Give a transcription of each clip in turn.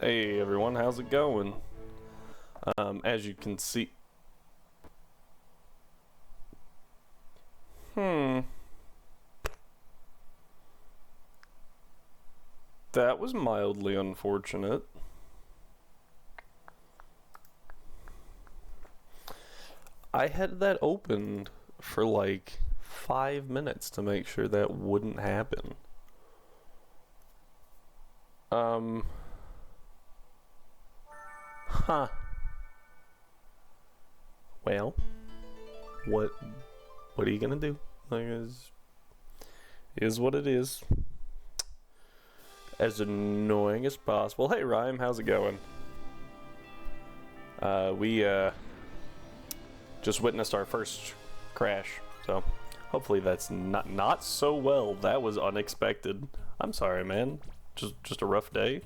Hey everyone, how's it going? As you can see... That was mildly unfortunate. I had that opened for like 5 minutes to make sure that wouldn't happen. Huh. Well, what are you gonna do? Like, is what it is. As annoying as possible. Hey Rhyme, how's it going? We just witnessed our first crash, so hopefully that's not so well. That was unexpected. I'm sorry, man. Just a rough day.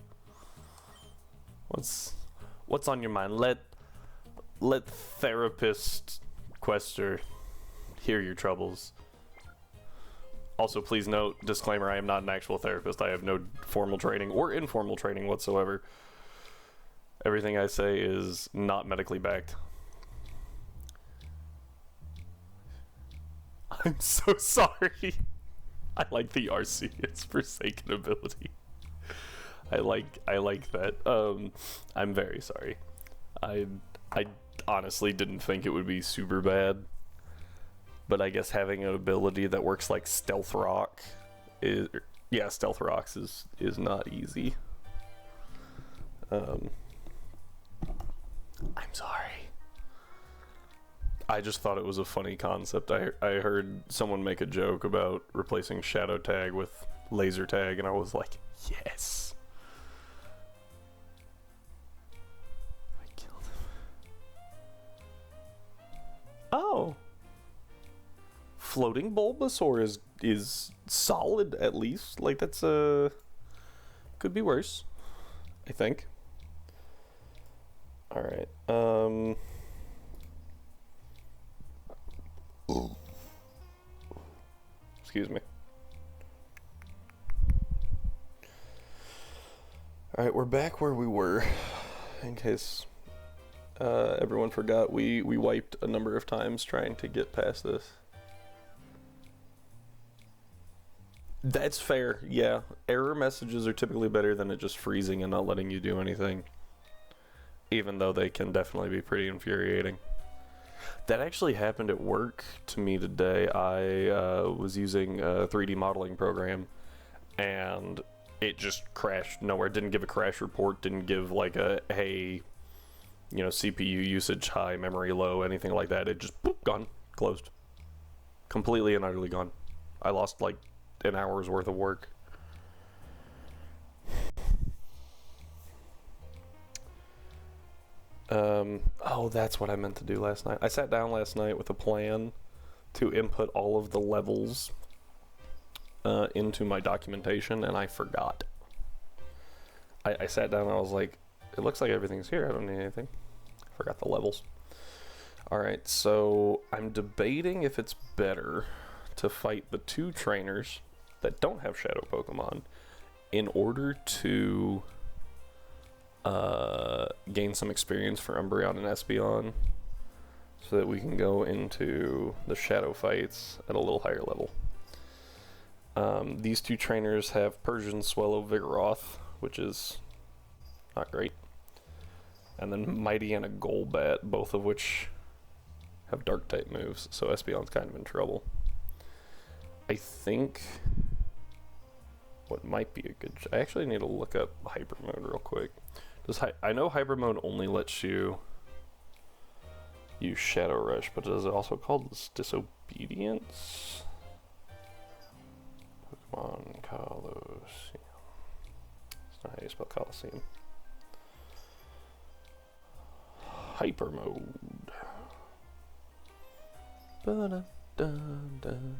What's on your mind? Let therapist Quester hear your troubles. Also, please note, disclaimer, I am not an actual therapist. I have no formal training or informal training whatsoever. Everything I say is not medically backed. I'm so sorry. I like the Arceus Forsaken ability. I like that. I'm very sorry. I honestly didn't think it would be super bad. But I guess having an ability that works like Stealth Rock Stealth Rocks is not easy. I'm sorry. I just thought it was a funny concept. I heard someone make a joke about replacing Shadow Tag with Laser Tag, and I was like, yes. I killed him. Oh. Floating Bulbasaur is solid, at least. Like, that's could be worse, I think. Alright, excuse me. Alright, we're back where we were. In case everyone forgot, we wiped a number of times trying to get past this. That's fair, yeah. Error messages are typically better than it just freezing and not letting you do anything. Even though they can definitely be pretty infuriating. That actually happened at work to me today. I was using a 3D modeling program, and it just crashed nowhere. Didn't give a crash report, didn't give like a, hey, CPU usage high, memory low, anything like that. It just, boop, gone, closed. Completely and utterly gone. I lost like an hour's worth of work. Oh, that's what I meant to do last night. I sat down last night with a plan to input all of the levels into my documentation, and I forgot. I sat down and I was like, it looks like everything's here. I don't need anything. I forgot the levels. Alright, so I'm debating if it's better to fight the two trainers that don't have Shadow Pokemon in order to gain some experience for Umbreon and Espeon, so that we can go into the Shadow fights at a little higher level. These two trainers have Persian Swallow Vigoroth, which is not great, and then Mighty and a Golbat, both of which have Dark type moves, so Espeon's kind of in trouble. I think what might be a good... I actually need to look up Hyper Mode real quick. I know Hyper Mode only lets you use Shadow Rush, but is it also called Disobedience? Pokemon Colosseum. That's not how you spell Colosseum. Hyper Mode. Ba-da-dun-dun.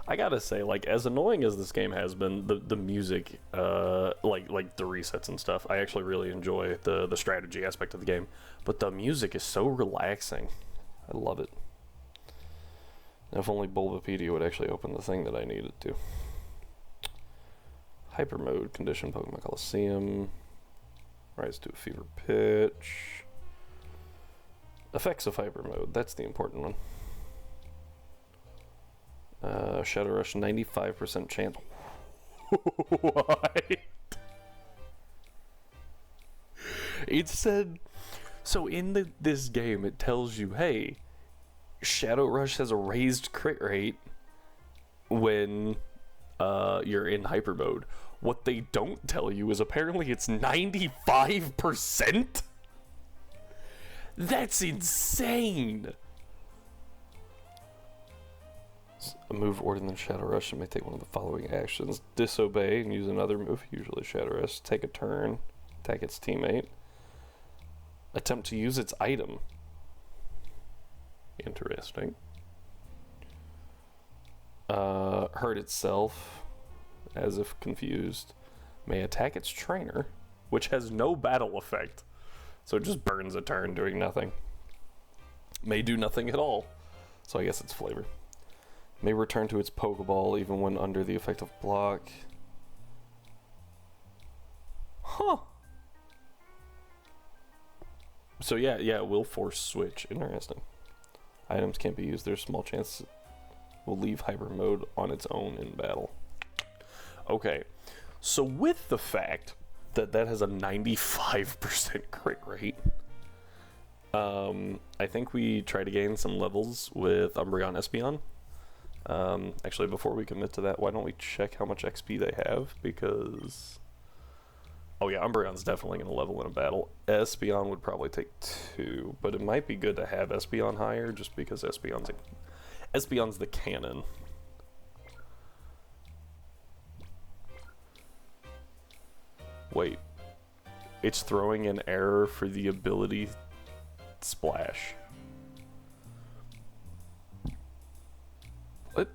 I gotta say, like, as annoying as this game has been, the music, like the resets and stuff, I actually really enjoy the strategy aspect of the game. But the music is so relaxing. I love it. If only Bulbapedia would actually open the thing that I needed to. Hyper Mode, Condition, Pokemon Colosseum. Rise to a fever pitch. Effects of hyper mode, that's the important one. Shadow Rush, 95% chance. Why? It said, so in this game it tells you, hey, Shadow Rush has a raised crit rate when you're in hyper mode. What they don't tell you is apparently it's 95%? That's insane! A move order than Shadow Rush and may take one of the following actions. Disobey and use another move, usually Shadow Rush. Take a turn, attack its teammate. Attempt to use its item. Interesting. Hurt itself, as if confused. May attack its trainer, which has no battle effect. So it just burns a turn doing nothing. May do nothing at all. So I guess it's flavor. May return to its Pokeball even when under the effect of block. Huh. So yeah, it will force switch. Interesting. Items can't be used. There's a small chance it will leave hyper mode on its own in battle. Okay. So with the fact that that has a 95% crit rate, I think we try to gain some levels with Umbreon Espeon. Actually, before we commit to that, why don't we check how much XP they have? Because... oh yeah, Umbreon's definitely going to level in a battle. Espeon would probably take 2, but it might be good to have Espeon higher, just because Espeon's the cannon. Wait. It's throwing an error for the ability Splash. What?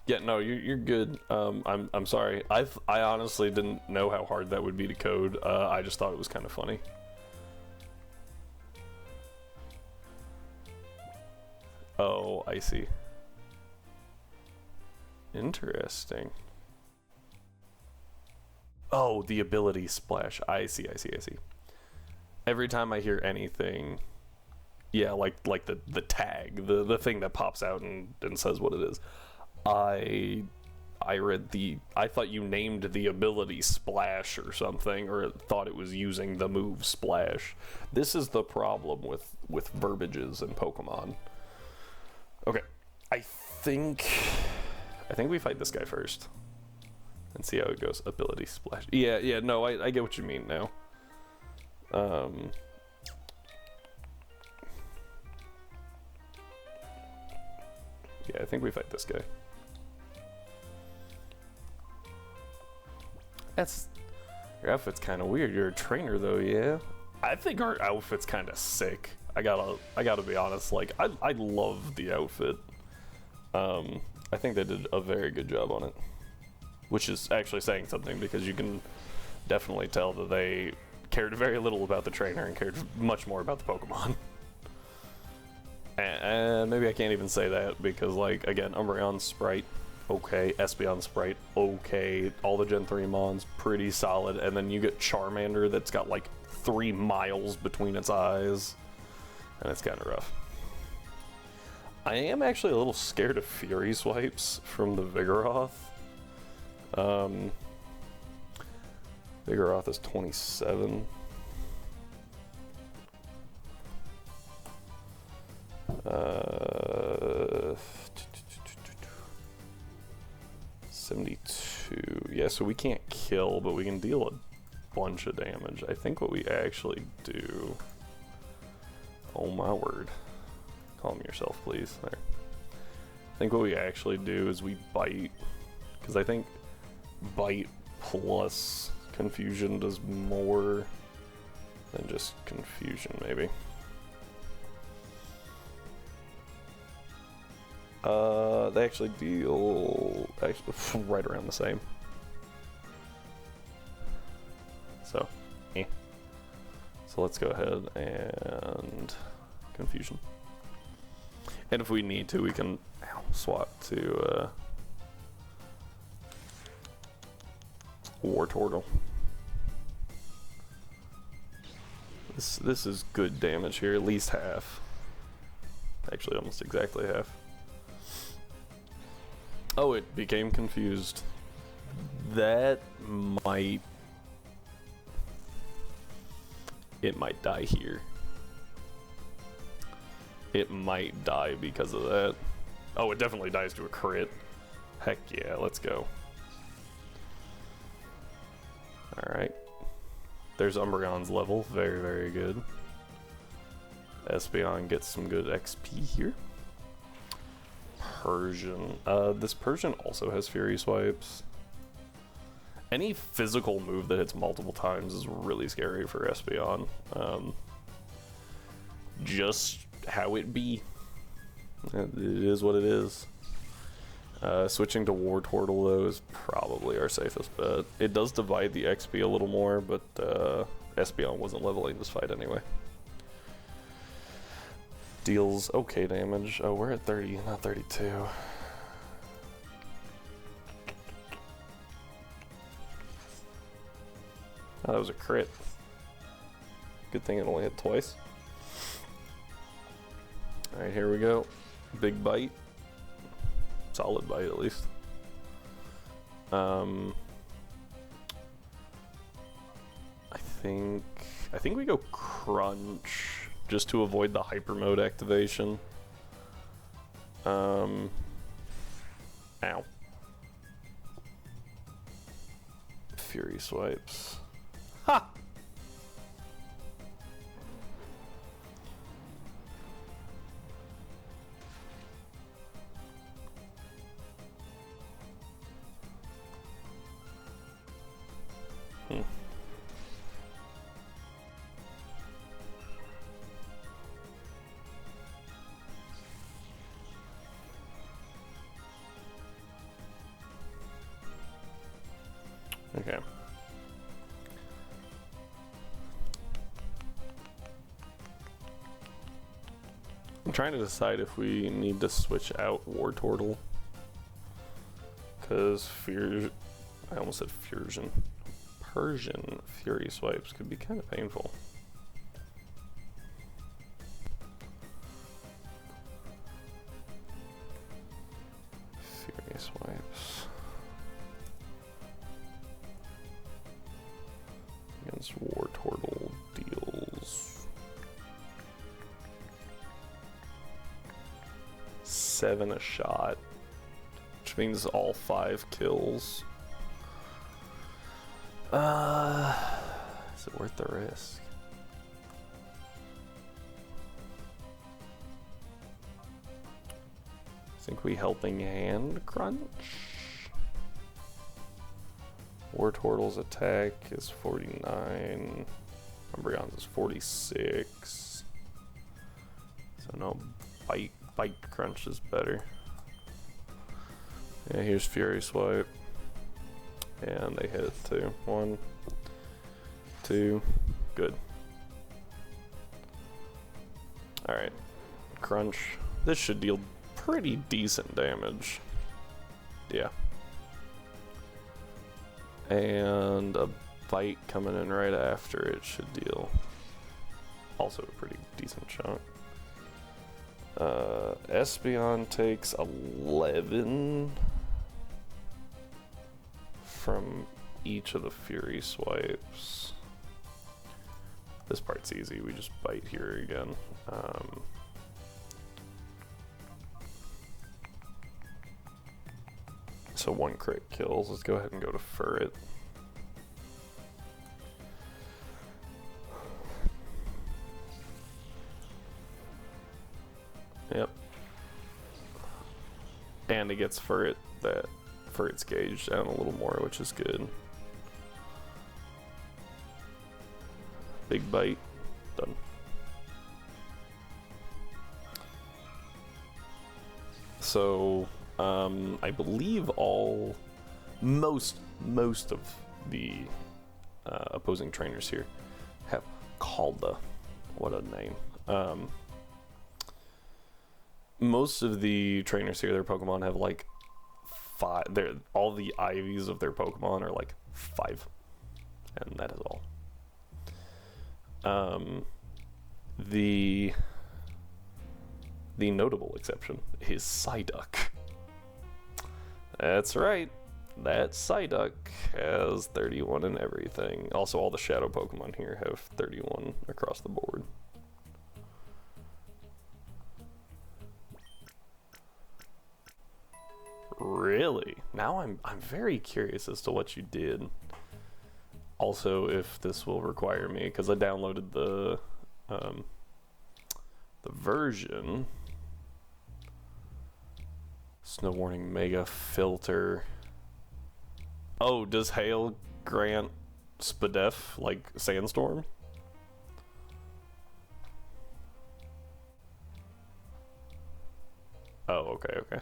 Yeah, no, you're good. I'm sorry. I honestly didn't know how hard that would be to code. I just thought it was kind of funny. Oh, I see. Interesting. Oh, the ability Splash. I see. Every time I hear anything, yeah, like the tag, the thing that pops out and says what it is. I thought you named the ability Splash or something, or thought it was using the move Splash. This is the problem with verbiages in Pokemon. Okay, I think we fight this guy first and see how it goes. Ability Splash. Yeah, no, I get what you mean now. Yeah, I think we fight this guy. Your outfit's kind of weird. You're a trainer though, yeah? I think our outfit's kind of sick. I gotta be honest. Like, I love the outfit. I think they did a very good job on it, which is actually saying something, because you can definitely tell that they cared very little about the trainer and cared much more about the Pokemon. And maybe I can't even say that, because, like, again, Umbreon's sprite, okay. Espeon's sprite, okay. All the Gen 3 Mons, pretty solid. And then you get Charmander that's got, like, 3 miles between its eyes. And it's kind of rough. I am actually a little scared of Fury Swipes from the Vigoroth. Vigoroth is 27. 72. Yeah, so we can't kill, but we can deal a bunch of damage. I think what we actually do... oh my word. Calm yourself, please. There. I think what we actually do is we bite, because I think bite plus confusion does more than just confusion, maybe. They actually deal right around the same. So, So let's go ahead and confusion. And if we need to, we can swap to Wartortle. This is good damage here, at least half. Actually, almost exactly half. Oh, it became confused. That might... It might die here. It might die because of that. Oh, it definitely dies to a crit. Heck yeah, let's go. Alright. There's Umbreon's level. Very, very good. Espeon gets some good XP here. Persian. This Persian also has Fury Swipes. Any physical move that hits multiple times is really scary for Espeon. Just how it be. It is what it is. Switching to Wartortle, though, is probably our safest bet. It does divide the XP a little more, but Espeon wasn't leveling this fight anyway. Deals okay damage. Oh, we're at 30, not 32. Oh, that was a crit. Good thing it only hit twice. Alright, here we go. Big bite. Solid bite, at least. I think we go Crunch just to avoid the hyper mode activation. Ow. Fury Swipes. Ha! Okay. I'm trying to decide if we need to switch out Wartortle. Because I almost said Persian Fury Swipes could be kind of painful. Fury Swipes. Against Wartortle deals 7 a shot, which means all 5 kills. Is it worth the risk? I think we Helping Hand Crunch. Wartortle's attack is 49. Umbreon's is 46. So no, bite crunch is better. Yeah, here's Fury Swipe. And they hit it too. 1, 2, good. Alright, crunch. This should deal pretty decent damage. Yeah. And a bite coming in right after it should deal also a pretty decent chunk. Espeon takes 11 from each of the Fury Swipes. This part's easy, we just bite here again. So 1 crit kills. Let's go ahead and go to Furret. Yep. And it gets Furret's gauge down a little more, which is good. Big bite. Done. So I believe most of the opposing trainers here have Calda. What a name. Most of the trainers here, their Pokemon have like all the IVs of their Pokemon are like 5. And that is all. The notable exception is Psyduck. That's right. That Psyduck has 31 in everything. Also, all the shadow Pokemon here have 31 across the board. Really? Now I'm very curious as to what you did. Also, if this will require me, because I downloaded the version. Snow warning mega filter. Oh, does hail grant Spadef like sandstorm? Oh, okay.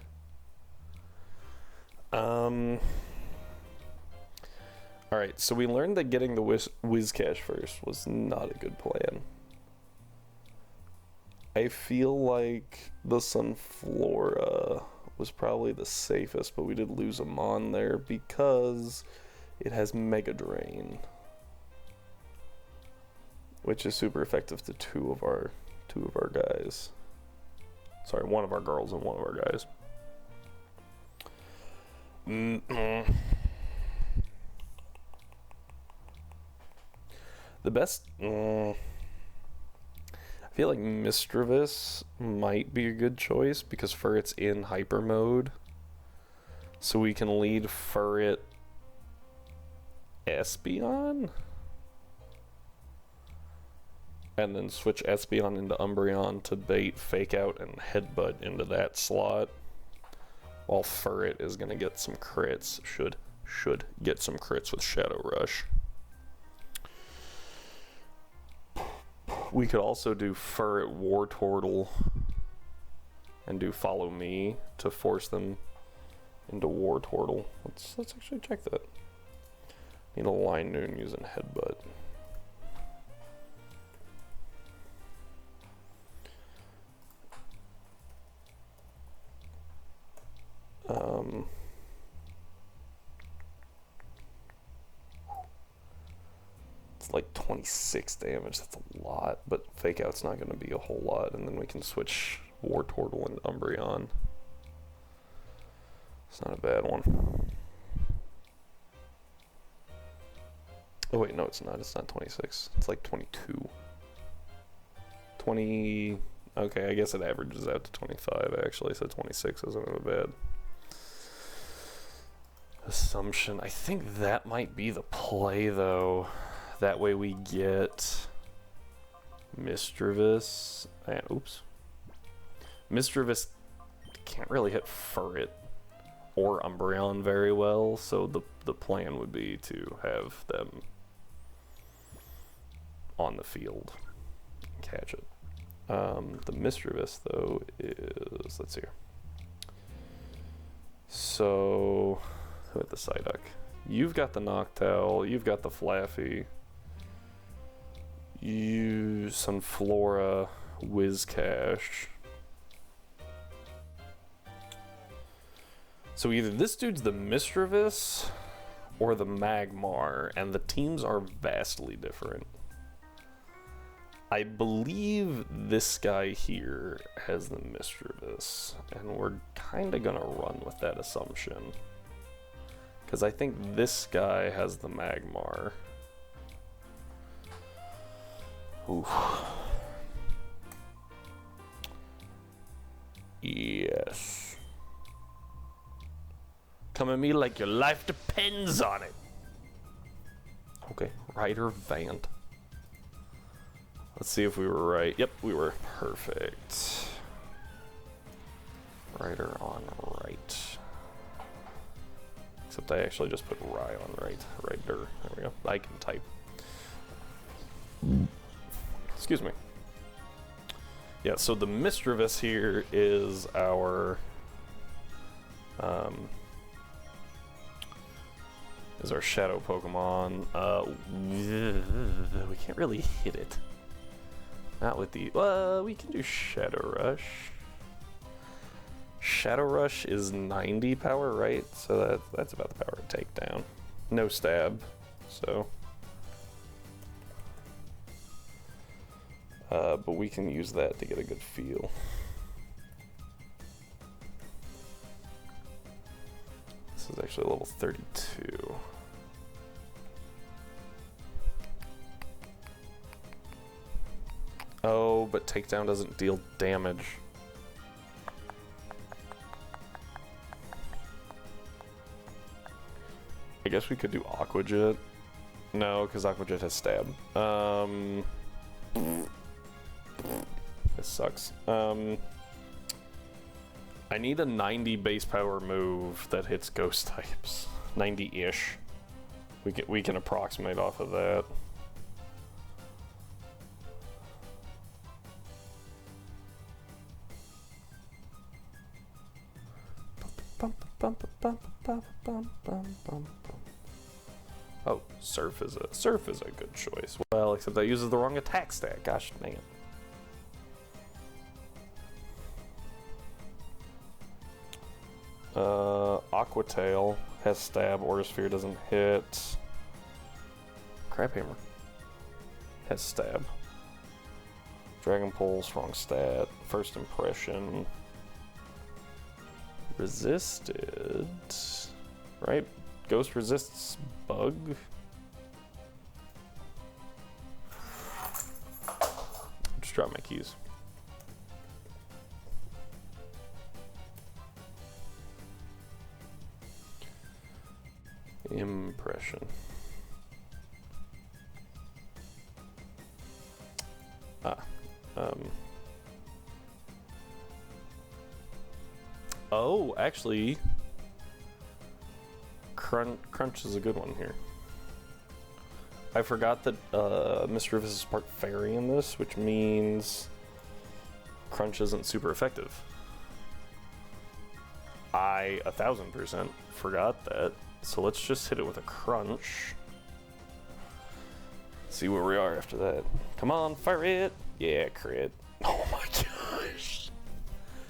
Alright, so we learned that getting the Whiscash first was not a good plan. I feel like the Sunflora was probably the safest, but we did lose a Mon there because it has Mega Drain, which is super effective to two of our guys. Sorry, one of our girls and one of our guys. The best... I feel like Misdreavus might be a good choice because Furret's in hyper mode. So we can lead Furret Espeon? And then switch Espeon into Umbreon to bait Fake Out and Headbutt into that slot. While Furret is going to get some crits. Should get some crits with Shadow Rush. We could also do Furret Wartortle and do Follow Me to force them into Wartortle. Let's actually check that. Need a Line Noon using Headbutt. It's like 26 damage, that's a lot, but Fake Out's not going to be a whole lot, and then we can switch Wartortle and Umbreon. It's not a bad one. Oh wait, no it's not 26, it's like 22. 20, okay, I guess it averages out to 25 actually, so 26 isn't a bad assumption. I think that might be the play though. That way we get Misdreavus and oops. Misdreavus can't really hit Furret or Umbreon very well, so the plan would be to have them on the field and catch it. The Misdreavus though is, let's see here. So with the Psyduck, you've got the Noctowl, you've got the Flaffy. You Sunflora, Whiscash. So either this dude's the Misdreavus or the Magmar, and the teams are vastly different. I believe this guy here has the Misdreavus, and we're kind of gonna run with that assumption. Because I think this guy has the Magmar. Oof. Yes. Come at me like your life depends on it. Okay, Ryder Vant. Let's see if we were right. Yep, we were. Perfect. Ryder on right. Except I actually just put Rye on right. Ryder. There we go. I can type. Excuse me. Yeah, so the Misdreavus here is our shadow Pokemon. We can't really hit it. Not with the we can do Shadow Rush. Shadow Rush is 90 power, right? So that's about the power to take down. no stab, so. But we can use that to get a good feel. This is actually level 32. Oh, but takedown doesn't deal damage. I guess we could do Aqua Jet. No, because Aqua Jet has stab. This sucks. I need a 90 base power move that hits ghost types. 90-ish. We can approximate off of that. Oh, Surf is a good choice. Well, except that uses the wrong attack stat. Gosh dang it. Aqua Tail has stab. Aura Sphere doesn't hit. Crab Hammer has stab. Dragon Pulse, wrong stat. First Impression. Resisted. Right? Ghost resists bug. Just drop my keys. Impression. Oh, actually, Crunch is a good one here. I forgot that Mr. Rufus is part fairy in this, which means Crunch isn't super effective. I 1000% forgot that. So let's just hit it with a Crunch. See where we are after that. Come on, fire it! Yeah, crit. Oh my gosh.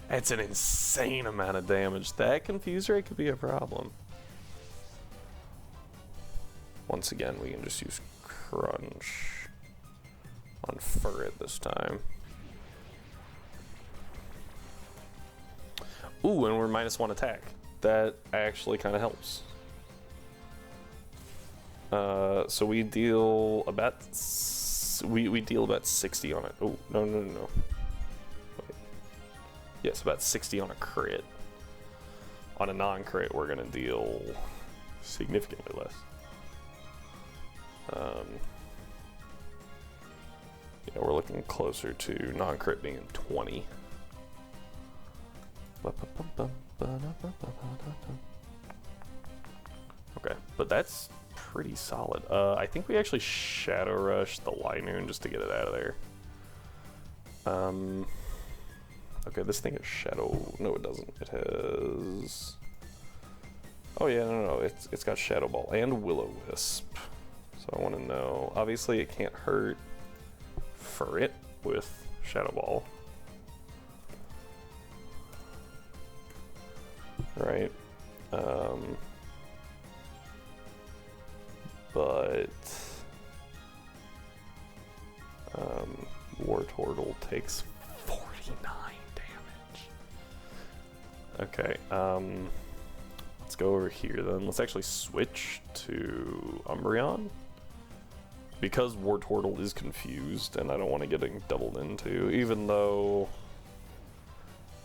That's an insane amount of damage. That confuse rate could be a problem. Once again, we can just use Crunch on Furret this time. Ooh, and we're -1 attack. That actually kind of helps. So we deal about we deal about 60 on it. Oh no. Wait. Yes, about 60 on a crit. On a non-crit, we're gonna deal significantly less. Yeah, we're looking closer to non-crit being 20. Okay, but that's pretty solid. I think we actually Shadow Rush the Linoon just to get it out of there. Okay, this thing is Shadow... No, it doesn't. It has... Oh yeah, no, it's got Shadow Ball and Will-O-Wisp. So I want to know... Obviously, it can't hurt Furret with Shadow Ball. Right. But Wartortle takes 49 damage. Okay, let's go over here then. Let's actually switch to Umbreon. Because Wartortle is confused and I don't want to get doubled into, even though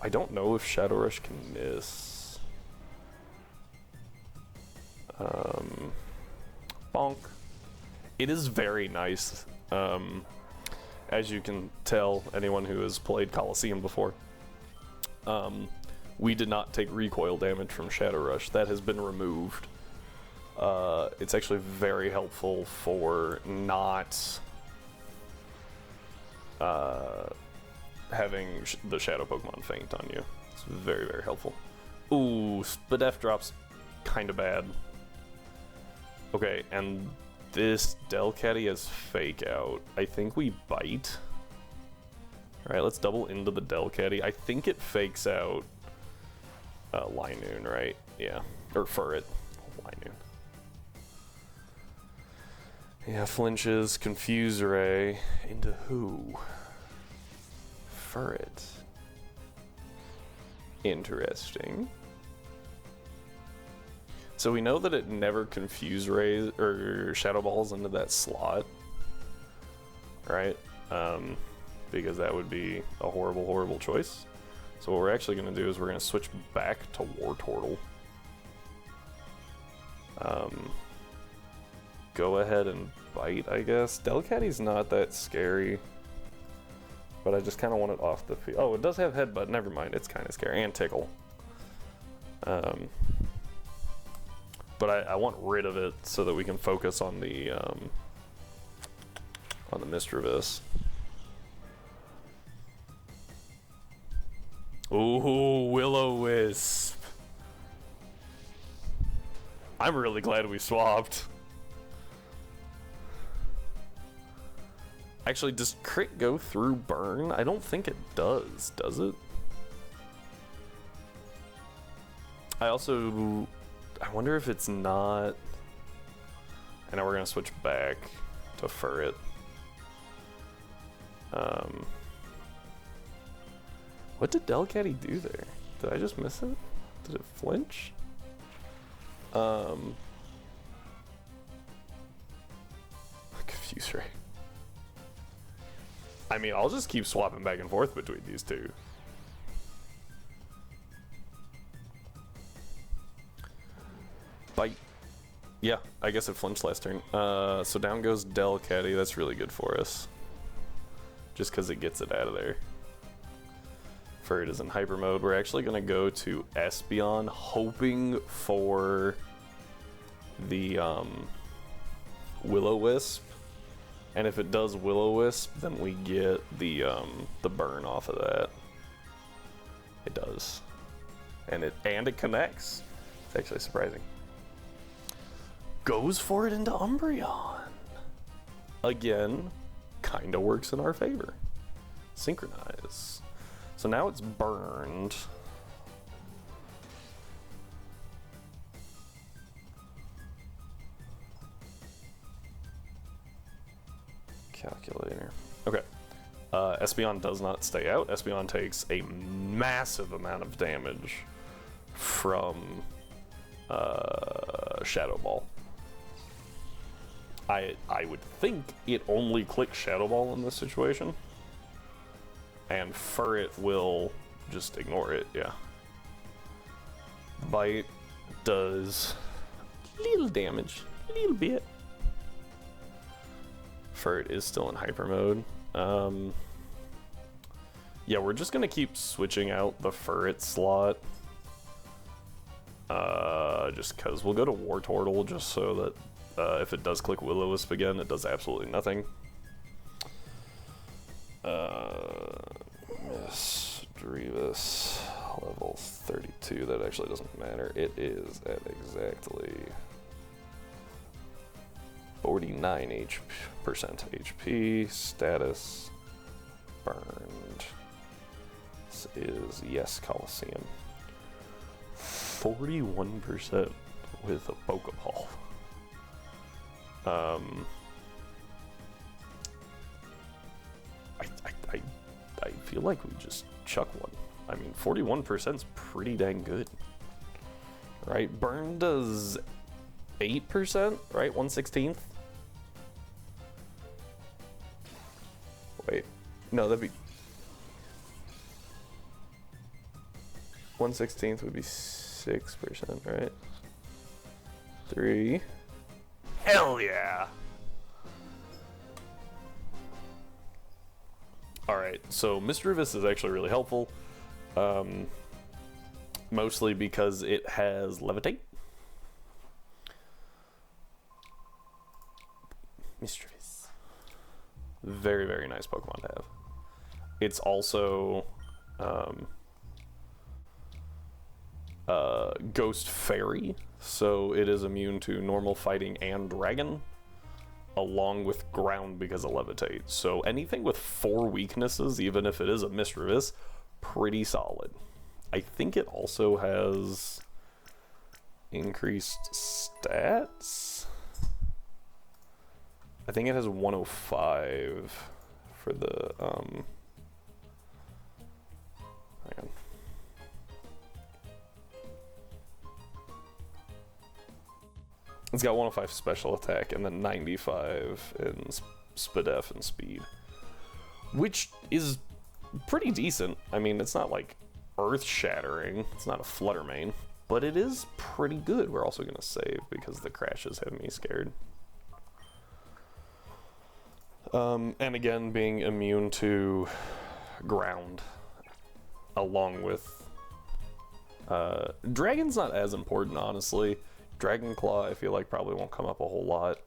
I don't know if Shadow Rush can miss. Bonk. It is very nice. As you can tell, anyone who has played Colosseum before, we did not take recoil damage from Shadow Rush. That has been removed. It's actually very helpful for not having the Shadow Pokemon faint on you. It's very, very helpful. Ooh, Spadef drops kind of bad. Okay, and this Delcatty has Fake Out. I think we bite. Alright, let's double into the Delcatty. I think it fakes out Linoon, right? Yeah. Or Furret. Linoon. Yeah, flinches, confuse ray. Into who? Ferret. Interesting. So we know that it never confuse rays or shadow balls into that slot, right? Because that would be a horrible, horrible choice. So what we're actually going to do is we're going to switch back to Wartortle. Go ahead and bite, I guess. Delcatty's not that scary, but I just kind of want it off the field. Oh, it does have headbutt. Never mind, it's kind of scary. And tickle. But I want rid of it so that we can focus on the Mischievous. Ooh, Will-O-Wisp. I'm really glad we swapped. Actually, does crit go through burn? I don't think it does it? I wonder if it's not... And now we're gonna switch back to Ferret. What did Delcatty do there? Did I just miss it? Did it flinch? Confuse ray. I mean, I'll just keep swapping back and forth between these two. Bite. Yeah, I guess it flinched last turn. So down goes Delcatty. That's really good for us. Just because it gets it out of there. Ferret is in hyper mode. We're actually going to go to Espeon, hoping for the Will-O-Wisp. And if it does Will-O-Wisp, then we get the burn off of that. It does. And it connects. It's actually surprising. Goes for it into Umbreon. Again, kind of works in our favor. Synchronize. So now it's burned. Calculator. Okay. Espeon does not stay out. Espeon takes a massive amount of damage from Shadow Ball. I would think it only clicks Shadow Ball in this situation. And Ferret will just ignore it, yeah. Bite does little damage, a little bit. Ferret is still in hyper mode. Yeah, we're just gonna keep switching out the Ferret slot. Just cause we'll go to Wartortle just so that if it does click Will-O-Wisp again, it does absolutely nothing. Mischievous level 32. That actually doesn't matter. It is at exactly 49% HP. Status burned. This is yes, Colosseum. 41% with a Pokeball. I feel like we just chuck one. I mean, 41% is pretty dang good. Right? Burn does 8%, right? 1/16th? Wait. No, that'd be... 1/16th would be 6%, right? 3. Hell yeah! Alright, so Mischievous is actually really helpful. Mostly because it has Levitate. Mischievous. Very, very nice Pokemon to have. It's also Ghost Fairy, so it is immune to normal fighting and dragon, along with ground because of Levitate. So anything with 4 weaknesses, even if it is a Mischievous, pretty solid. I think it also has increased stats. I think it has 105 for the, hang on. It's got 105 special attack and then 95 in SPDF and speed, which is pretty decent. I mean, it's not like earth-shattering. It's not a flutter main, but it is pretty good. We're also gonna save because the crashes have me scared. And again, being immune to ground, along with Dragon's not as important, honestly. Dragon Claw, I feel like probably won't come up a whole lot,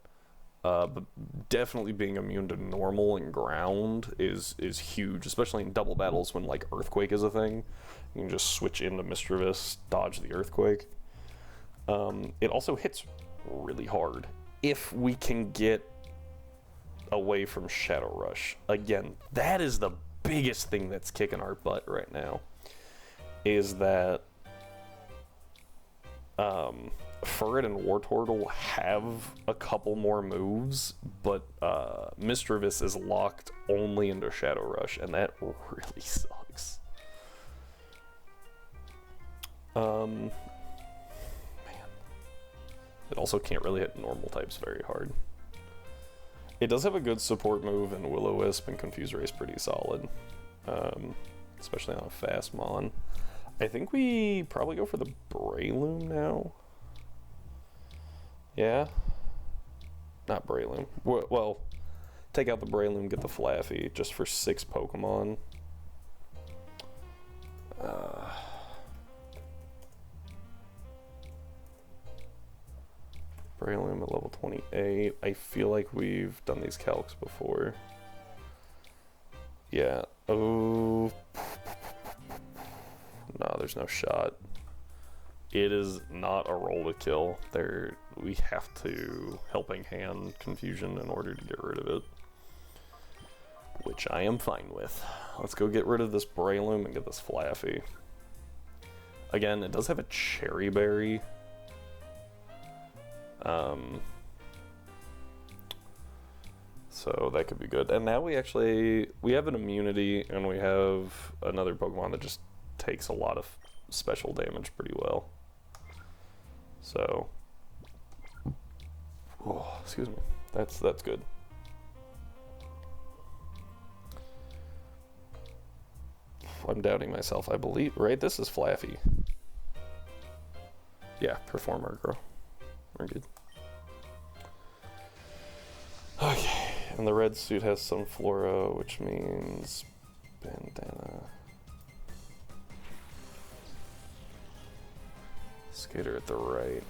but definitely being immune to normal and ground is huge, especially in double battles when like Earthquake is a thing. You can just switch into Mischievous, dodge the Earthquake. It also hits really hard if we can get away from Shadow Rush. Again, that is the biggest thing that's kicking our butt right now, is that Furret and Wartortle have a couple more moves, but Mischievous is locked only into Shadow Rush, and that really sucks. Man. It also can't really hit normal types very hard. It does have a good support move, and Will-O-Wisp and Confuse Ray is pretty solid, especially on a fast Mon. I think we probably go for the Breloom now. Yeah? Not Breloom. Well, take out the Breloom, get the Flaffy, just for 6 Pokemon. Breloom at level 28. I feel like we've done these calcs before. Yeah. Oh. No, there's no shot. It is not a roll to kill. We have to Helping Hand Confusion in order to get rid of it, which I am fine with. Let's go get rid of this Breloom and get this Flaffy. Again, it does have a Cherry Berry. So that could be good. And now we have an immunity, and we have another Pokemon that just takes a lot of special damage pretty well. So, oh, excuse me. That's good. I'm doubting myself. I believe, right? This is Flaffy. Yeah, Performer Girl. We're good. Okay, and the red suit has some Flora, which means Bandana. Skater at the right.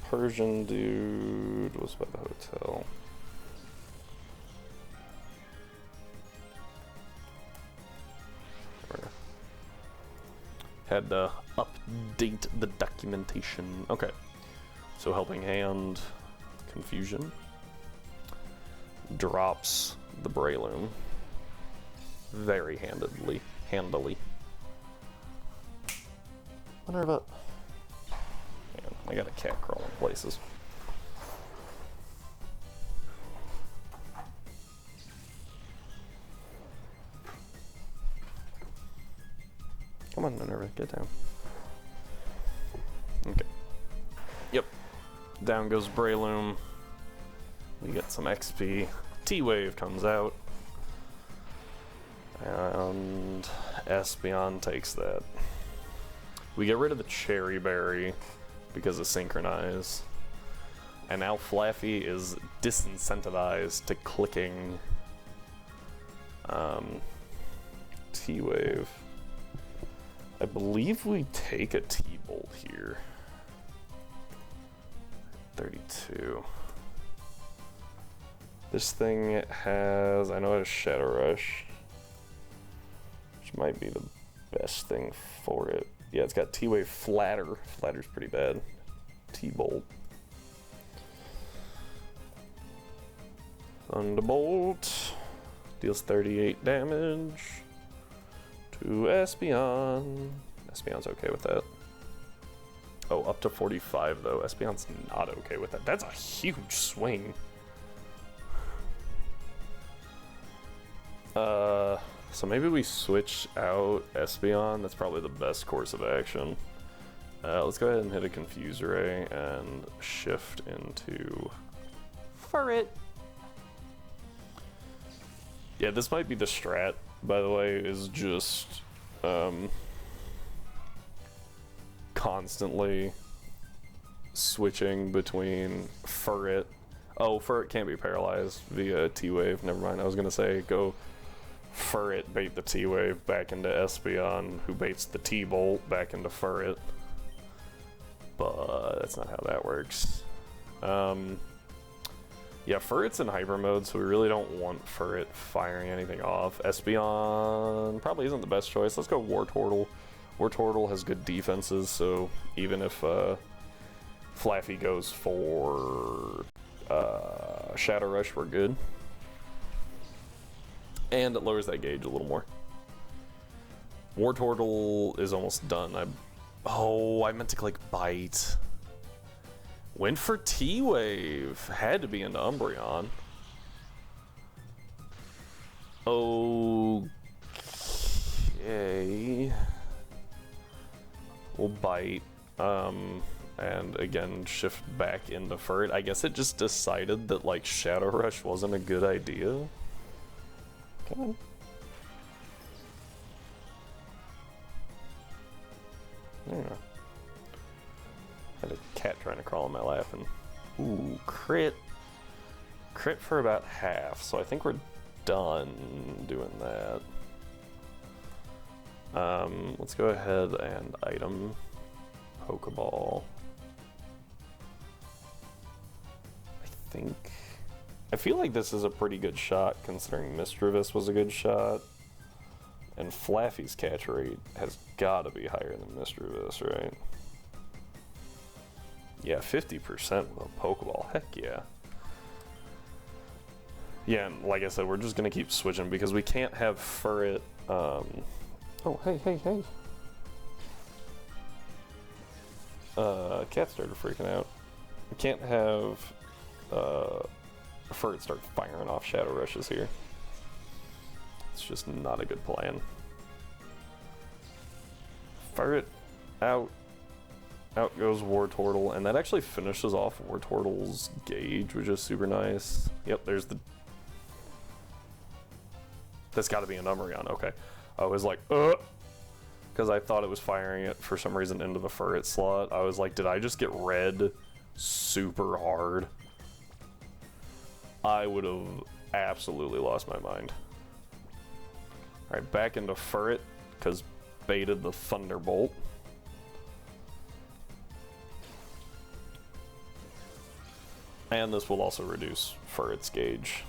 Persian dude was by the hotel. Had to update the documentation. Okay, so Helping Hand, Confusion, drops the Breloom very handily. Wonder about. Man, I got a cat crawling places. Come on, Minerva, get down. Okay. Yep. Down goes Breloom. We get some XP. T-Wave comes out. And Espeon takes that. We get rid of the Cherry Berry because of Synchronize. And now Flaffy is disincentivized to clicking T-Wave. I believe we take a T-Bolt here. 32. This thing has, I know it has Shadow Rush, which might be the best thing for it. Yeah, it's got T-Wave Flatter. Flatter's pretty bad. T-Bolt. Thunderbolt. Deals 38 damage to Espeon. Espeon's okay with that. Oh, up to 45 though. Espeon's not okay with that. That's a huge swing. So maybe we switch out Espeon. That's probably the best course of action. Let's go ahead and hit a Confuse Ray and shift into Furret. Yeah, this might be the strat, by the way, is just constantly switching between Furret. Oh, Furret can't be paralyzed via T-Wave. Never mind, I was gonna say go Furret, bait the T-Wave back into Espeon, who baits the T-Bolt back into Furret. But that's not how that works. Yeah, Furret's in hyper mode, so we really don't want Furret firing anything off. Espeon probably isn't the best choice. Let's go Wartortle. Wartortle has good defenses, so even if Flaffy goes for Shadow Rush, we're good. And it lowers that gauge a little more. Wartortle is almost done. I meant to click Bite. Went for T-Wave. Had to be into Umbreon. Okay. We'll Bite. And again, shift back into Furret. I guess it just decided that, like, Shadow Rush wasn't a good idea. Come on. There you go. Had a cat trying to crawl in my lap and... Ooh, crit. Crit for about half, so I think we're done doing that. Let's go ahead and item Pokeball. I feel like this is a pretty good shot considering Misdreavus was a good shot. And Flaffy's catch rate has got to be higher than Misdreavus, right? Yeah, 50% with a Pokeball. Heck yeah. Yeah, and like I said, we're just going to keep switching because we can't have Furret... Oh, hey. Cat started freaking out. We can't have Furret start firing off Shadow Rushes here. It's just not a good plan. Furret out. Out goes Wartortle, and that actually finishes off Wartortle's gauge, which is super nice. Yep, there's the... That's got to be an Umbreon, okay. I was like, because I thought it was firing it for some reason into the Furret slot. I was like, did I just get red super hard? I would have absolutely lost my mind. Alright, back into Furret, because baited the Thunderbolt. And this will also reduce Furret's gauge.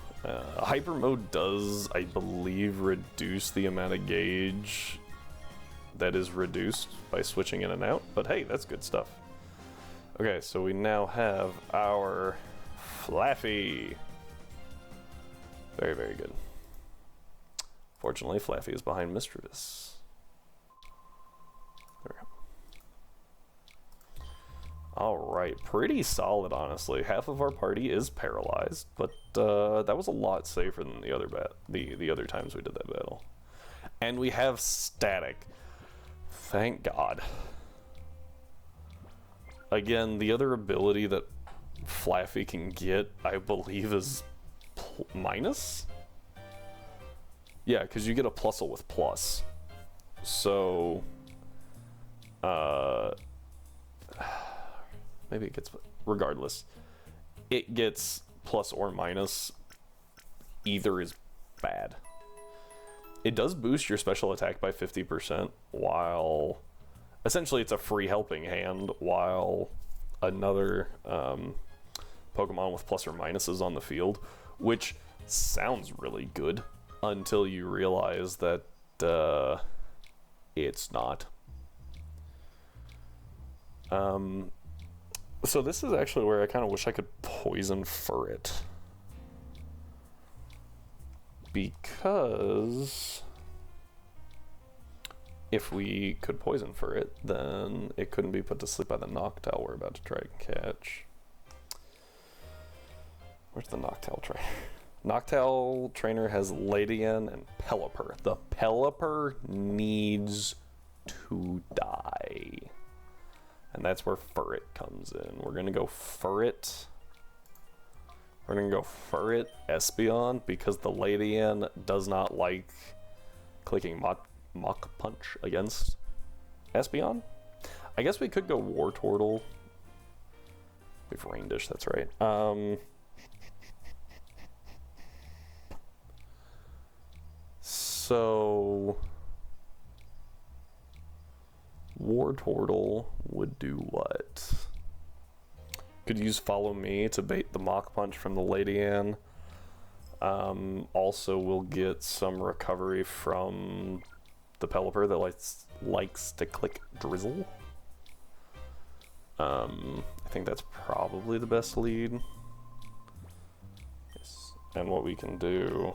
Hyper mode does, I believe, reduce the amount of gauge that is reduced by switching in and out, but hey, that's good stuff. Okay, so we now have our Flaffy. Very, very good. Fortunately, Flaffy is behind Misdreavus. There we go. Alright, pretty solid, honestly. Half of our party is paralyzed, but that was a lot safer than the other times we did that battle. And we have static. Thank God. Again, the other ability that Flaffy can get, I believe, is minus? Yeah, because you get a plusle with plus. So, maybe it gets, regardless, it gets plus or minus. Either is bad. It does boost your special attack by 50%, while essentially it's a free helping hand, while another Pokemon with plus or minus is on the field, which sounds really good until you realize that it's not. So this is actually where I kind of wish I could poison Furret. Because if we could poison for it, then it couldn't be put to sleep by the Noctowl we're about to try and catch. Where's the Noctowl trainer? Noctowl trainer has Ladian and Pelipper. The Pelipper needs to die. And that's where Furret comes in. We're gonna go Furret. We're gonna go Furret Espeon because the Ladian does not like clicking Mach Punch against Espeon. I guess we could go Wartortle. We've Rain Dish, that's right. So Wartortle would do what? Could use Follow Me to bait the Mach Punch from the Ladian. Also, we'll get some recovery from the Pelipper that likes to click Drizzle. I think that's probably the best lead. Yes. And what we can do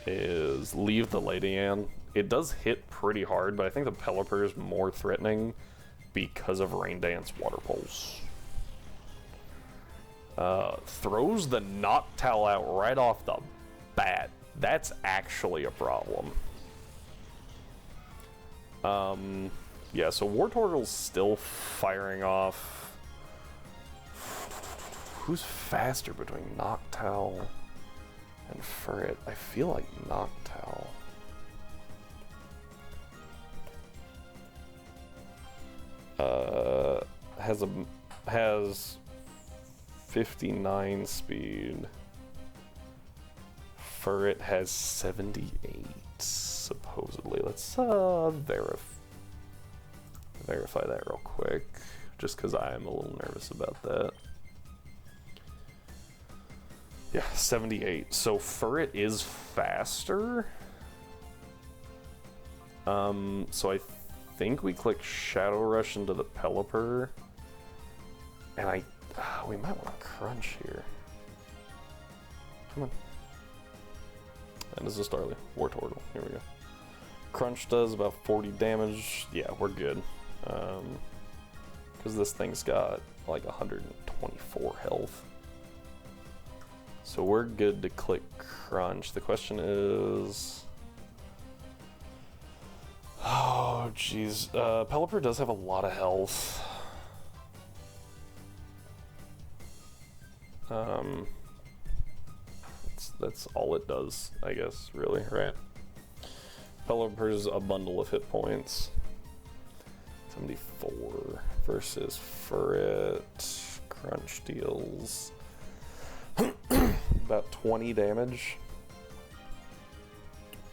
is leave the Ladian. It does hit pretty hard, but I think the Pelipper is more threatening because of Rain Dance Water Pulse. Throws the Noctowl out right off the bat. That's actually a problem. Yeah, so Wartortle's still firing off. Who's faster between Noctowl and Furret? I feel like Noctowl. Has 59 speed. Furret has 78 supposedly. Let's verify that real quick, just because I am a little nervous about that. Yeah, 78. So Furret is faster. So I think we click Shadow Rush into the Pelipper, and we might want to crunch here. Come on. And this is Starly. Wartortle. Here we go. Crunch does about 40 damage. Yeah, we're good. Because this thing's got like 124 health. So we're good to click Crunch. The question is... Oh, jeez. Pelipper does have a lot of health. That's all it does, I guess, really, right? Pelipper's a bundle of hit points. 74 versus Furret. Crunch deals about 20 damage,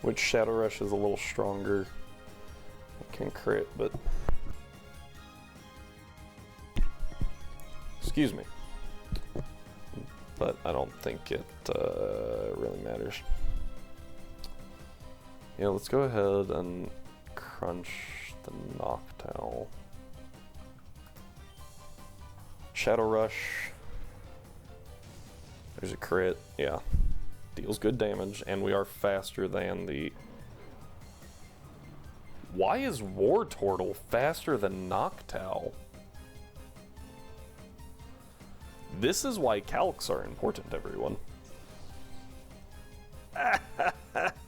which Shadow Rush is a little stronger. It can crit, but... Excuse me. But I don't think it really matters. Yeah, let's go ahead and crunch the Noctowl. Shadow Rush. There's a crit. Yeah. Deals good damage, and we are faster than the... Why is Wartortle faster than Noctowl? This is why calcs are important, everyone.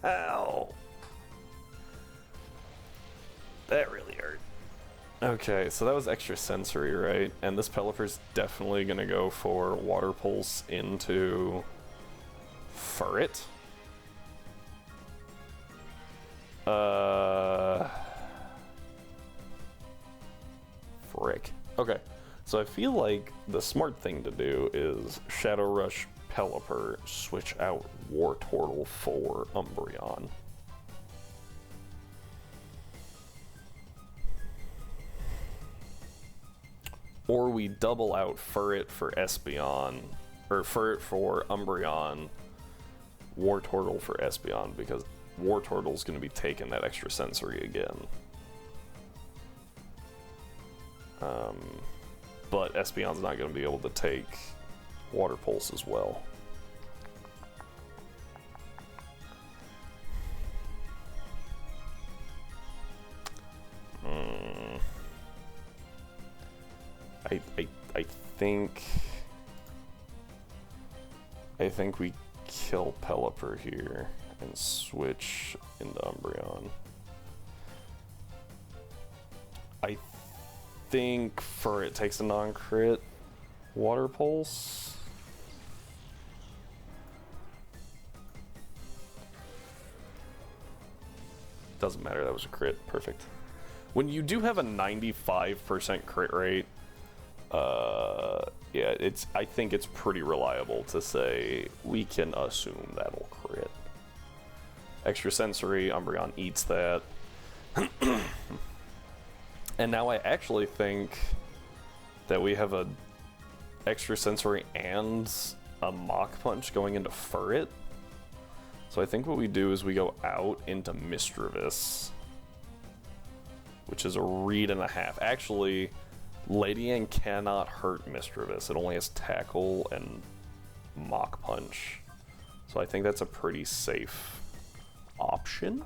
Ow. That really hurt. Okay, so that was extra sensory, right? And this Pelipper's definitely gonna go for Water Pulse into Furret. Frick. Okay. So I feel like the smart thing to do is Shadow Rush Pelipper, switch out Wartortle for Umbreon. Or we double out Furret for Espeon, or Furret for Umbreon, Wartortle for Espeon, because Wartortle's going to be taking that extra sensory again. But Espeon's not going to be able to take Water Pulse as well. I think we kill Pelipper here and switch into Umbreon. I think for it takes a non-crit Water Pulse. Doesn't matter, that was a crit. Perfect. When you do have a 95% crit rate, yeah, I think it's pretty reliable to say we can assume that'll crit. Extra sensory, Umbreon eats that. And now I actually think that we have a extra sensory and a Mach Punch going into Furret. So I think what we do is we go out into Misdreavus, which is a read and a half. Actually, Ladian cannot hurt Misdreavus. It only has Tackle and Mach Punch. So I think that's a pretty safe option.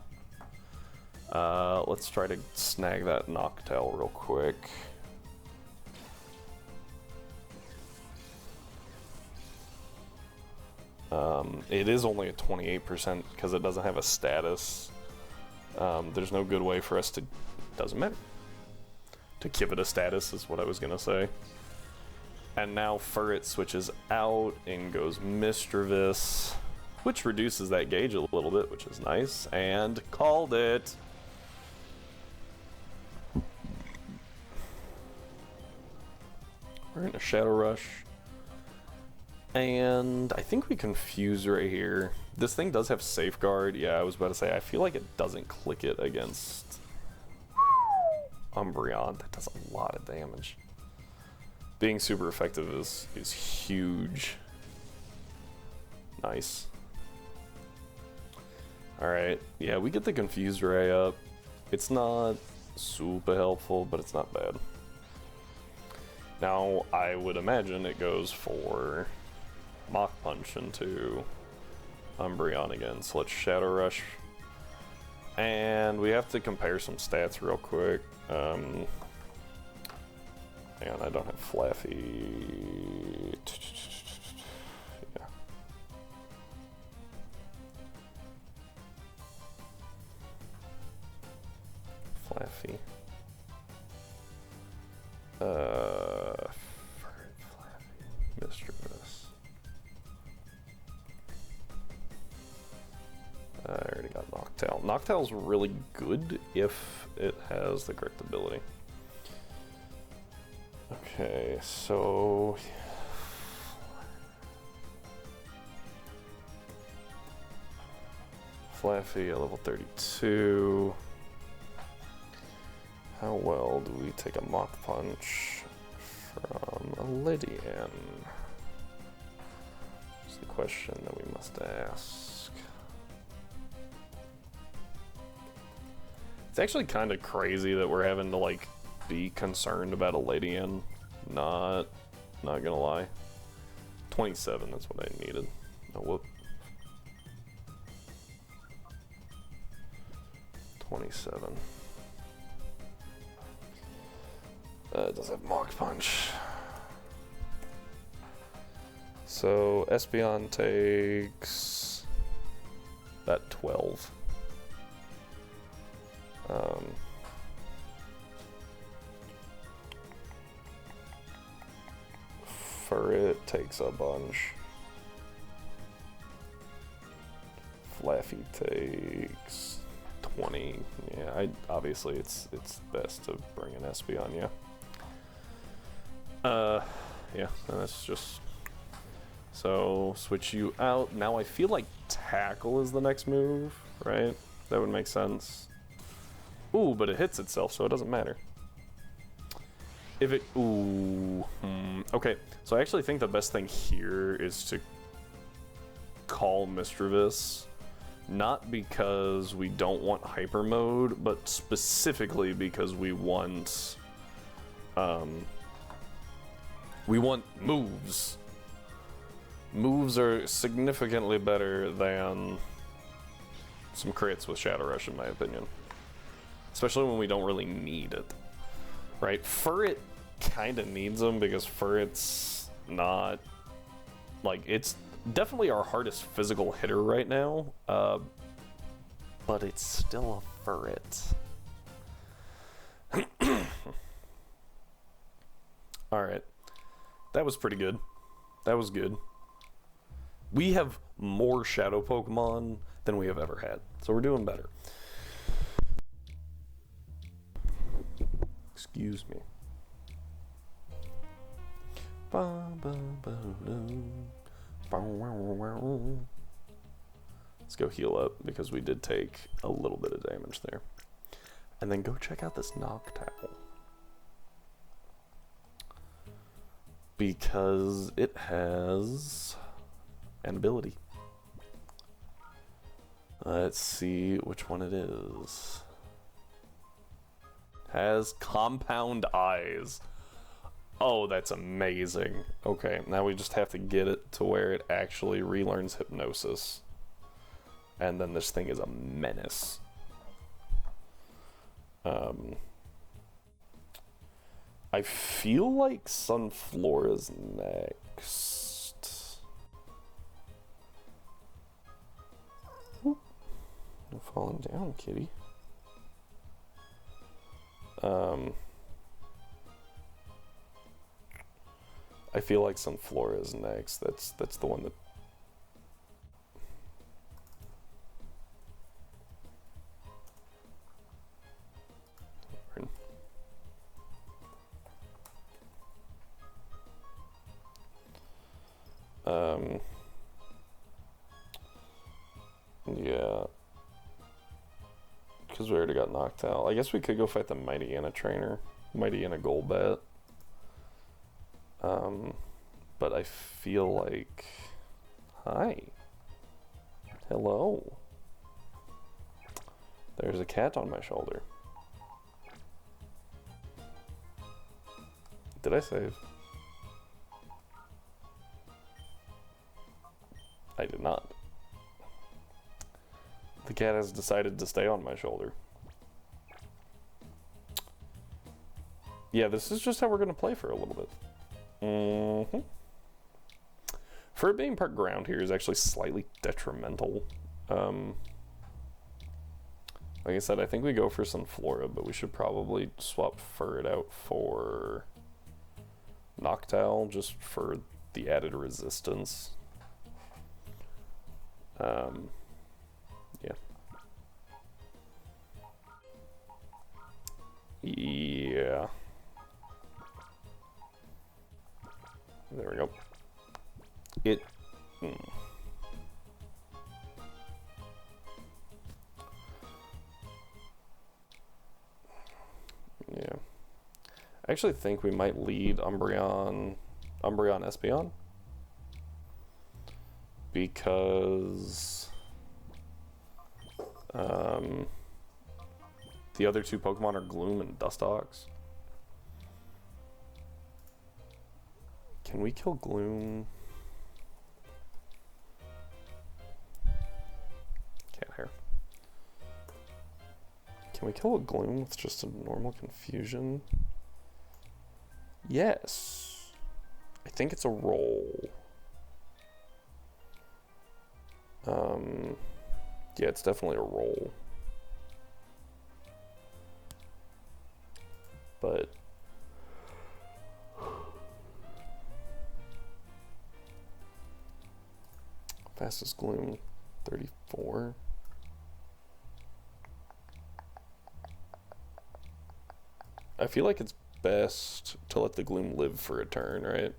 Let's try to snag that Noctowl real quick. It is only a 28% because it doesn't have a status. There's no good way for us to... Doesn't matter. To give it a status is what I was gonna say. And now Furret switches out and goes Misdreavus, which reduces that gauge a little bit, which is nice. And called it! We're in a Shadow Rush. And I think we confuse right here. This thing does have Safeguard. Yeah, I was about to say, I feel like it doesn't click it against Umbreon. That does a lot of damage. Being super effective is huge. Nice. Alright, yeah, we get the Confused Ray up. It's not super helpful, but it's not bad. Now, I would imagine it goes for Mach Punch into Umbreon again. So let's Shadow Rush. And we have to compare some stats real quick. Hang on, I don't have Flaffy. Yeah. Flaffy. Misdreavus. I already got Noctowl. Noctowl's really good if it has the correct ability. Okay, so... Flaffy at level 32. How well do we take a Mach Punch from a Lydian? That's the question that we must ask. It's actually kind of crazy that we're having to like be concerned about a Lydian. Not gonna lie. 27, that's what I needed. Oh, whoop. 27. It does have Mach Punch. So Espeon takes that 12. Furret takes a bunch. Flaffy takes 20. Yeah, obviously it's best to bring an Espeon, yeah. Yeah, that's just... So, switch you out. Now I feel like Tackle is the next move, right? That would make sense. Ooh, but it hits itself, so it doesn't matter. If it... Ooh. Okay, so I actually think the best thing here is to call Misdreavus. Not because we don't want Hyper Mode, but specifically because we want... we want moves. Moves are significantly better than some crits with Shadow Rush, in my opinion. Especially when we don't really need it. Right? Furret kind of needs them because Furret's not, like, it's definitely our hardest physical hitter right now, but it's still a Furret. Alright. That was pretty good. That was good. We have more shadow Pokemon than we have ever had, so we're doing better. Excuse me. Let's go heal up because we did take a little bit of damage there. And then go check out this Noctowl. Because it has an ability. Let's see which one it is. Has compound eyes. Oh, that's amazing. Okay, now we just have to get it to where it actually relearns hypnosis. And then this thing is a menace. I feel like Sunflora's next. Oop. You're falling down, kitty. I feel like Sunflora is next. That's the one that. Yeah. Because we already got Noctowl. I guess we could go fight the Mighty Anna trainer. Mighty Anna Golbat. But I feel like... Hi. Hello. There's a cat on my shoulder. Did I save? I did not. The cat has decided to stay on my shoulder. Yeah, this is just how we're going to play for a little bit. For it being part ground here is actually slightly detrimental. Like I said, I think we go for Sunflora, but we should probably swap Furret out for Noctowl just for the added resistance. Yeah. Yeah. There we go. Yeah. I actually think we might lead Umbreon Espeon. Because the other two Pokemon are Gloom and Dustox. Can we kill Gloom? Cat hair. Can we kill a Gloom with just a normal Confusion? Yes. I think it's a roll. Yeah, it's definitely a roll. But fastest Gloom 34. I feel like it's best to let the Gloom live for a turn, right?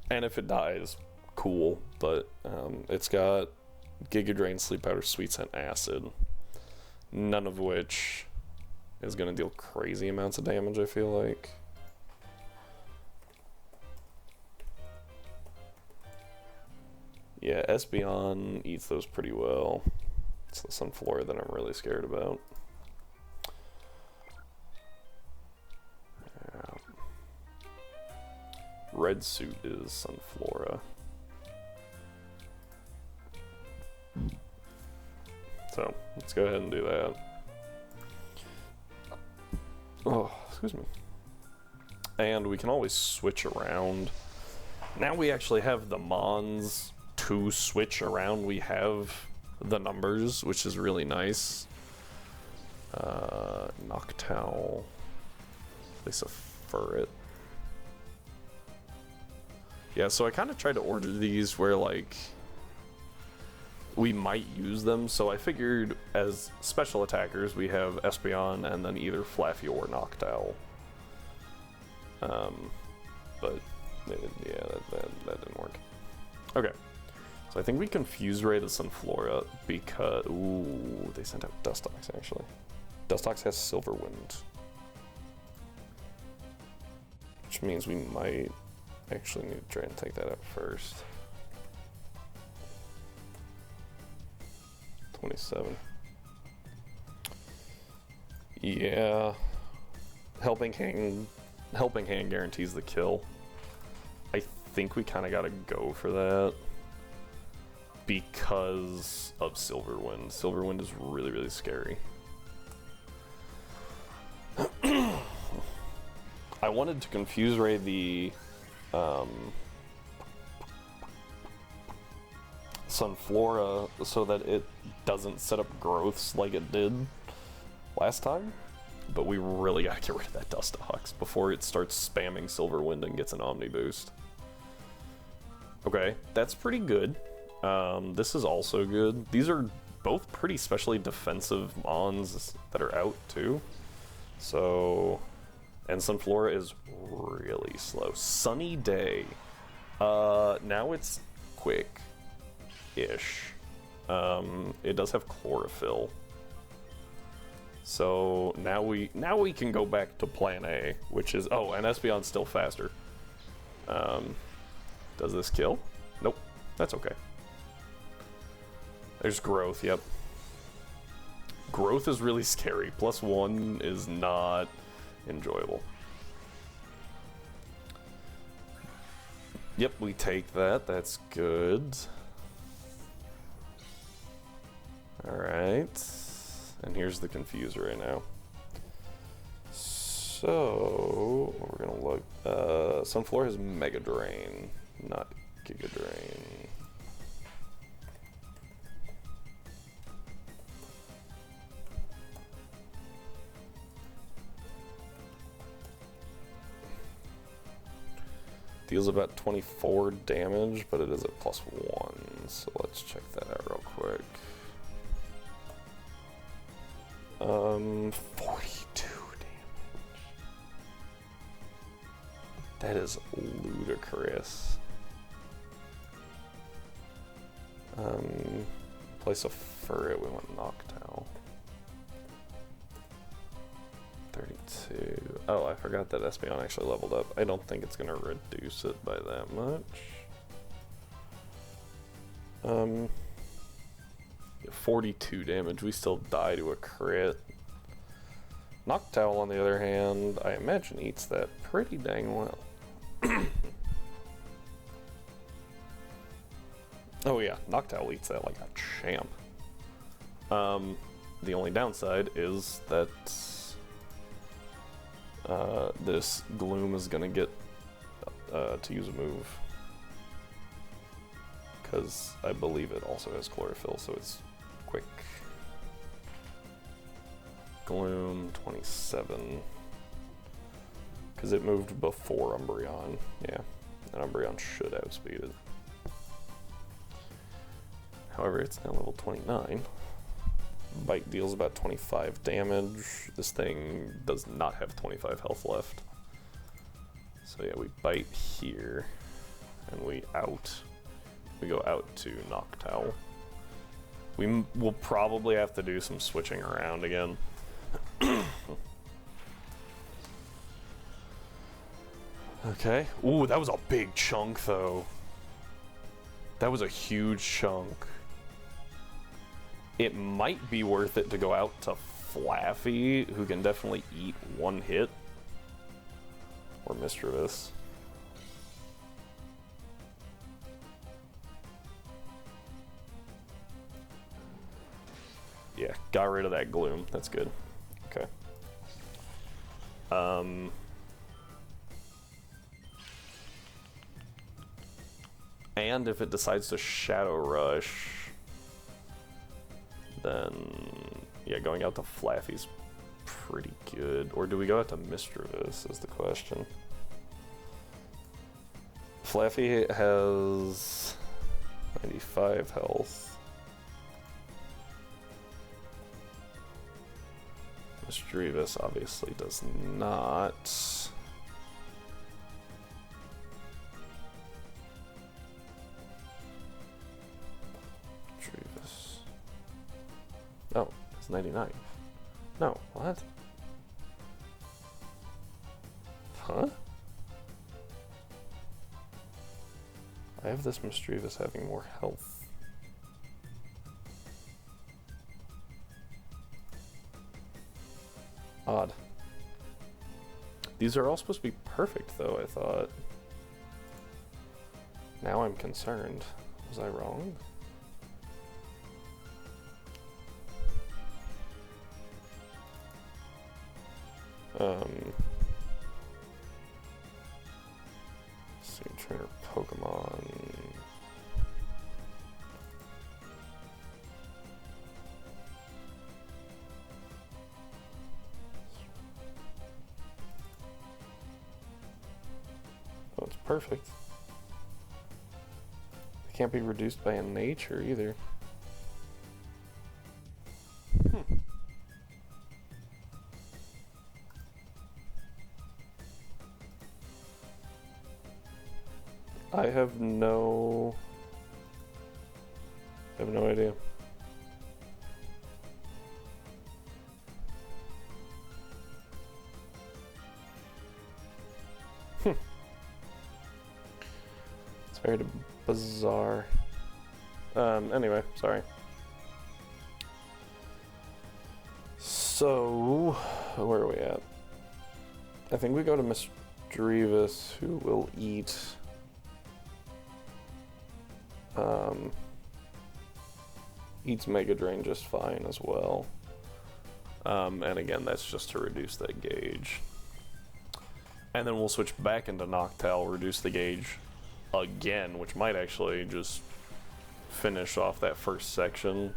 And if it dies, cool, but it's got Giga Drain, Sleep Powder, Sweet Scent, Acid, none of which is going to deal crazy amounts of damage, I feel like. Yeah, Espeon eats those pretty well. It's the Sunflora that I'm really scared about. Yeah. Red Suit is Sunflora. So, let's go ahead and do that. Oh, excuse me. And we can always switch around. Now we actually have the Mons to switch around. We have the numbers, which is really nice. Noctowl. Place a ferret. Yeah, so I kind of tried to order these where, like, we might use them. So I figured as special attackers, we have Espeon and then either Flaffy or Noctowl. But yeah, that didn't work. Okay, so I think we confused Ray the Sunflora because ooh, they sent out Dustox actually. Dustox has Silverwind, which means we might actually need to try and take that out first. 27. Yeah, helping hand guarantees the kill. I think we kind of got to go for that because of Silverwind. Silverwind is really, really scary. I wanted to confuse Ray the Sunflora so that it doesn't set up growths like it did last time, but we really gotta get rid of that Dustox before it starts spamming Silverwind and gets an Omni boost. Okay, that's pretty good. This is also good. These are both pretty specially defensive Mons that are out too. So, and Sunflora is really slow. Sunny Day. Now it's quick-ish. It does have Chlorophyll. So now we can go back to plan A, which is, oh, and Espeon's still faster. Does this kill? Nope, that's okay. There's growth, yep. Growth is really scary. +1 is not enjoyable. Yep, we take that, that's good. Alright. And here's the confuser right now. So we're gonna look. Sunflora has Mega Drain, not Giga Drain. Deals about 24 damage, but it is at +1. So let's check that out real quick. 42 damage. That is ludicrous. Place a ferret, we want Noctowl. 32. Oh, I forgot that Espeon actually leveled up. I don't think it's gonna reduce it by that much. 42 damage, we still die to a crit. Noctowl, on the other hand, I imagine eats that pretty dang well. Oh yeah, Noctowl eats that like a champ. The only downside is that this Gloom is gonna get to use a move. Because I believe it also has Chlorophyll, so it's quick. Gloom, 27. Because it moved before Umbreon. Yeah, and Umbreon should outspeed it. However, it's now level 29. Bite deals about 25 damage. This thing does not have 25 health left. So yeah, we bite here, and we go out to Noctowl. We will probably have to do some switching around again. Okay. Ooh, that was a big chunk though. That was a huge chunk. It might be worth it to go out to Flaffy, who can definitely eat one hit. Or Mischievous. Yeah, got rid of that Gloom. That's good. Okay. And if it decides to Shadow Rush, then yeah, going out to Flaffy's pretty good. Or do we go out to Mischievous is the question. Flaffy has 95 health. Mischievous obviously does not. Mischievous. Oh, it's 99. No, what? Huh? I have this Mischievous having more health. Odd. These are all supposed to be perfect, though, I thought. Now I'm concerned. Was I wrong? Same trainer Pokemon. Oh, it's perfect. It can't be reduced by a nature either. I have no idea. It's very bizarre. Anyway, sorry. So, where are we at? I think we go to Mischievous, who will eat eats Mega Drain just fine as well. And again, that's just to reduce that gauge. And then we'll switch back into Noctowl, reduce the gauge again, which might actually just finish off that first section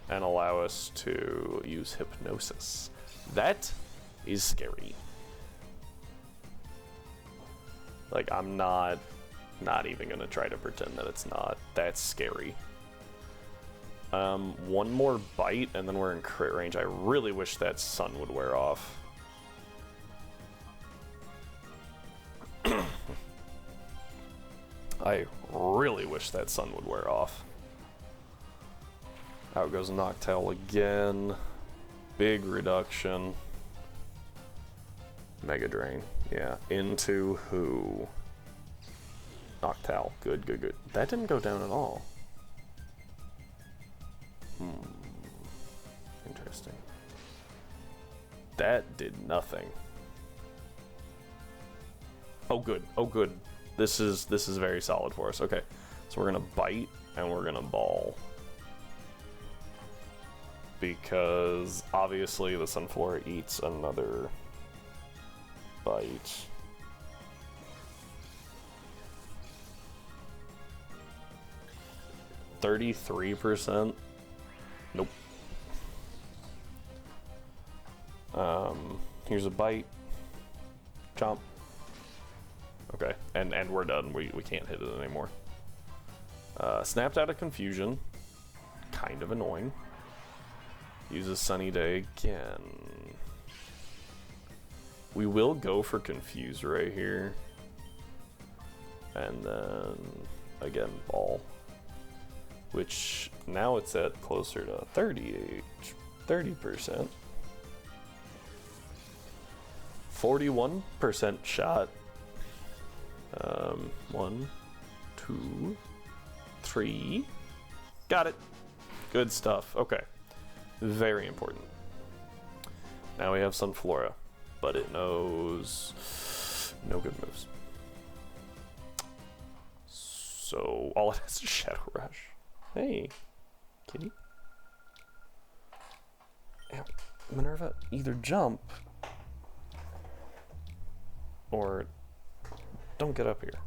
and allow us to use Hypnosis. That is scary. Like, I'm not even gonna try to pretend that it's not. That's scary. One more bite and then we're in crit range. I really wish that sun would wear off. I really wish that sun would wear off. Out goes Noctowl again. Big reduction. Mega Drain. Yeah. Into who? Noctowl. Good, good, good. That didn't go down at all. Interesting. That did nothing. Oh good. Oh good. This is very solid for us. Okay. So we're gonna bite and we're gonna ball. Because obviously the Sunflora eats another bite. %. Nope. Here's a bite. Chomp. Okay, and we're done. We can't hit it anymore. Snapped out of Confusion. Kind of annoying. Uses Sunny Day again. We will go for Confuse right here. And then, again, Ball. Which, now it's at closer to 30%. 41% shot. 1, 2, 3. Got it. Good stuff. Okay. Very important. Now we have Sunflora, but it knows no good moves. So all it has is Shadow Rush. Hey, kitty. Ow. Minerva, either jump or don't get up here.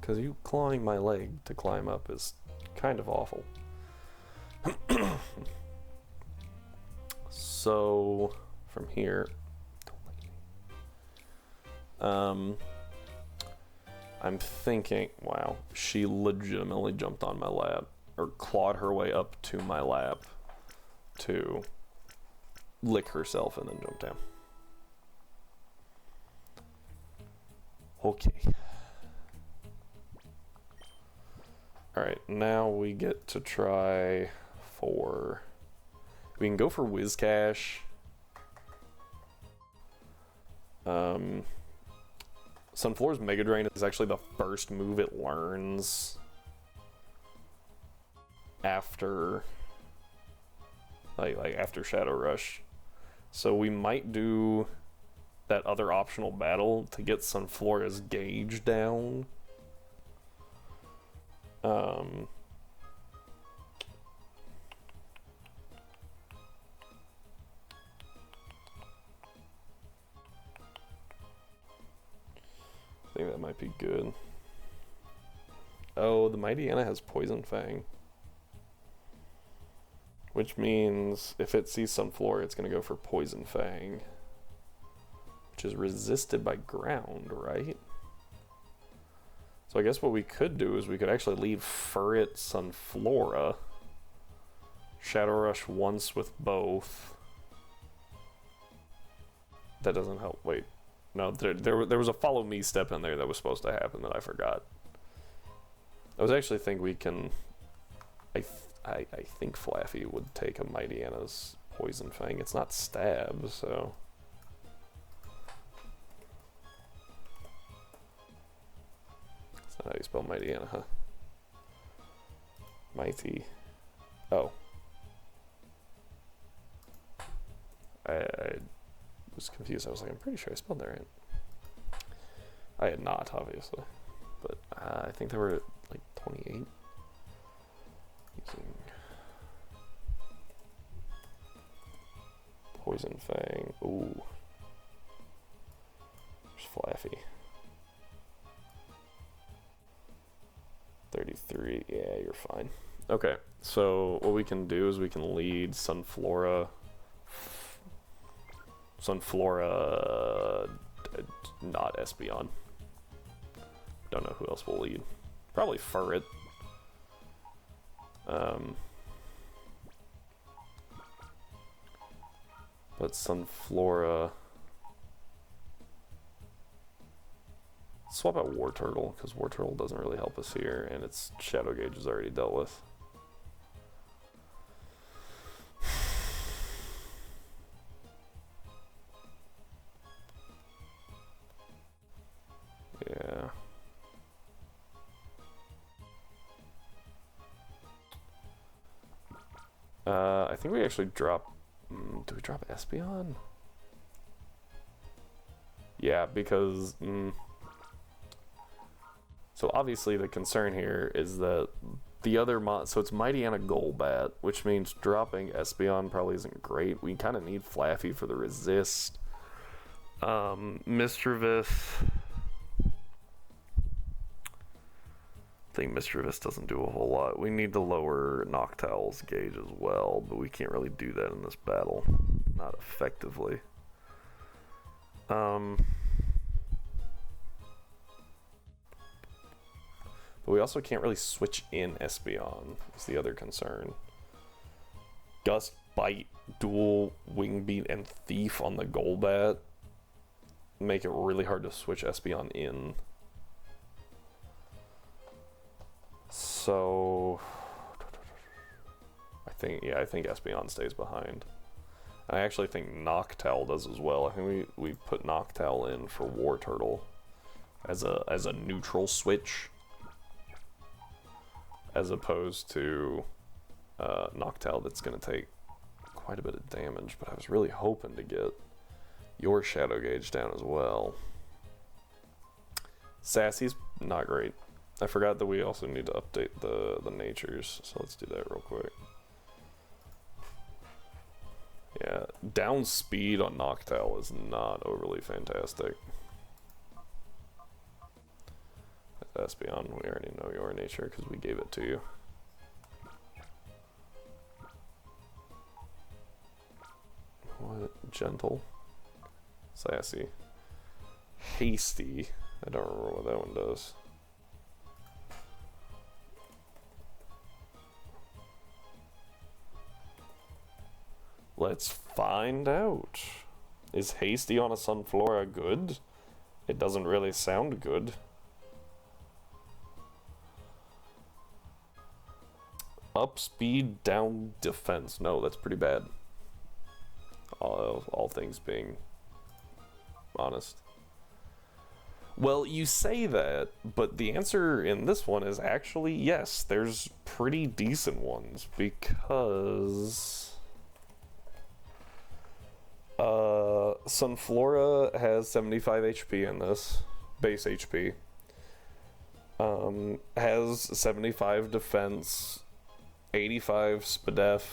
Because you clawing my leg to climb up is kind of awful. So, from here... I'm thinking, wow, she legitimately jumped on my lap, or clawed her way up to my lap to lick herself and then jump down. Okay. Alright, now we get to try for... We can go for Whiscash. Sunflora's Mega Drain is actually the first move it learns after like after Shadow Rush. So we might do that other optional battle to get Sunflora's gauge down. I think that might be good. Oh, the Mightyena has Poison Fang. Which means if it sees Sunflora, it's going to go for Poison Fang. Which is resisted by ground, right? So I guess what we could do is we could actually leave Furret Sunflora. Shadow Rush once with both. That doesn't help. Wait. No, there was a follow me step in there that was supposed to happen that I forgot. I was actually think we can... I think Flaffy would take a Mightyena's Poison Fang. It's not stab, so... That's not how you spell Mightyena, huh? Mighty. Oh. I was confused. I was like, I'm pretty sure I spelled that right. I had not, obviously. But I think there were like 28. Using Poison Fang. Ooh. There's Flaffy. 33. Yeah, you're fine. Okay, so what we can do is we can lead Sunflora, not Espeon. Don't know who else will lead. Probably Furret. But Sunflora... Swap out Wartortle, because Wartortle doesn't really help us here, and its Shadow Gauge is already dealt with. Yeah. I think we actually drop... do we drop Espeon? Yeah, because... So obviously the concern here is that the other so it's Mightyena Golbat, which means dropping Espeon probably isn't great. We kind of need Flaffy for the resist. Mischievous... I think Mischievous doesn't do a whole lot. We need to lower Noctowl's gauge as well, but we can't really do that in this battle. Not effectively. But we also can't really switch in Espeon, is the other concern. Gust, Bite, Dual, Wing Beat, and Thief on the Golbat make it really hard to switch Espeon in. So I think Espeon stays behind. I actually think Noctowl does as well. I think we put Noctowl in for Wartortle as a neutral switch, as opposed to Noctowl that's going to take quite a bit of damage. But I was really hoping to get your Shadow Gauge down as well. Sassy's not great. I forgot that we also need to update the natures, so let's do that real quick. Yeah, down speed on Noctowl is not overly fantastic. Espeon. We already know your nature because we gave it to you. What? Gentle. Sassy. Hasty. I don't remember what that one does. Let's find out. Is Hasty on a Sunflora good? It doesn't really sound good. Up speed, down defense. No, that's pretty bad. All things being honest. Well, you say that, but the answer in this one is actually yes. There's pretty decent ones because Sunflora has 75 HP in this, base HP. Has 75 defense, 85 SPDEF,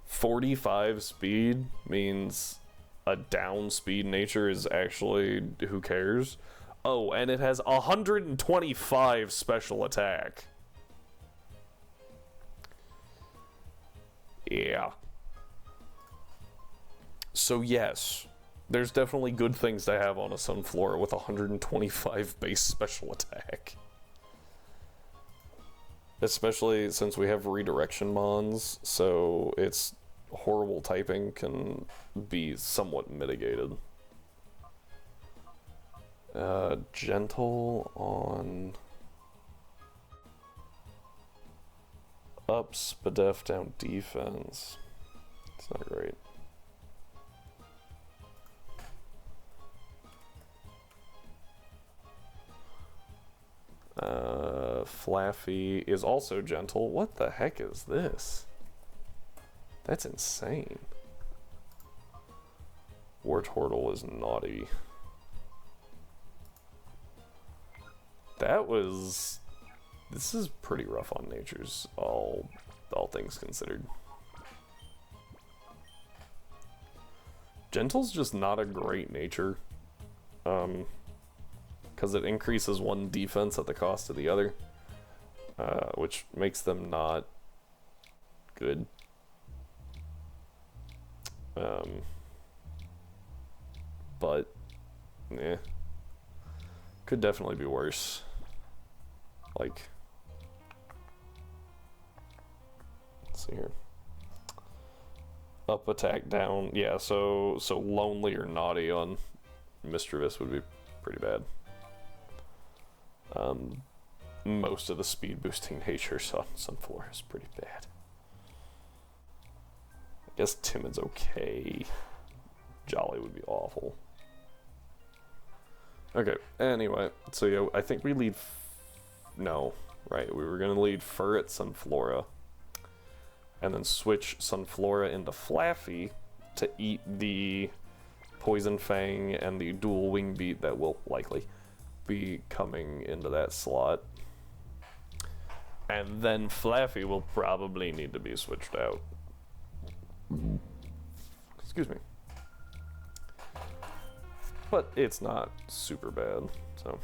45 speed, means a down speed nature is actually, who cares? Oh, and it has 125 special attack. Yeah. So yes, there's definitely good things to have on a Sunflora with 125 base special attack. Especially since we have redirection mons, so its horrible typing can be somewhat mitigated. Gentle on up, SPDEF, down defense. It's not great. Flaffy is also gentle. What the heck is this? That's insane. Wartortle is naughty. This is pretty rough on natures, all things considered. Gentle's just not a great nature. Because it increases one defense at the cost of the other, which makes them not good. But, yeah, could definitely be worse. Like, let's see here. Up, attack, down. Yeah, so lonely or naughty on Mischievous would be pretty bad. Most of the speed boosting natures on Sunflora is pretty bad. I guess Timid's okay. Jolly would be awful. Okay, anyway, so yeah, I think we lead... no, right, we were gonna lead Fur at Sunflora, and then switch Sunflora into Flaffy to eat the Poison Fang and the dual Wing Beat that will likely be coming into that slot. And then Flaffy will probably need to be switched out. Excuse me. But it's not super bad, so.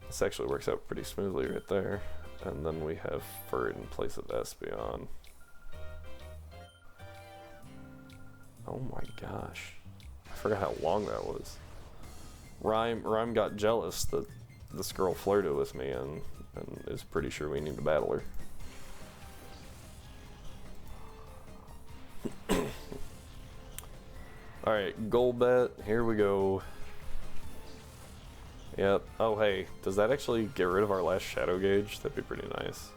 This actually works out pretty smoothly right there. And then we have Fur in place of Espeon. Oh my gosh. I forgot how long that was. Rhyme got jealous that this girl flirted with me and is pretty sure we need to battle her. Alright, Golbat, here we go. Yep. Oh hey, does that actually get rid of our last Shadow Gauge? That'd be pretty nice.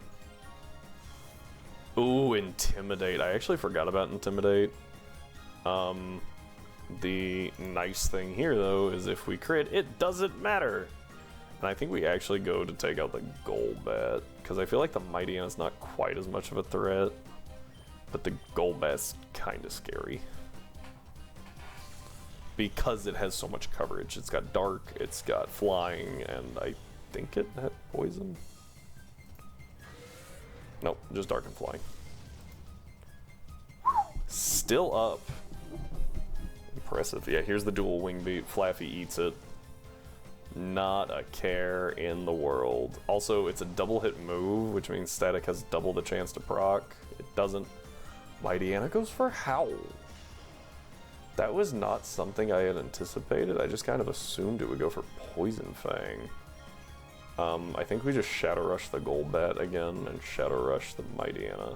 Ooh, Intimidate. I actually forgot about Intimidate. The nice thing here, though, is if we crit, it doesn't matter. And I think we actually go to take out the Golbat, because I feel like the Mightyena is not quite as much of a threat, but the Golbat's kind of scary. Because it has so much coverage. It's got Dark, it's got Flying, and I think it had Poison. Nope, just Dark and Flying. Still up. impressive. Yeah, here's the dual wing beat. Flaffy eats it. Not a care in the world. Also, it's a double hit move, which means static has double the chance to proc. It doesn't. Mightyena goes for Howl. That was not something I had anticipated. I just kind of assumed it would go for Poison Fang. I think we just Shadow Rush the Golbat again and Shadow Rush the Mightyena.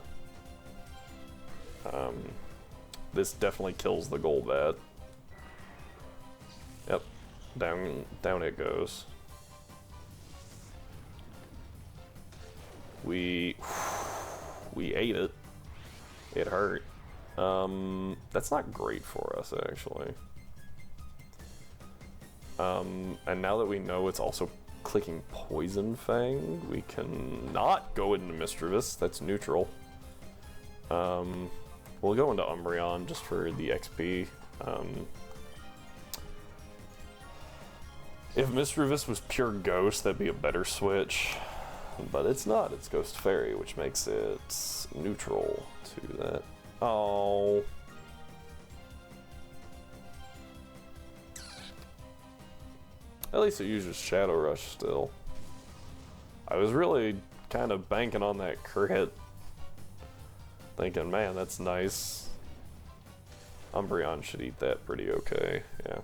This definitely kills the Golbat. Yep, down it goes. We ate it. It hurt. That's not great for us, actually. And now that we know it's also clicking Poison Fang, we can not go into Mischievous. That's neutral. We'll go into Umbreon just for the XP. If Mischievous was pure Ghost, that'd be a better switch. But it's not. It's Ghost Fairy, which makes it neutral to that. Oh. At least it uses Shadow Rush still. I was really kind of banking on that crit. Thinking, man, that's nice. Umbreon should eat that pretty okay, yeah.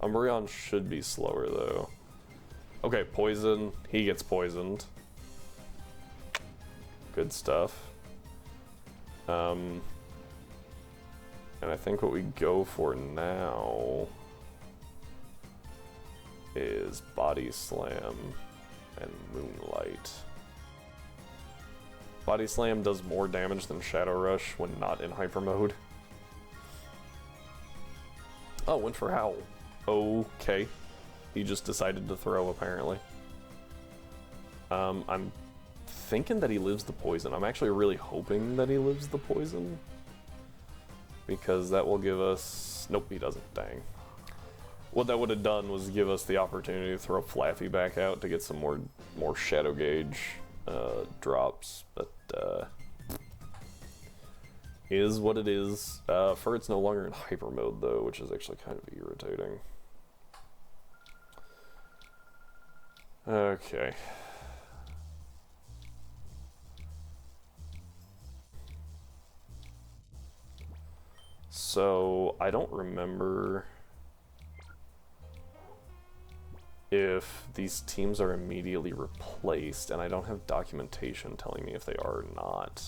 Umbreon should be slower though. Okay, poison. He gets poisoned. Good stuff. And I think what we go for now is Body Slam and Moonlight. Body Slam does more damage than Shadow Rush when not in Hyper Mode. Oh, went for Howl. Okay. He just decided to throw, apparently. I'm thinking that he lives the poison. I'm actually really hoping that he lives the poison. Because that will give us... Nope, he doesn't. Dang. What that would have done was give us the opportunity to throw Flaffy back out to get some more Shadow Gauge drops. But, is what it is. Furret's no longer in Hyper Mode, though, which is actually kind of irritating. Okay. So, I don't remember if these teams are immediately replaced, and I don't have documentation telling me if they are or not.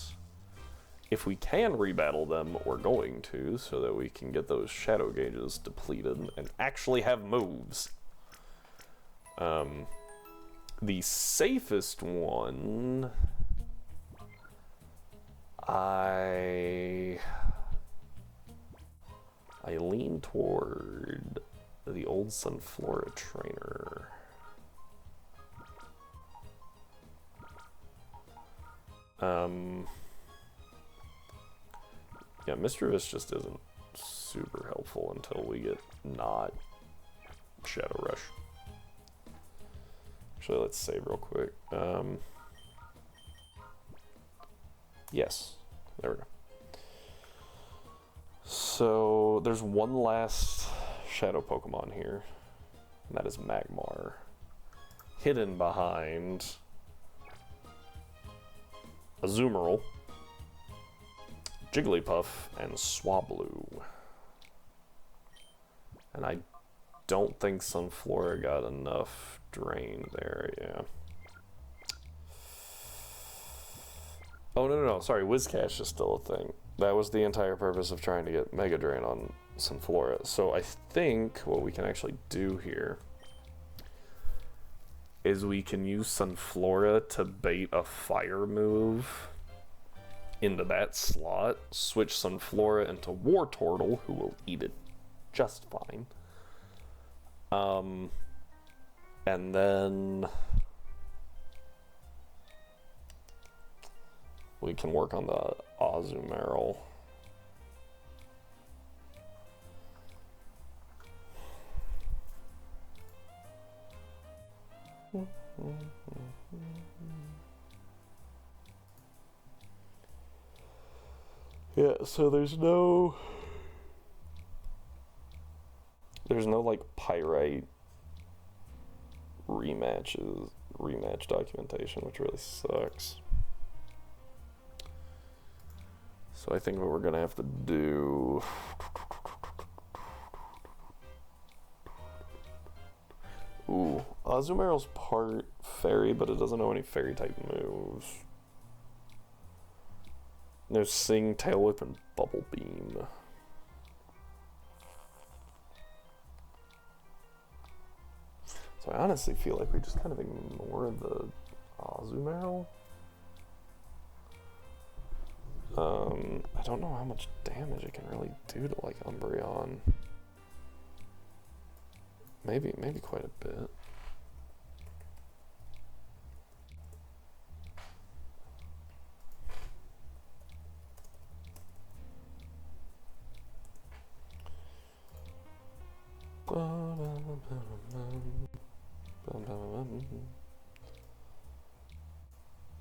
If we can rebattle them, we're going to, so that we can get those Shadow Gauges depleted and actually have moves. The safest one... I lean toward the old Sunflora trainer. Yeah, Mischievous just isn't super helpful until we get not Shadow Rush. Actually, let's save real quick. Yes, there we go. So, there's one last Shadow Pokemon here, and that is Magmar. Hidden behind Azumarill, Jigglypuff, and Swablu. And I don't think Sunflora got enough drain there, yeah. Oh, no, sorry, Whiscash is still a thing. That was the entire purpose of trying to get Mega Drain on Sunflora. So I think what we can actually do here is we can use Sunflora to bait a fire move into that slot, switch Sunflora into Wartortle, who will eat it just fine. And then we can work on the Azumarill. Yeah, so there's no There's no like pyrite rematch documentation, which really sucks. So I think what we're gonna have to do. Ooh, Azumarill's part fairy, but it doesn't know any fairy type moves. There's Sing, Tail Whip, and Bubble Beam. So I honestly feel like we just kind of ignore the Azumarill. I don't know how much damage it can really do to like Umbreon. Maybe quite a bit.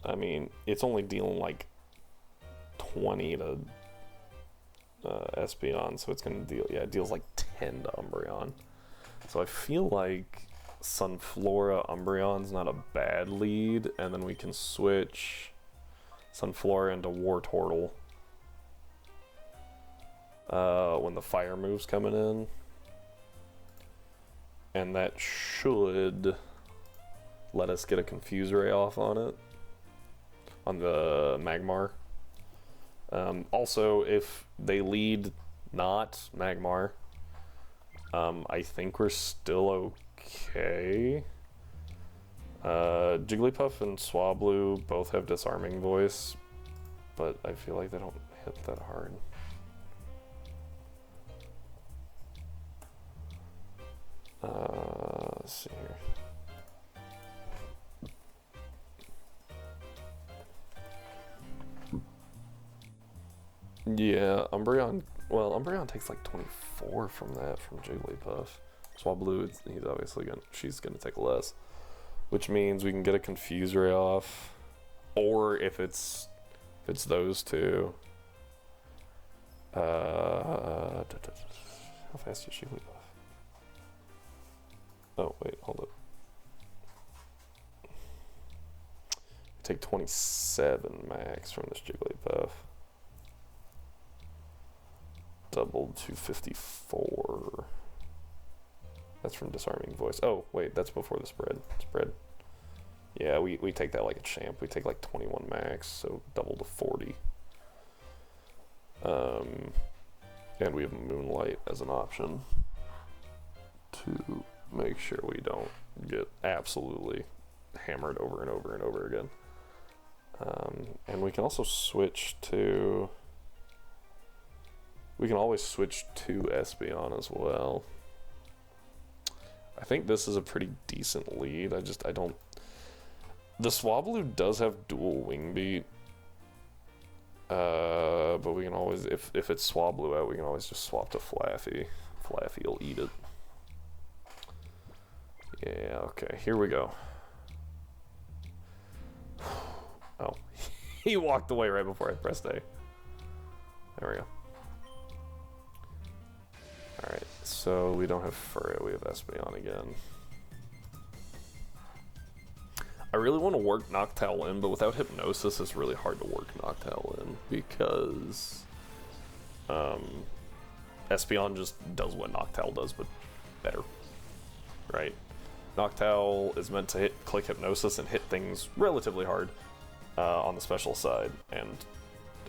I mean, it's only dealing like 20 to Espeon, so it's gonna deal, yeah, it deals like 10 to Umbreon. So I feel like Sunflora Umbreon's not a bad lead, and then we can switch Sunflora into Wartortle when the fire move's coming in. And that should let us get a Confuse Ray off on it, on the Magmar. Also, if they lead not Magmar, I think we're still okay. Jigglypuff and Swablu both have Disarming Voice, but I feel like they don't hit that hard. Let's see here. Yeah, Umbreon. Well, Umbreon takes like 24 from that from Jigglypuff. Swablu, he's obviously she's gonna take less, which means we can get a Confuse Ray off, or if it's those two. How fast is Jigglypuff? Oh wait, hold up. Take 27 max from this Jigglypuff. Doubled to 54. That's from Disarming Voice. Oh, wait, that's before the spread. Yeah, we take that like a champ. We take like 21 max, so double to 40. And we have Moonlight as an option to make sure we don't get absolutely hammered over and over and over again. And we can also switch to... We can always switch to Espeon as well. I think this is a pretty decent lead. I don't... The Swablu does have dual Wing Beat. But we can always, if it's Swablu out, we can always just swap to Flaffy. Flaffy will eat it. Yeah, okay, here we go. Oh, he walked away right before I pressed A. There we go. Alright, so we don't have Furry, we have Espeon again. I really want to work Noctowl in, but without Hypnosis, it's really hard to work Noctowl in because Espeon just does what Noctowl does, but better, right? Noctowl is meant to click Hypnosis and hit things relatively hard on the special side, and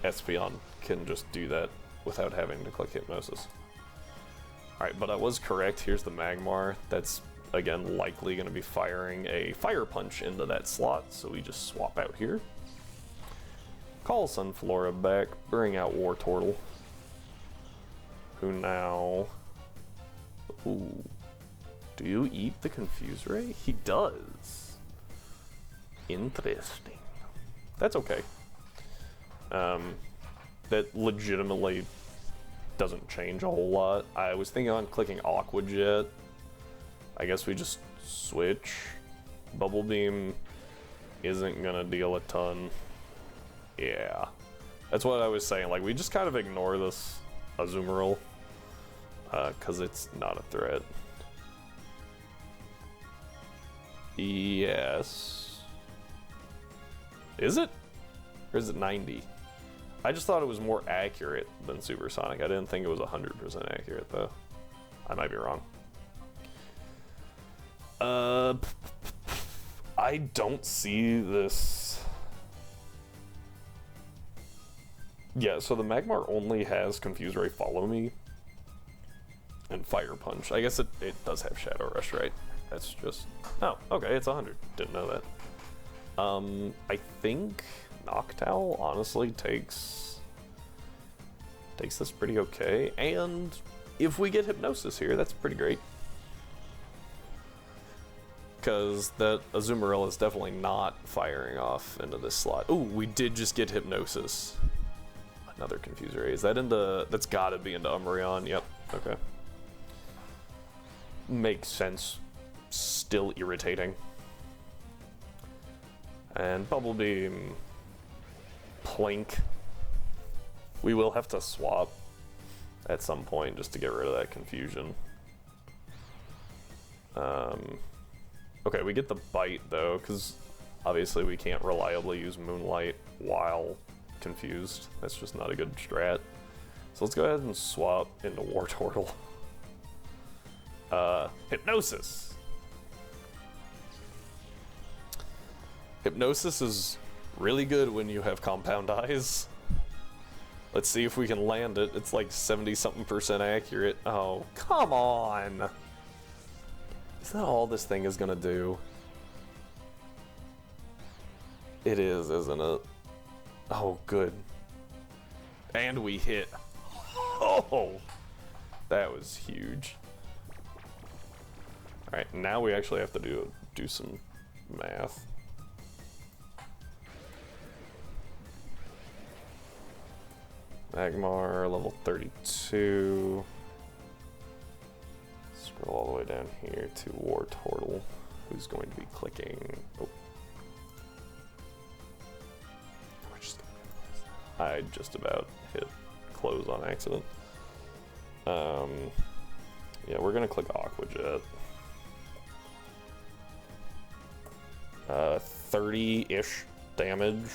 Espeon can just do that without having to click Hypnosis. Alright, but I was correct. Here's the Magmar. That's, again, likely going to be firing a Fire Punch into that slot, so we just swap out here. Call Sunflora back, bring out Wartortle, who now... Ooh. Do you eat the Confuse Ray? He does. Interesting. That's okay. That legitimately doesn't change a whole lot. I was thinking on clicking Aqua Jet. I guess we just switch. Bubble Beam isn't gonna deal a ton. Yeah. That's what I was saying. Like, we just kind of ignore this Azumarill. because it's not a threat. Yes. Is it? Or is it 90? I just thought it was more accurate than supersonic. I didn't think it was 100% accurate, though. I might be wrong. I don't see this. Yeah, so the Magmar only has Confuse Ray, Follow Me, and Fire Punch. I guess it does have Shadow Rush, right? That's just... Oh, okay, it's 100. Didn't know that. I think Noctowl honestly takes this pretty okay. And if we get Hypnosis here, that's pretty great. Because that Azumarill is definitely not firing off into this slot. Ooh, we did just get Hypnosis. Another Confuser Ray. Is that into... That's gotta be into Umbreon. Yep, okay. Makes sense. Still irritating. And Bubble Beam. Plink. We will have to swap at some point just to get rid of that confusion. Okay, we get the Bite though, because obviously we can't reliably use Moonlight while confused. That's just not a good strat. So let's go ahead and swap into Wartortle. Hypnosis. Hypnosis is really good when you have Compound Eyes. Let's see if we can land it. It's like 70-something% accurate. Oh, come on! Is that all this thing is gonna do? It is, isn't it? Oh, good. And we hit. Oh! That was huge. Alright, now we actually have to do some math. Magmar, level 32. Scroll all the way down here to Wartortle, who's going to be clicking. Oh. I just about hit close on accident. Yeah, we're gonna click Aqua Jet. 30-ish damage.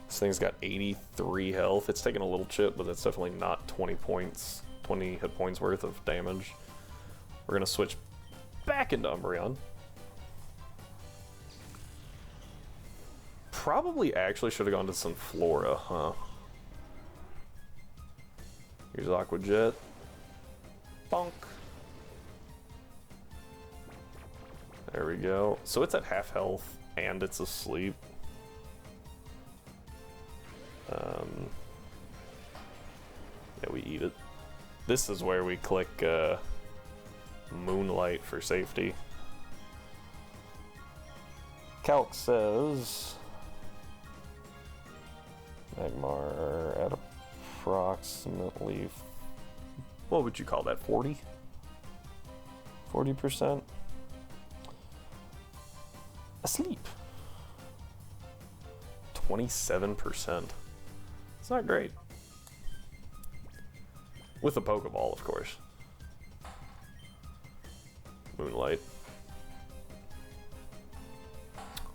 This thing's got 83 health. It's taking a little chip, but that's definitely not 20 hit points worth of damage. We're gonna switch back into Umbreon. Probably actually should have gone to some Flora, huh? Here's Aqua Jet. Bonk. There we go. So it's at half health and it's asleep. Yeah, we eat it. This is where we click Moonlight for safety. Calc says Magmar at approximately, what would you call that, 40? 40%? Asleep. 27%. It's not great. With a Pokeball, of course. Moonlight.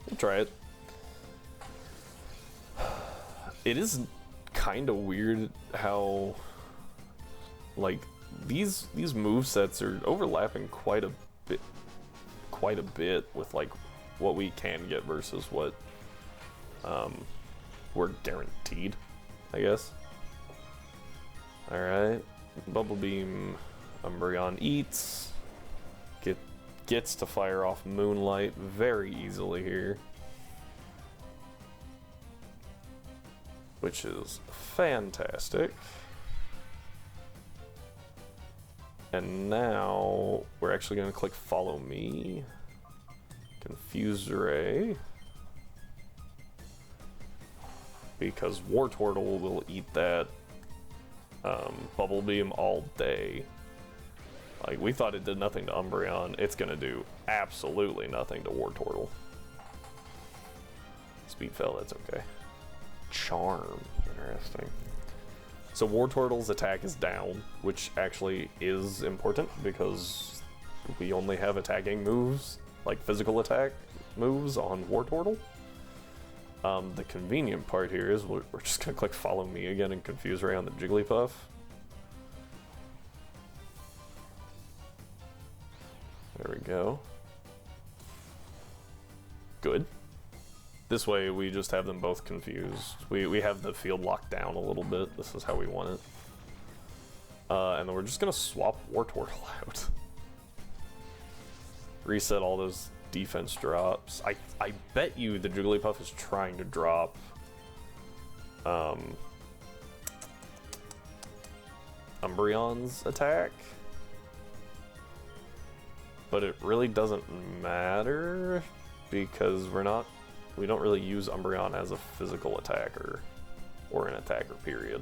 We'll try it. It is kind of weird how, like, these movesets are overlapping quite a bit with like what we can get versus what we're guaranteed, I guess. All right, Bubble Beam, Umbreon eats, gets to fire off Moonlight very easily here, which is fantastic. And now we're actually going to click Follow Me, Confuse Ray, because Wartortle will eat that Bubble Beam all day. Like, we thought it did nothing to Umbreon. It's going to do absolutely nothing to Wartortle. Speed Fell, that's okay. Charm, interesting. So War Turtle's attack is down, which actually is important because we only have attacking moves, like physical attack moves on War Turtle. The convenient part here is we're just gonna click follow me again and confuse around the Jigglypuff. There we go. Good. This way we just have them both confused. We have the field locked down a little bit. This is how we want it. And then we're just gonna swap War Turtle out. Reset all those defense drops. I bet you the Jigglypuff is trying to drop Umbreon's attack. But it really doesn't matter because we don't really use Umbreon as a physical attacker or an attacker, period.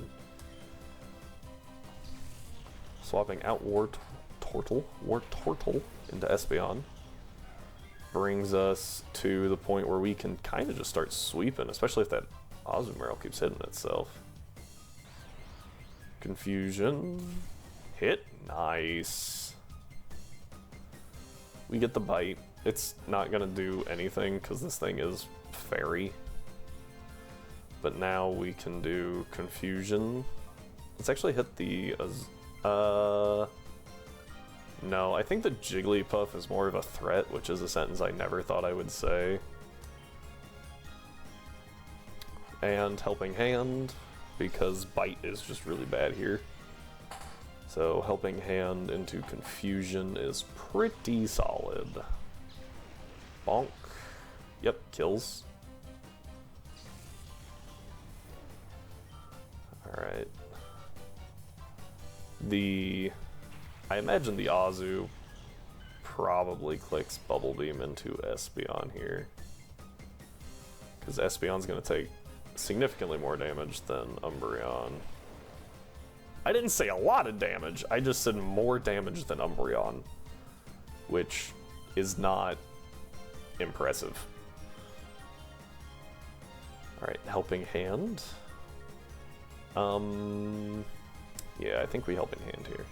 Swapping out War Turtle into Espeon brings us to the point where we can kind of just start sweeping, especially if that Azumarill keeps hitting itself. Confusion. Hit. Nice. We get the bite. It's not gonna do anything because this thing is fairy. But now we can do confusion. Let's actually hit the no, I think the Jigglypuff is more of a threat, which is a sentence I never thought I would say. And Helping Hand, because Bite is just really bad here. So Helping Hand into Confusion is pretty solid. Bonk. Yep, kills. Alright. I imagine the Azu probably clicks Bubble Beam into Espeon here. Because Espeon's going to take significantly more damage than Umbreon. I didn't say a lot of damage, I just said more damage than Umbreon. Which is not impressive. Alright, Helping Hand. Yeah, I think we Helping Hand here.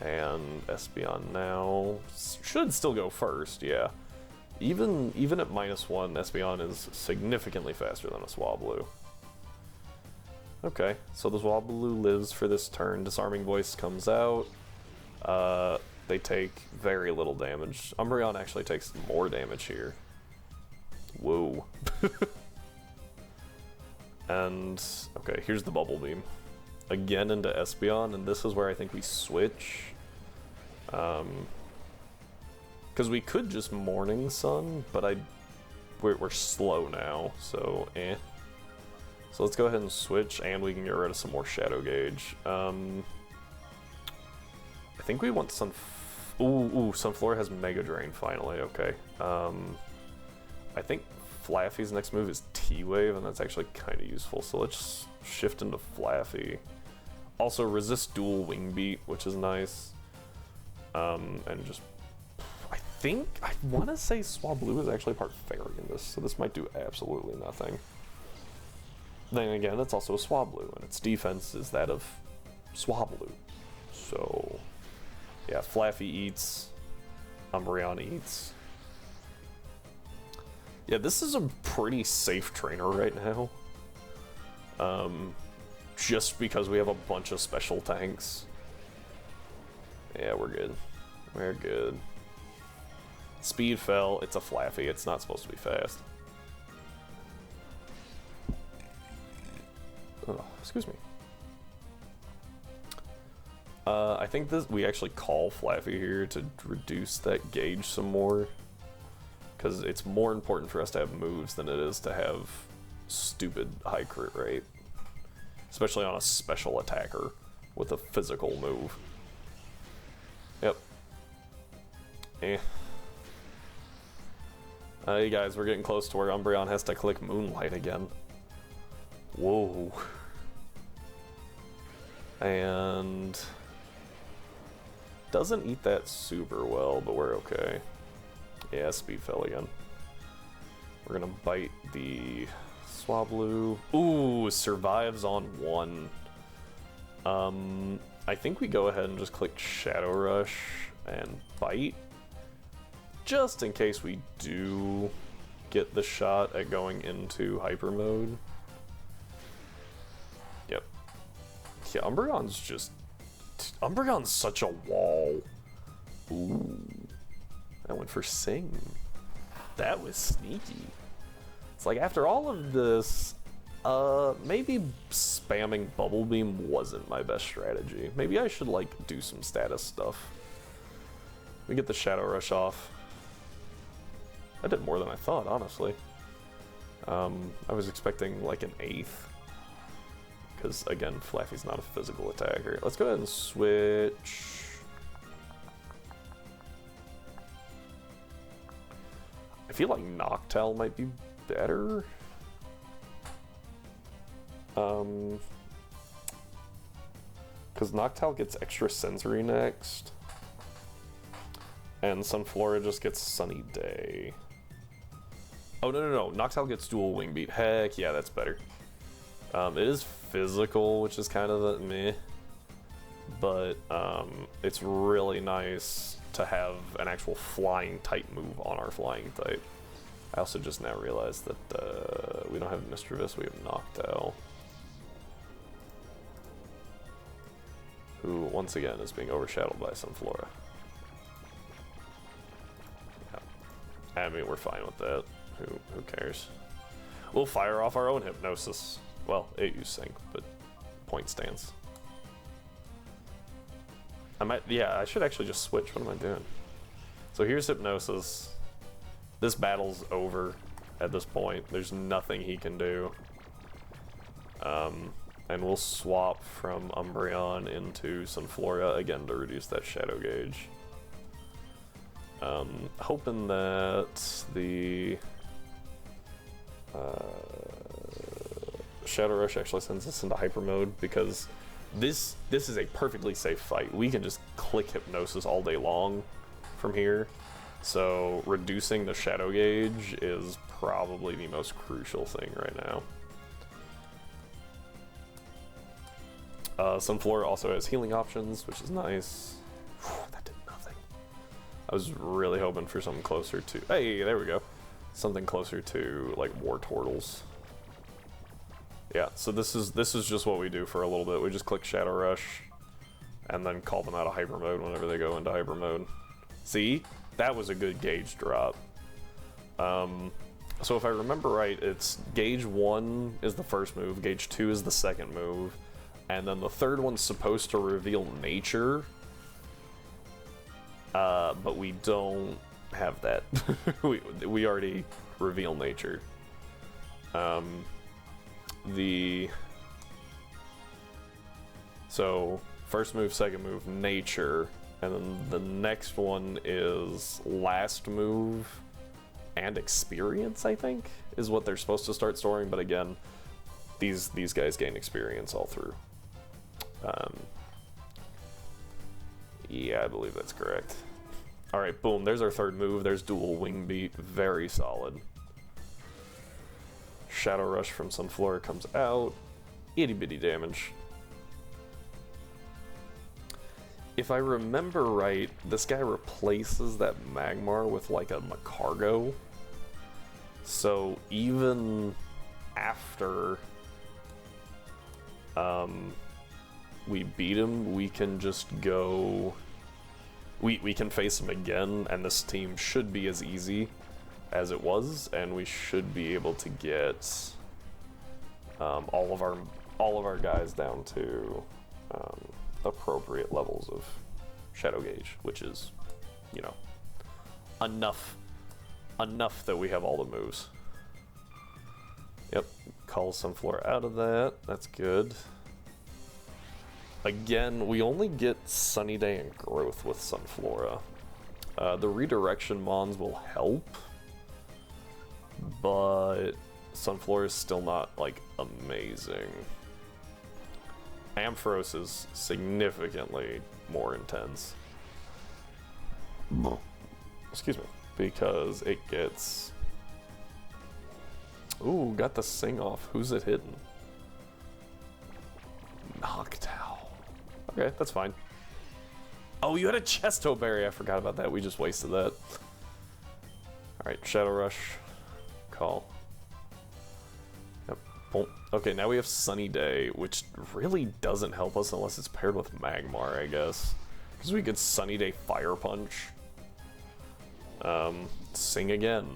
And Espeon now should still go first, yeah. Even at -1, Espeon is significantly faster than a Swablu. Okay, so the Swablu lives for this turn. Disarming Voice comes out. They take very little damage. Umbreon actually takes more damage here. Whoa. And, okay, here's the Bubble Beam. Again into Espeon, and this is where I think we switch. Because we could just Morning Sun, but we're slow now, so eh. So let's go ahead and switch, and we can get rid of some more Shadow Gauge. I think we want Sunflora has Mega Drain finally, okay. I think Flaffy's next move is T-Wave, and that's actually kind of useful, so let's shift into Flaffy. Also resist dual Wing Beat, which is nice. And just, I want to say Swablu is actually part Fairy in this, so this might do absolutely nothing. Then again, it's also a Swablu, and its defense is that of Swablu. So, yeah, Flaffy eats, Umbreon eats. Yeah, this is a pretty safe trainer right now. Just because we have a bunch of special tanks. Yeah, we're good. We're good. Speed fell. It's a Flaffy. It's not supposed to be fast. Oh, excuse me. I think we actually call Flaffy here to reduce that gauge some more. Because it's more important for us to have moves than it is to have stupid high crit rate. Especially on a special attacker with a physical move. Yep. Eh. Hey guys, we're getting close to where Umbreon has to click Moonlight again. Whoa. And doesn't eat that super well, but we're okay. Yeah, speed fell again. We're gonna bite the Swablu. Ooh, survives on 1. I think we go ahead and just click Shadow Rush and Bite. Just in case we do get the shot at going into hyper mode. Yep. Yeah, Umbreon's just... Umbreon's such a wall. Ooh. I went for Sing. That was sneaky. It's like after all of this, maybe spamming Bubble Beam wasn't my best strategy. Maybe I should like do some status stuff. We get the Shadow Rush off. I did more than I thought, honestly. I was expecting like an 8th. Because again, Flaffy's not a physical attacker. Let's go ahead and switch. I feel like Noctowl might be better. Because Noctowl gets extra sensory next. And Sunflora just gets Sunny Day. Oh, no. Noctowl gets dual Wing Beat. Heck yeah, that's better. It is physical, which is kind of meh. But it's really nice to have an actual flying type move on our flying type. I also just now realized that we don't have Mischievous, we have Noctowl. Who, once again, is being overshadowed by Sunflora. Yeah. I mean, we're fine with that. Who cares? We'll fire off our own Hypnosis. Well, it used Sync, but point stance. I should actually just switch. What am I doing? So here's Hypnosis. This battle's over at this point. There's nothing he can do. And we'll swap from Umbreon into Sunflora again to reduce that Shadow Gauge. Hoping that the Shadow Rush actually sends us into Hyper Mode, because this is a perfectly safe fight. We can just click Hypnosis all day long from here. So reducing the Shadow Gauge is probably the most crucial thing right now. Sunflora also has healing options, which is nice. Whew, that did nothing. I was really hoping for something closer to... Hey, there we go. Something closer to, like, War Turtles. Yeah, so this is just what we do for a little bit. We just click Shadow Rush, and then call them out of Hyper Mode whenever they go into Hyper Mode. See? That was a good gauge drop. So if I remember right, it's Gauge 1 is the first move, Gauge 2 is the second move, and then the third one's supposed to reveal Nature, but we don't have that. we already reveal Nature. So first move, second move, Nature, and then the next one is last move and Experience, I think, is what they're supposed to start storing, but again, these guys gain experience all through. Yeah, I believe that's correct. Alright, boom, there's our third move. There's dual Wing Beat, very solid. Shadow Rush from Sunflora comes out. Itty bitty damage. If I remember right, this guy replaces that Magmar with like a Macargo. So even after we beat him, we can just go... We can face him again, and this team should be as easy as it was, and we should be able to get all of our guys down to appropriate levels of Shadow Gauge, which is, you know, enough that we have all the moves. Yep, call Sunflora out of that. That's good. Again, we only get Sunny Day and Growth with Sunflora. The redirection Mons will help, but Sunflora is still not, like, amazing. Ampharos is significantly more intense. Excuse me. Because it gets Ooh, got the sing off. Who's it hitting? Noctowl. Okay, that's fine. Oh, you had a Chesto Berry. I forgot about that. We just wasted that. Alright, Shadow Rush. Call. Yep. Boom. Okay, now we have Sunny Day, which really doesn't help us unless it's paired with Magmar, I guess. Because we could Sunny Day Fire Punch. Sing again.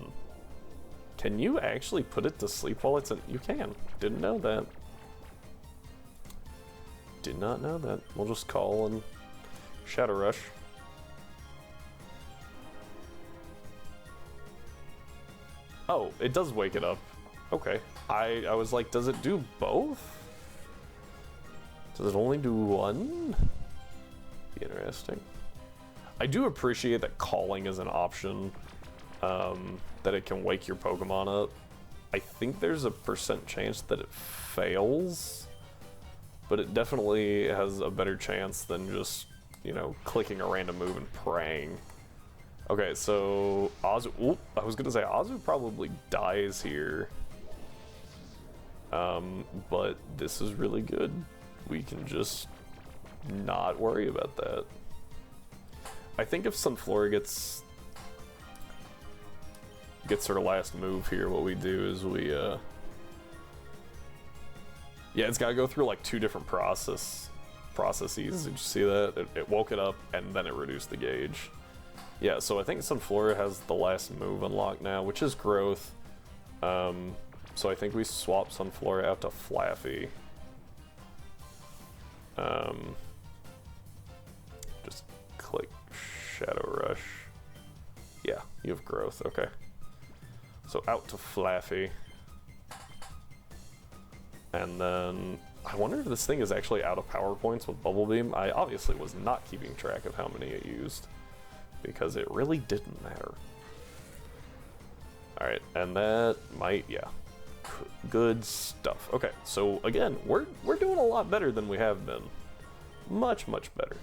Can you actually put it to sleep while it's in? You can. Didn't know that. Did not know that. We'll just call and Shadow Rush. Oh, it does wake it up. Okay. I was like, does it do both? Does it only do one? Be interesting. I do appreciate that calling is an option. That it can wake your Pokemon up. I think there's a % chance that it fails, but it definitely has a better chance than just, you know, clicking a random move and praying. Okay, so Azu, oop, I was gonna say Azu probably dies here. But this is really good. We can just not worry about that. I think if Sunflora gets her last move here, what we do is we, yeah, it's gotta go through like 2 different processes. Did you see that? It woke it up and then it reduced the gauge. Yeah, so I think Sunflora has the last move unlocked now, which is Growth. So I think we swap Sunflora out to Flaffy. Just click Shadow Rush. Yeah, you have Growth, okay. So out to Flaffy. And then, I wonder if this thing is actually out of power points with Bubble Beam. I obviously was not keeping track of how many it used, because it really didn't matter. Alright, and that might, yeah. Good stuff. Okay, so again, we're doing a lot better than we have been. Much, much better.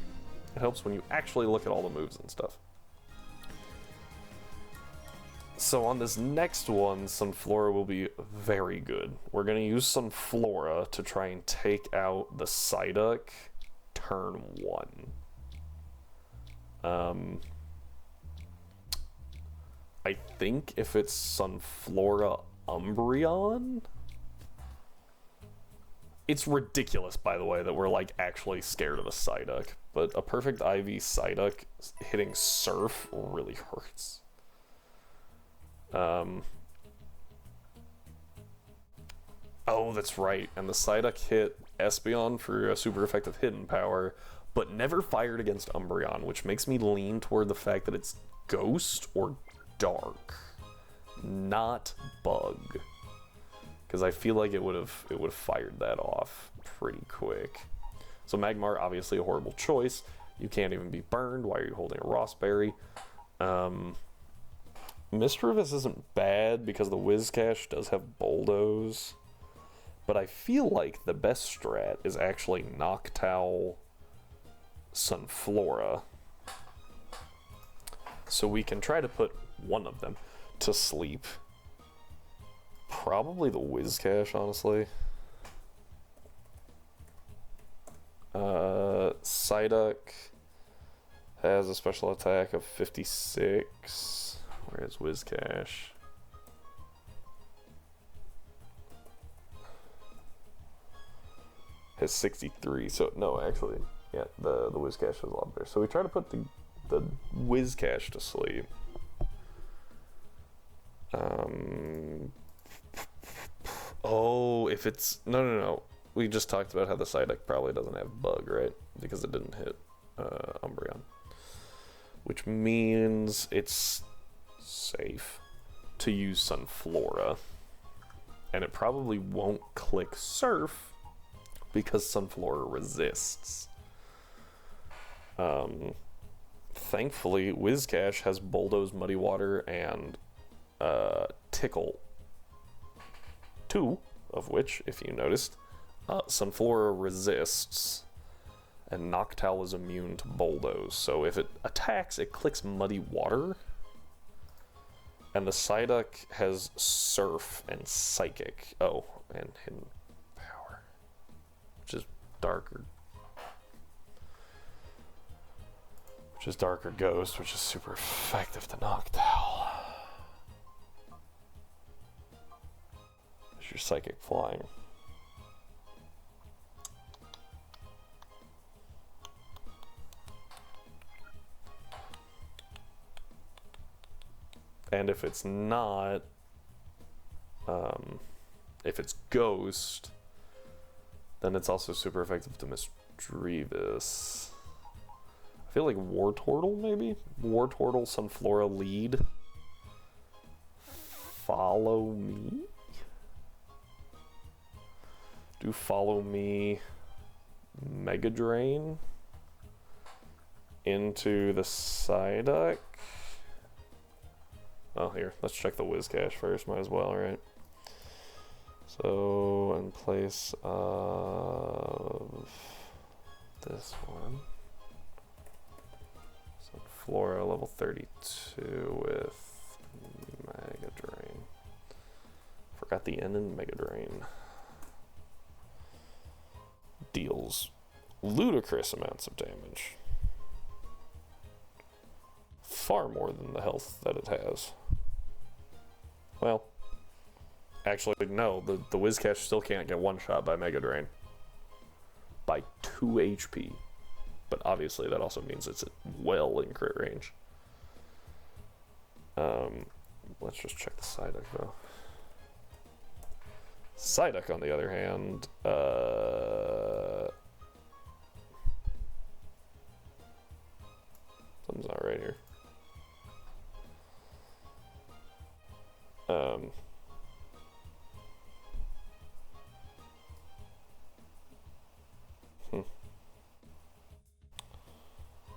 It helps when you actually look at all the moves and stuff. So on this next one, Sunflora will be very good. We're going to use Sunflora to try and take out the Psyduck turn 1. I think if it's Sunflora Umbreon, it's ridiculous, by the way, that we're like actually scared of a Psyduck, but a perfect IV Psyduck hitting Surf really hurts. Oh, that's right, and the Psyduck hit Espeon for a super effective hidden power, but never fired against Umbreon, which makes me lean toward the fact that it's Ghost or Dark, not Bug, because I feel like it would have fired that off pretty quick. So Magmar, obviously a horrible choice. You can't even be burned. Why are you holding a Rossberry? Mischievous isn't bad because the Whiscash does have Bulldoze, but I feel like the best strat is actually Noctowl Sunflora. So we can try to put one of them to sleep. Probably the Whiscash, honestly. Psyduck has a special attack of 56. Where's Whiscash? Has 63. So no, actually, yeah, the Whiscash is a lot better. So we try to put the Whiscash to sleep. Oh, if it's no. We just talked about how the Psyduck probably doesn't have Bug, right? Because it didn't hit Umbreon, which means it's safe to use Sunflora, and it probably won't click Surf because Sunflora resists. Thankfully, Whiscash has Bulldoze, Muddy Water, and Tickle, 2 of which, if you noticed, Sunflora resists, and Noctowl is immune to Bulldoze. So if it attacks, it clicks Muddy Water, And the Psyduck has Surf and Psychic. Oh, and Hidden Power. Which is Darker. Which is Darker Ghost, which is super effective to Noctowl. Is your Psychic flying? And if it's not, if it's Ghost, then it's also super effective to Misdreavus. I feel like Wartortle, maybe? Wartortle, Sunflora, lead. Follow me? Do Follow Me Mega Drain into the Psyduck? Oh, here, let's check the Whiscash first, might as well, right? So, in place of this one, Sunflora level 32 with Mega Drain. Forgot the N in Mega Drain. Deals ludicrous amounts of damage. Far more than the health that it has. Well, actually, no, the Whiscash still can't get one shot by Mega Drain. By 2 HP. But obviously that also means it's well in crit range. Let's just check the Psyduck though. Psyduck, on the other hand, something's not right here.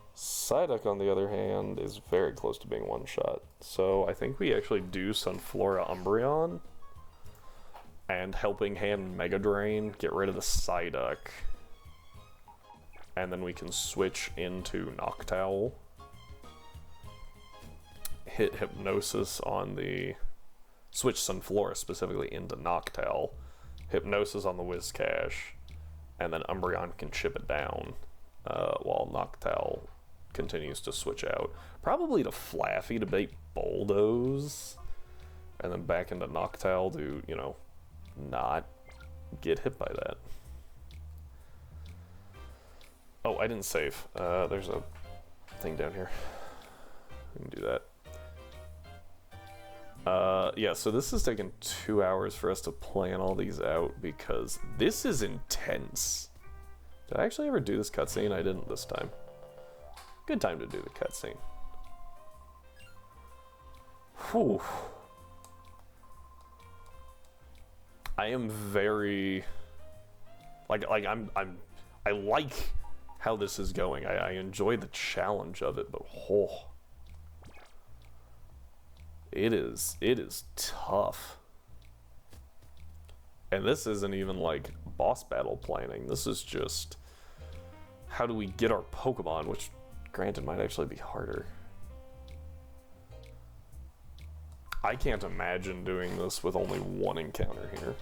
Psyduck, on the other hand, is very close to being one shot. So I think we actually do Sunflora Umbreon and Helping Hand Mega Drain, get rid of the Psyduck, and then we can switch into Noctowl. Hit Hypnosis on the... Switch Sunflora specifically into Noctowl, Hypnosis on the Whiscash, and then Umbreon can chip it down while Noctowl continues to switch out. Probably to Flaffy to bait Bulldoze, and then back into Noctowl to, you know, not get hit by that. Oh, I didn't save. There's a thing down here. We can do that. Yeah, so this has taken 2 hours for us to plan all these out because this is intense. Did I actually ever do this cutscene? I didn't this time. Good time to do the cutscene. Whew. I am very... I like how this is going. I enjoy the challenge of it, but oh... It is tough. And this isn't even like boss battle planning. This is just how do we get our Pokemon, which granted might actually be harder. I can't imagine doing this with only one encounter here.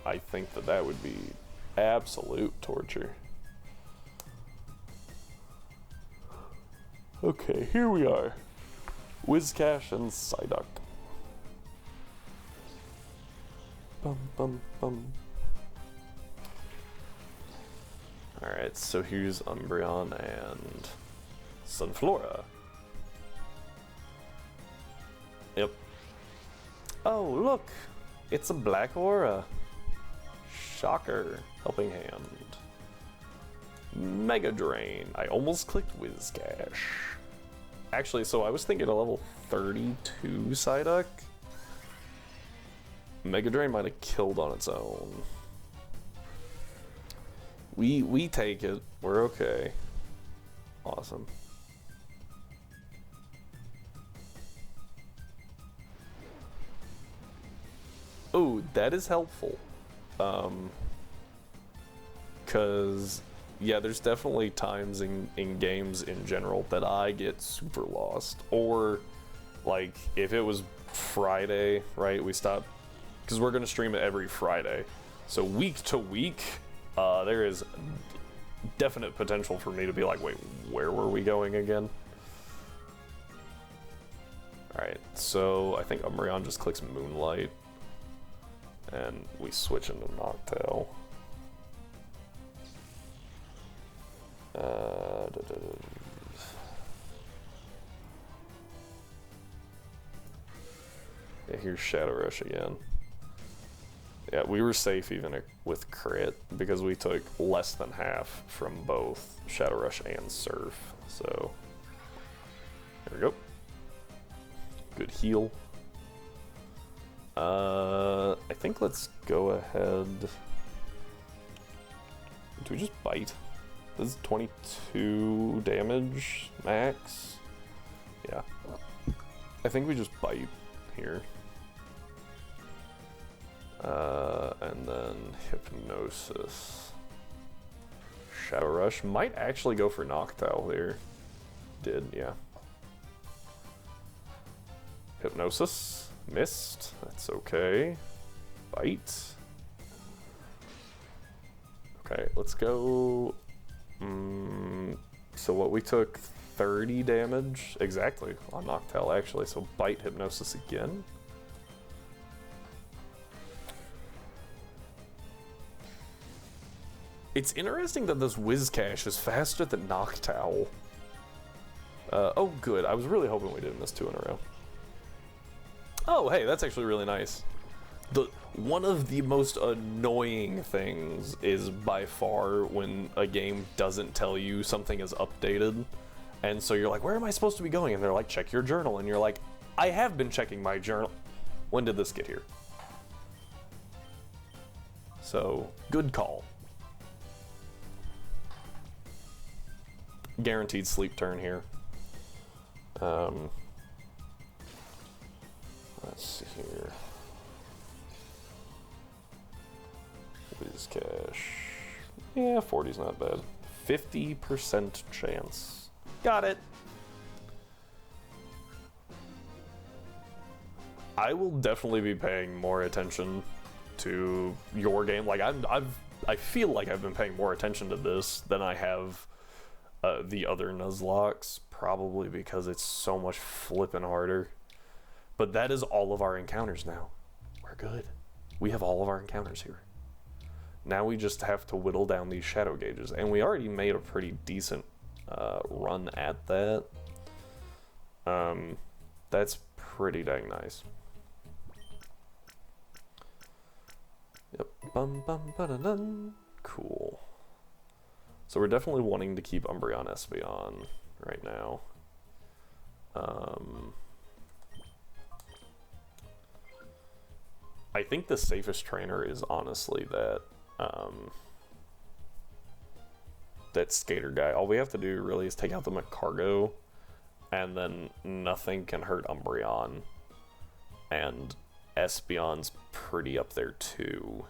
I think that would be absolute torture. Okay, here we are. Whiscash and Psyduck. Bum bum bum. Alright, so here's Umbreon and Sunflora. Yep. Oh, look! It's a black aura. Shocker. Helping Hand. Mega Drain. I almost clicked Whiscash. Actually, so I was thinking a level 32 Psyduck. Mega Drain might have killed on its own. We take it. We're okay. Awesome. Oh, that is helpful. 'Cause Yeah, there's definitely times in games in general that I get super lost. Or, like, if it was Friday, right, we stop, because we're going to stream it every Friday. So week to week, there is definite potential for me to be like, wait, where were we going again? Alright, so I think Umbreon just clicks Moonlight, and we switch into Noctowl. Yeah, here's Shadow Rush again. Yeah, we were safe even with crit because we took less than half from both Shadow Rush and Surf. So, there we go. Good heal. I think let's go ahead. Do we just bite? This is 22 damage max. Yeah. I think we just bite here. And then Hypnosis. Shadow Rush might actually go for Noctowl here. Did, yeah. Hypnosis. Missed. That's okay. Bite. Okay, let's go. So what, we took 30 damage exactly on Noctowl actually, so bite, Hypnosis again. It's interesting that this Whiscash is faster than Noctowl. Oh good, I was really hoping we didn't miss 2 in a row. Oh hey, that's actually really nice. One of the most annoying things is by far when a game doesn't tell you something is updated, and so you're like, where am I supposed to be going? And they're like, check your journal, and you're like, I have been checking my journal. When did this get here? So, good call. Guaranteed sleep turn here. Let's see here. Whiscash. Yeah, 40's not bad. 50% chance. Got it. I will definitely be paying more attention to your game. Like I feel like I've been paying more attention to this than I have the other Nuzlockes, probably because it's so much flippin' harder. But that is all of our encounters now. We're good. We have all of our encounters here. Now we just have to whittle down these shadow gauges, and we already made a pretty decent run at that. That's pretty dang nice. Yep. Bum bum ba dun dun. Cool. So we're definitely wanting to keep Umbreon Espeon right now. I think the safest trainer is honestly that that skater guy. All we have to do really is take out the Cargo, and then nothing can hurt Umbreon. And Espeon's pretty up there too.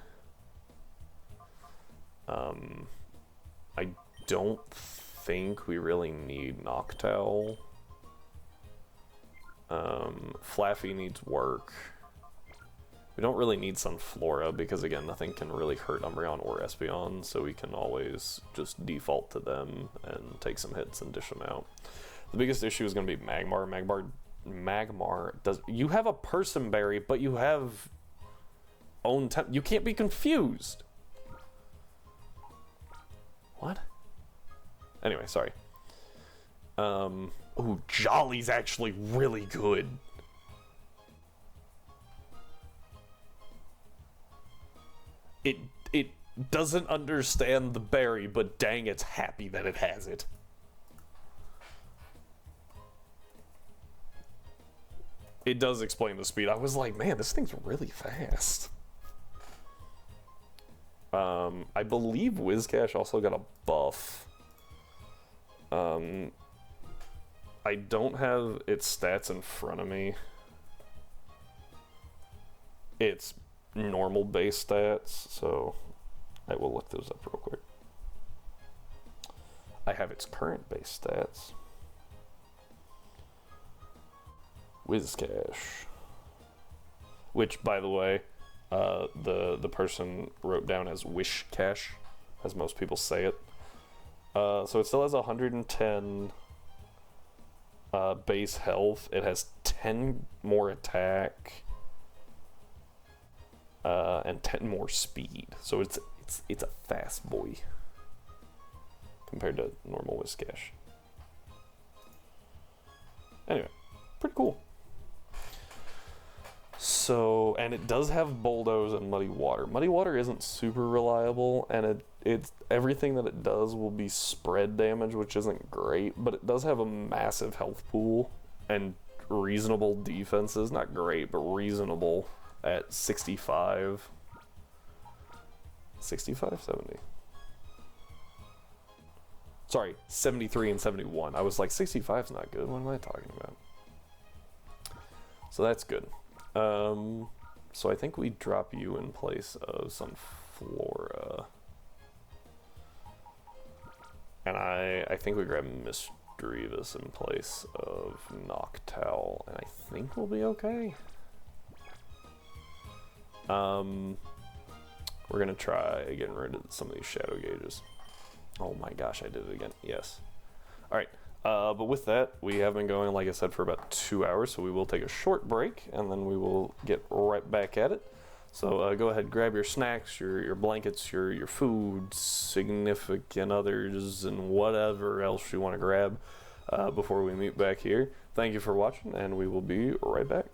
I don't think we really need Noctowl. Flaffy needs work. We don't really need Sunflora because, again, nothing can really hurt Umbreon or Espeon, so we can always just default to them and take some hits and dish them out. The biggest issue is going to be Magmar. Magmar does. You have a Person Berry, but you have own temp. You can't be confused. What? Anyway, sorry. Ooh, Jolly's actually really good. It doesn't understand the berry, but dang, it's happy that it has it. It does explain the speed. I was like, man, this thing's really fast. I believe Whiscash also got a buff. I don't have its stats in front of me. It's normal base stats, so I will look those up real quick. I have its current base stats. Wizcash. Which, by the way, the person wrote down as Wish Cash, as most people say it. So it still has 110 base health. It has 10 more attack and 10 more speed. So it's a fast boy compared to normal Whiscash. Anyway, pretty cool. So, and it does have Bulldoze and Muddy Water. Muddy Water isn't super reliable, and it's everything that it does will be spread damage, which isn't great, but it does have a massive health pool and reasonable defenses. Not great, but reasonable at 65. 65? 70. Sorry, 73 and 71. I was like, 65's not good. What am I talking about? So that's good. So I think we drop you in place of some Flora. And I think we grab Misdreavus in place of Noctowl, and I think we'll be okay. We're gonna try getting rid of some of these Shadow Gauges. Oh my gosh, I did it again. Yes. Alright. But with that, we have been going, like I said, for about 2 hours, so we will take a short break, and then we will get right back at it. So go ahead, grab your snacks, your blankets, your food, significant others, and whatever else you want to grab before we meet back here. Thank you for watching, and we will be right back.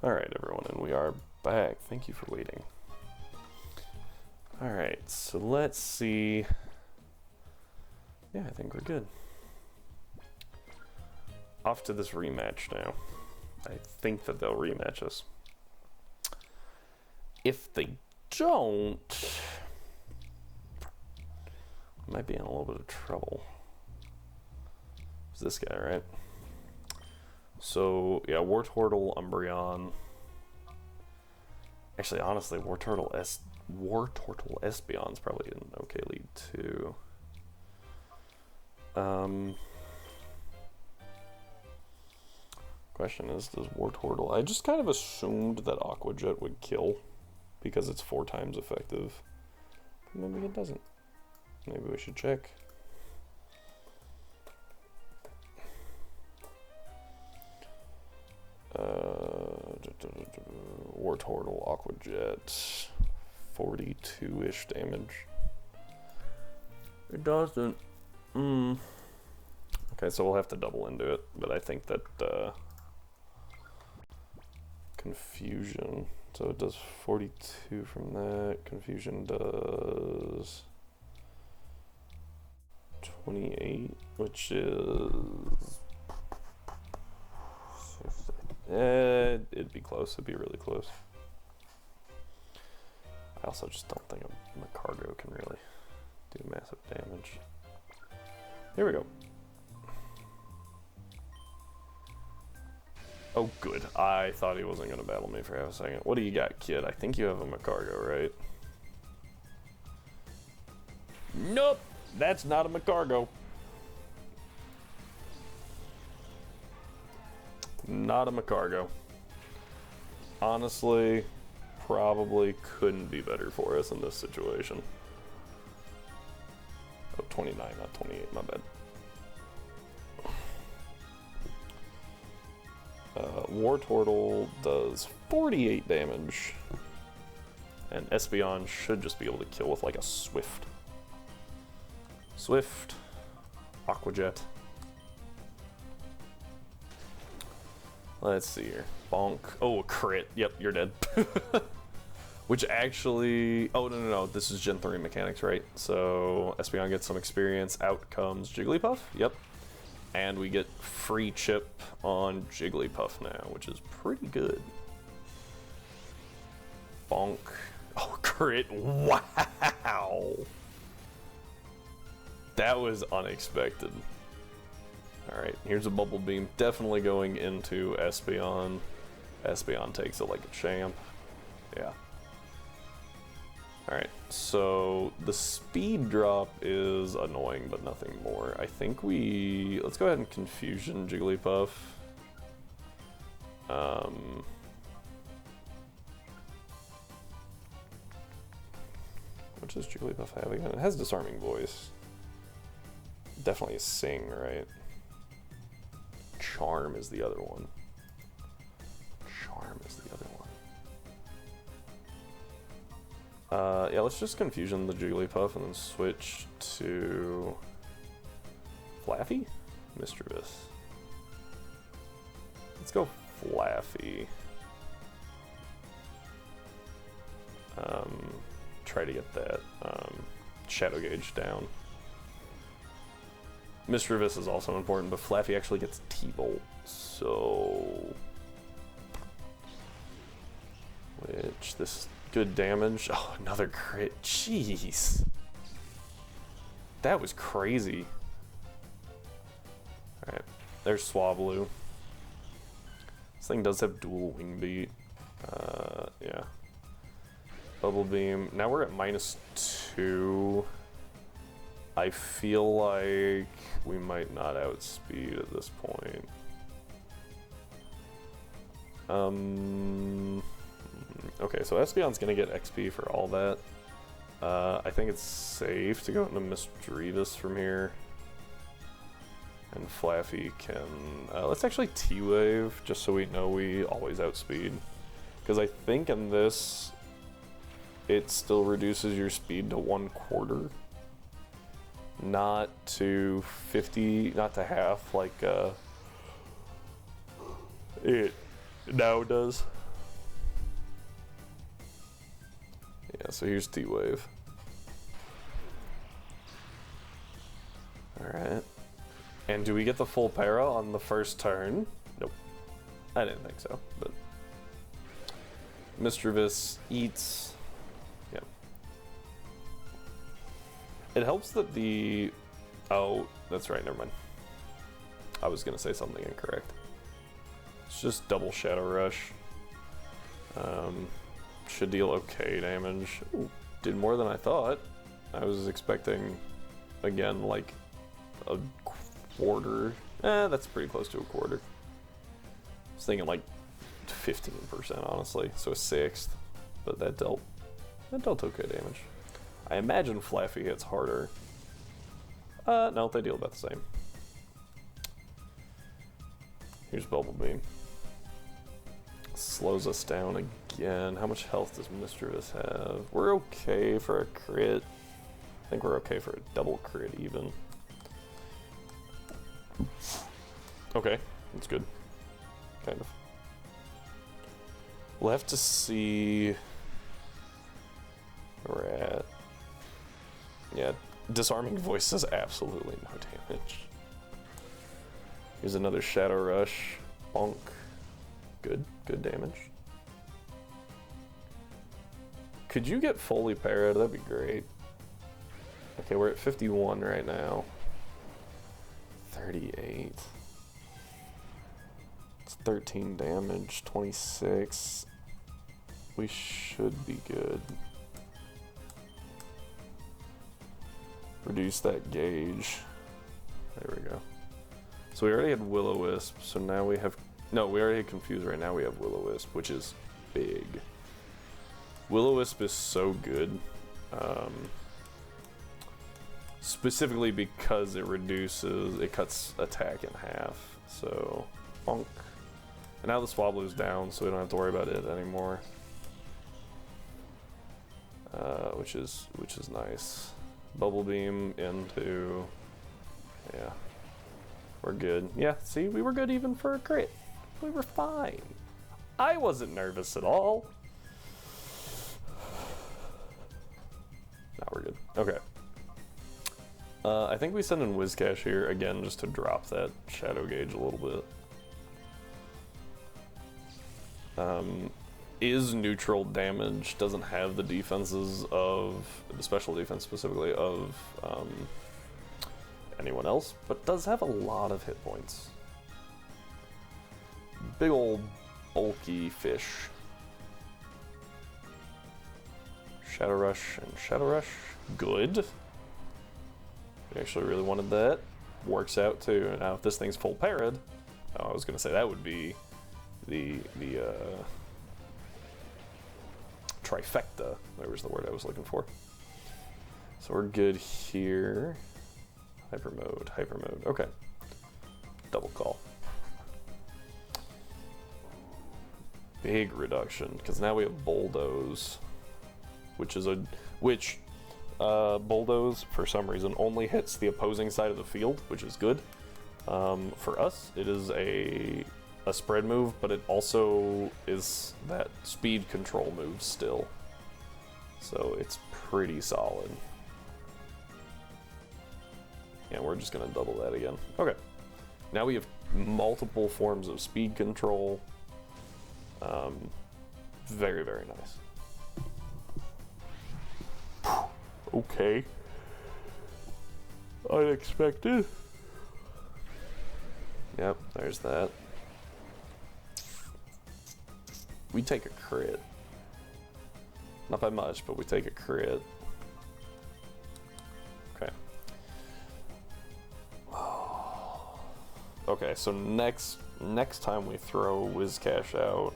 Alright, everyone, and we are back. Thank you for waiting. Alright, so let's see. Yeah, I think we're good. Off to this rematch now. I think that they'll rematch us. If they don't, I might be in a little bit of trouble. It's this guy, right? So, yeah, Wartortle, Umbreon. Actually, honestly, Wartortle Espeon's probably an okay lead, too. Question is, does Wartortle... I just kind of assumed that Aqua Jet would kill because it's 4 times effective. But maybe it doesn't. Maybe we should check. Wartortle, Aqua Jet, 42-ish damage. It doesn't. Okay, so we'll have to double into it, but I think that Confusion. So it does 42 from that. Confusion does 28, which is... it'd be close. It'd be really close. I also just don't think a Cargo can really do massive damage. Here we go. Oh, good. I thought he wasn't going to battle me for half a second. What do you got, kid? I think you have a Macargo, right? Nope! That's not a Macargo. Not a Macargo. Honestly, probably couldn't be better for us in this situation. Oh, 29, not 28, my bad. Wartortle does 48 damage, and Espeon should just be able to kill with like a Swift. Swift, Aqua Jet. Let's see here. Bonk. Oh, a crit. Yep, you're dead. Which actually... Oh, no. This is Gen 3 mechanics, right? So Espeon gets some experience. Out comes Jigglypuff. Yep. And we get free chip on Jigglypuff now, which is pretty good. Bonk. Oh, crit. Wow. That was unexpected. Alright, here's a Bubble Beam. Definitely going into Espeon. Espeon takes it like a champ. Yeah. Alright, so the speed drop is annoying, but nothing more. I think let's go ahead and Confusion Jigglypuff. What does Jigglypuff have again? It has Disarming Voice. Definitely a Sing, right? Charm is the other one. Charm is the other one. Yeah, let's just Confusion the Jigglypuff and then switch to Flaffy? Mischievous. Let's go Flaffy. Try to get that Shadow Gauge down. Mischievous is also important, but Flaffy actually gets T-Bolt, so... Which, this good damage. Oh, another crit. Jeez. That was crazy. Alright, there's Swablu. This thing does have dual Wing Beat. Yeah. Bubble Beam. Now we're at -2. I feel like we might not outspeed at this point. Okay, so Espeon's gonna get XP for all that. I think it's safe to go into Misdreavus from here. And Flaffy can... let's actually T-Wave, just so we know we always outspeed. Because I think in this, it still reduces your speed to 1/4. Not to 50, not to half like it now does. so here's T-Wave. Alright. And do we get the full para on the first turn? Nope. I didn't think so, but... Mischievous eats... Yep. It helps that the... Oh, that's right, never mind. I was gonna say something incorrect. It's just double Shadow Rush. Should deal okay damage. Ooh, did more than I thought. I was expecting, again, like a quarter. That's pretty close to a quarter. I was thinking like 15%, honestly, so a sixth. But that dealt okay damage. I imagine Flaffy hits harder. No, they deal about the same. Here's Bubble Beam. Slows us down again. How much health does Mischievous have? We're okay for a crit. I think we're okay for a double crit even. Okay, that's good. Kind of. We'll have to see where we're at. Yeah, Disarming Voice does absolutely no damage. Here's another Shadow Rush. Bonk. Good damage. Could you get fully parried? That'd be great. Okay, we're at 51 right now. 38. It's 13 damage, 26. We should be good. Reduce that gauge. There we go. So we already had Will-O-Wisp, so now we have... No, we already had Confuse right now, we have Will-O-Wisp, which is big. Will-O-Wisp is so good. Specifically because it cuts attack in half. So, bonk. And now the Swablu's down, so we don't have to worry about it anymore. Which is nice. Bubble Beam into... Yeah. We're good. Yeah, see, we were good even for a crit. We were fine. I wasn't nervous at all. Now we're good. Okay. I think we send in Whiscash here again just to drop that shadow gauge a little bit. Is neutral damage, doesn't have the defenses of, the special defense specifically of anyone else, but does have a lot of hit points. Big old bulky fish. Shadow Rush and Shadow Rush, good. We actually really wanted that. Works out too. Now if this thing's full parried, I was gonna say that would be the trifecta. There was the word I was looking for. So we're good here. Hyper mode, okay. Double call. Big reduction, because now we have Bulldoze, which Bulldoze, for some reason, only hits the opposing side of the field, which is good. For us, it is a spread move, but it also is that speed control move still. So it's pretty solid. Yeah, we're just gonna double that again. Okay. Now we have multiple forms of speed control. Very, very nice. Okay. Unexpected. Yep, there's that. We take a crit. Not by much, but we take a crit. Okay. Okay, so next time we throw Whiscash out,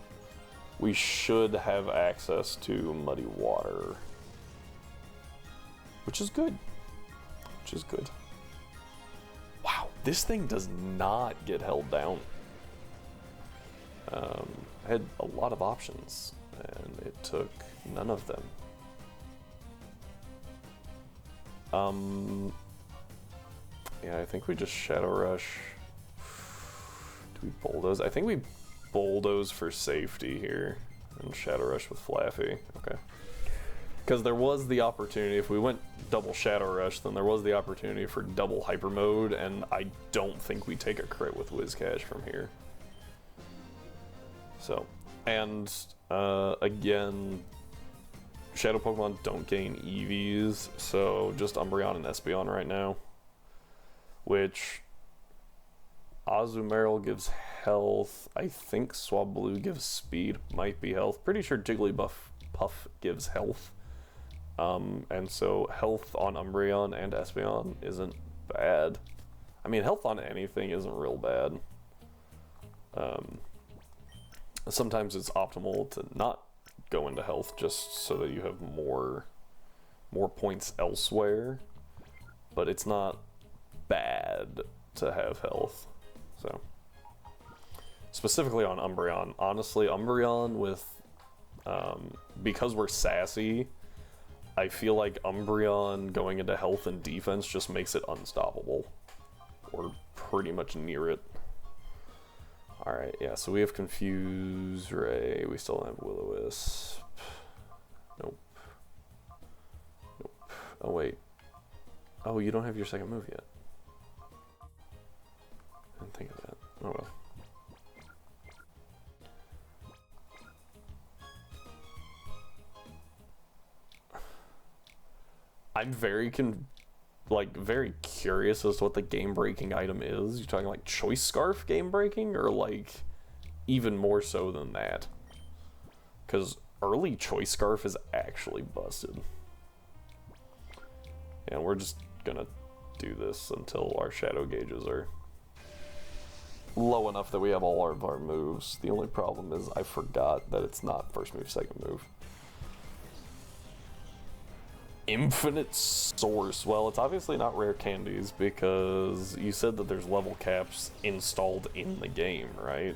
we should have access to Muddy Water. Which is good. Wow, this thing does not get held down. I had a lot of options, and it took none of them. Yeah, I think we just Shadow Rush. Do we Bulldoze? I think we Bulldoze for safety here, and Shadow Rush with Flaffy. Okay. Because there was the opportunity, if we went double Shadow Rush, then there was the opportunity for double Hyper Mode, and I don't think we take a crit with Whiscash from here. So, and again, Shadow Pokemon don't gain EVs, so just Umbreon and Espeon right now. Which, Azumarill gives health, I think Swablu gives speed, might be health. Pretty sure Jigglypuff gives health. And so health on Umbreon and Espeon isn't bad. I mean, health on anything isn't real bad. Sometimes it's optimal to not go into health just so that you have more points elsewhere, but it's not bad to have health. So specifically on Umbreon, honestly, Umbreon with because we're sassy, I feel like Umbreon going into health and defense just makes it unstoppable, or pretty much near it. Alright, yeah, so we have Confuse Ray, we still have Will-O-Wisp. Nope. Nope. Oh, wait. Oh, you don't have your second move yet. I didn't think of that. Oh well. I'm very very curious as to what the game-breaking item is. You're talking like Choice Scarf game-breaking, or like even more so than that? Because early Choice Scarf is actually busted. And we're just gonna do this until our shadow gauges are low enough that we have all of our moves. The only problem is I forgot that it's not first move, second move. Infinite Source. Well, it's obviously not rare candies because you said that there's level caps installed in the game, right?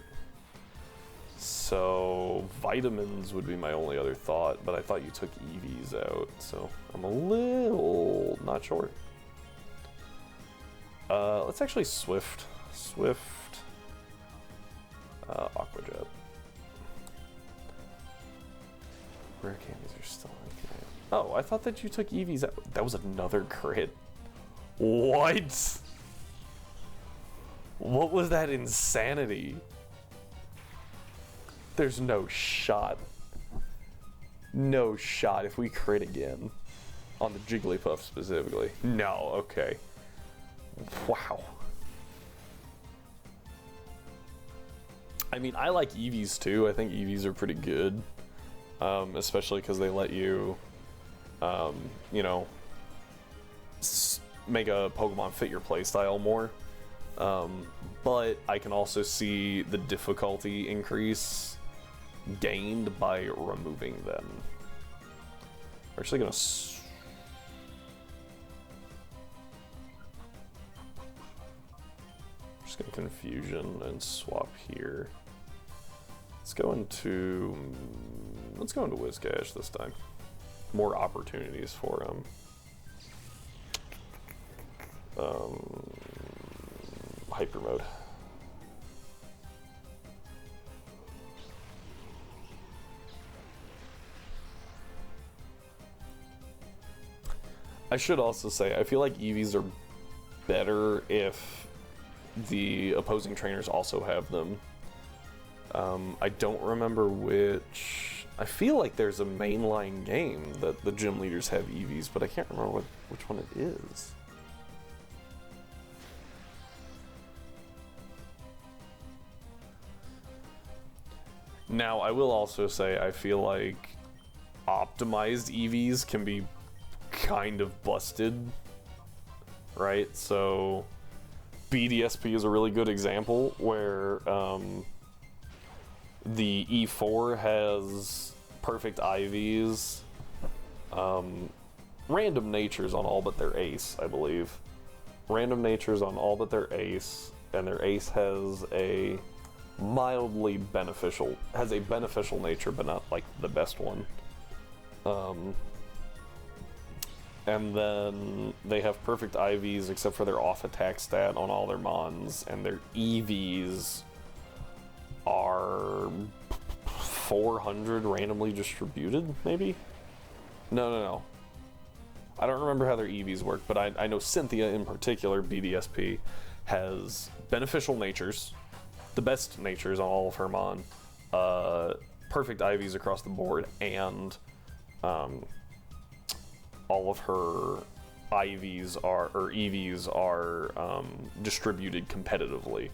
So vitamins would be my only other thought, but I thought you took EVs out, so I'm a little not sure. Let's actually Swift. Aqua Jet. Rare candies are still okay. Oh, I thought that you took EVs out. That was another crit. What? What was that insanity? There's no shot. No shot if we crit again. On the Jigglypuff specifically. No, okay. Wow. I mean, I like EVs too. I think EVs are pretty good. Especially because they let you, you know, make a Pokemon fit your playstyle more. But I can also see the difficulty increase gained by removing them. We're actually gonna just gonna Confusion and swap here. Let's go into Whiscash this time. More opportunities for him. Hyper mode. I should also say, I feel like EVs are better if the opposing trainers also have them. I don't remember which. I feel like there's a mainline game that the gym leaders have EVs, but I can't remember which one it is. Now, I will also say I feel like optimized EVs can be kind of busted, right? So BDSP is a really good example where the E4 has perfect IVs, random natures on all but their ace, I believe. Random natures on all but their ace, and their ace has a mildly beneficial, has a beneficial nature, but not like the best one. And then they have perfect IVs except for their off attack stat on all their mons, and their EVs are 400 randomly distributed, maybe? No. I don't remember how their EVs work, but I know Cynthia in particular, BDSP, has beneficial natures, the best natures on all of her mon, perfect IVs across the board, and all of her EVs are distributed competitively.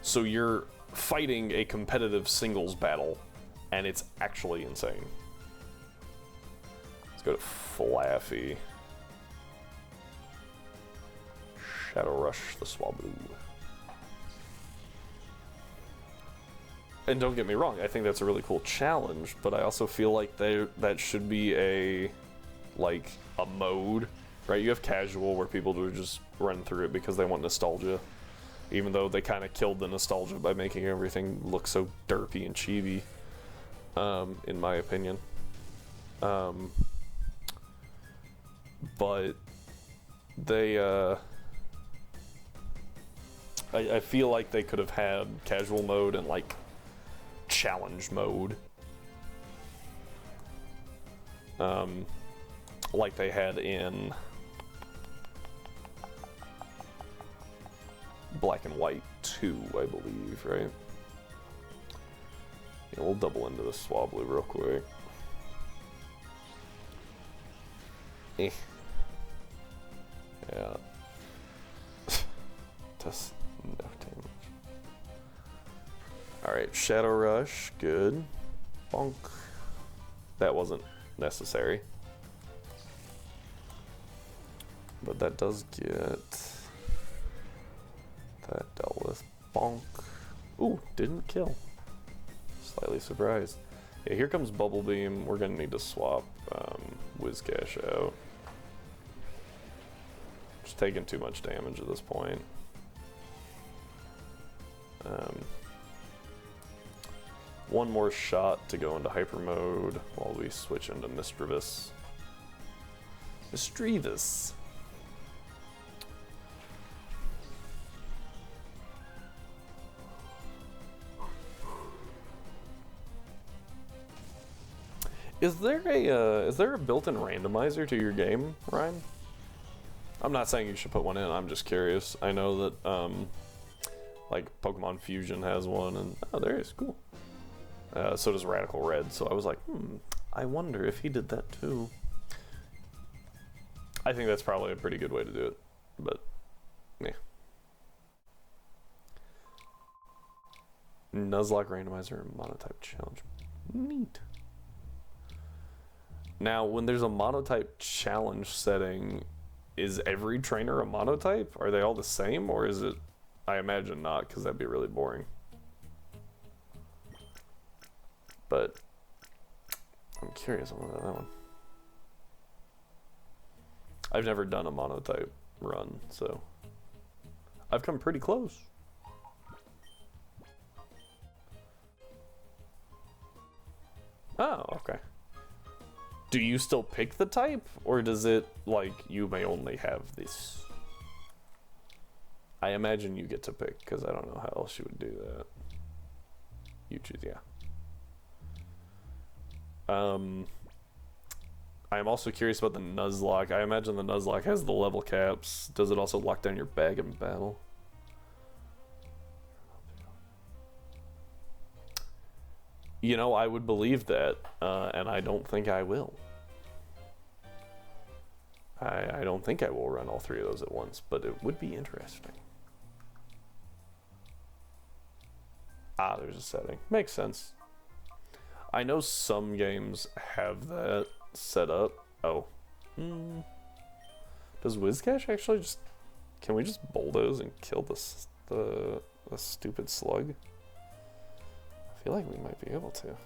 So you're fighting a competitive singles battle, and it's actually insane. Let's go to Flaffy. Shadow Rush the Swablu. And don't get me wrong, I think that's a really cool challenge, but I also feel like that should be a mode, right? You have casual where people do just run through it because they want nostalgia, even though they kind of killed the nostalgia by making everything look so derpy and chibi, in my opinion. But they, I feel like they could have had casual mode and like challenge mode, like they had in Black and White 2, I believe, right? Yeah, we'll double into the Swablu real quick. Yeah. Does no damage. Alright, Shadow Rush, good. Bonk. That wasn't necessary. But that does get... that dealt with. Bonk. Ooh, didn't kill. Slightly surprised. Yeah, here comes Bubble Beam. We're gonna need to swap Wizcash out. Just taking too much damage at this point. One more shot to go into hyper mode while we switch into Misdreavus. Misdreavus. Is there a built-in randomizer to your game, Ryan? I'm not saying you should put one in. I'm just curious. I know that like Pokemon Fusion has one, and oh, there is, cool. So does Radical Red. So I was like, I wonder if he did that too. I think that's probably a pretty good way to do it, but yeah. Nuzlocke randomizer and monotype challenge. Neat. Now, when there's a monotype challenge setting, is every trainer a monotype? Are they all the same, or is it? I imagine not, because that'd be really boring. But I'm curious about that one. I've never done a monotype run, so I've come pretty close. Oh, okay. Do you still pick the type, or does it, like, you may only have this? I imagine you get to pick, because I don't know how else you would do that. You choose, yeah. I'm also curious about the Nuzlocke. I imagine the Nuzlocke has the level caps. Does it also lock down your bag in battle? You know, I would believe that, and I don't think I will. I don't think I will run all three of those at once, but it would be interesting. Ah, there's a setting. Makes sense. I know some games have that set up. Oh. Does Wizcash actually just... Can we just bulldoze and kill the stupid slug? I feel like we might be able to.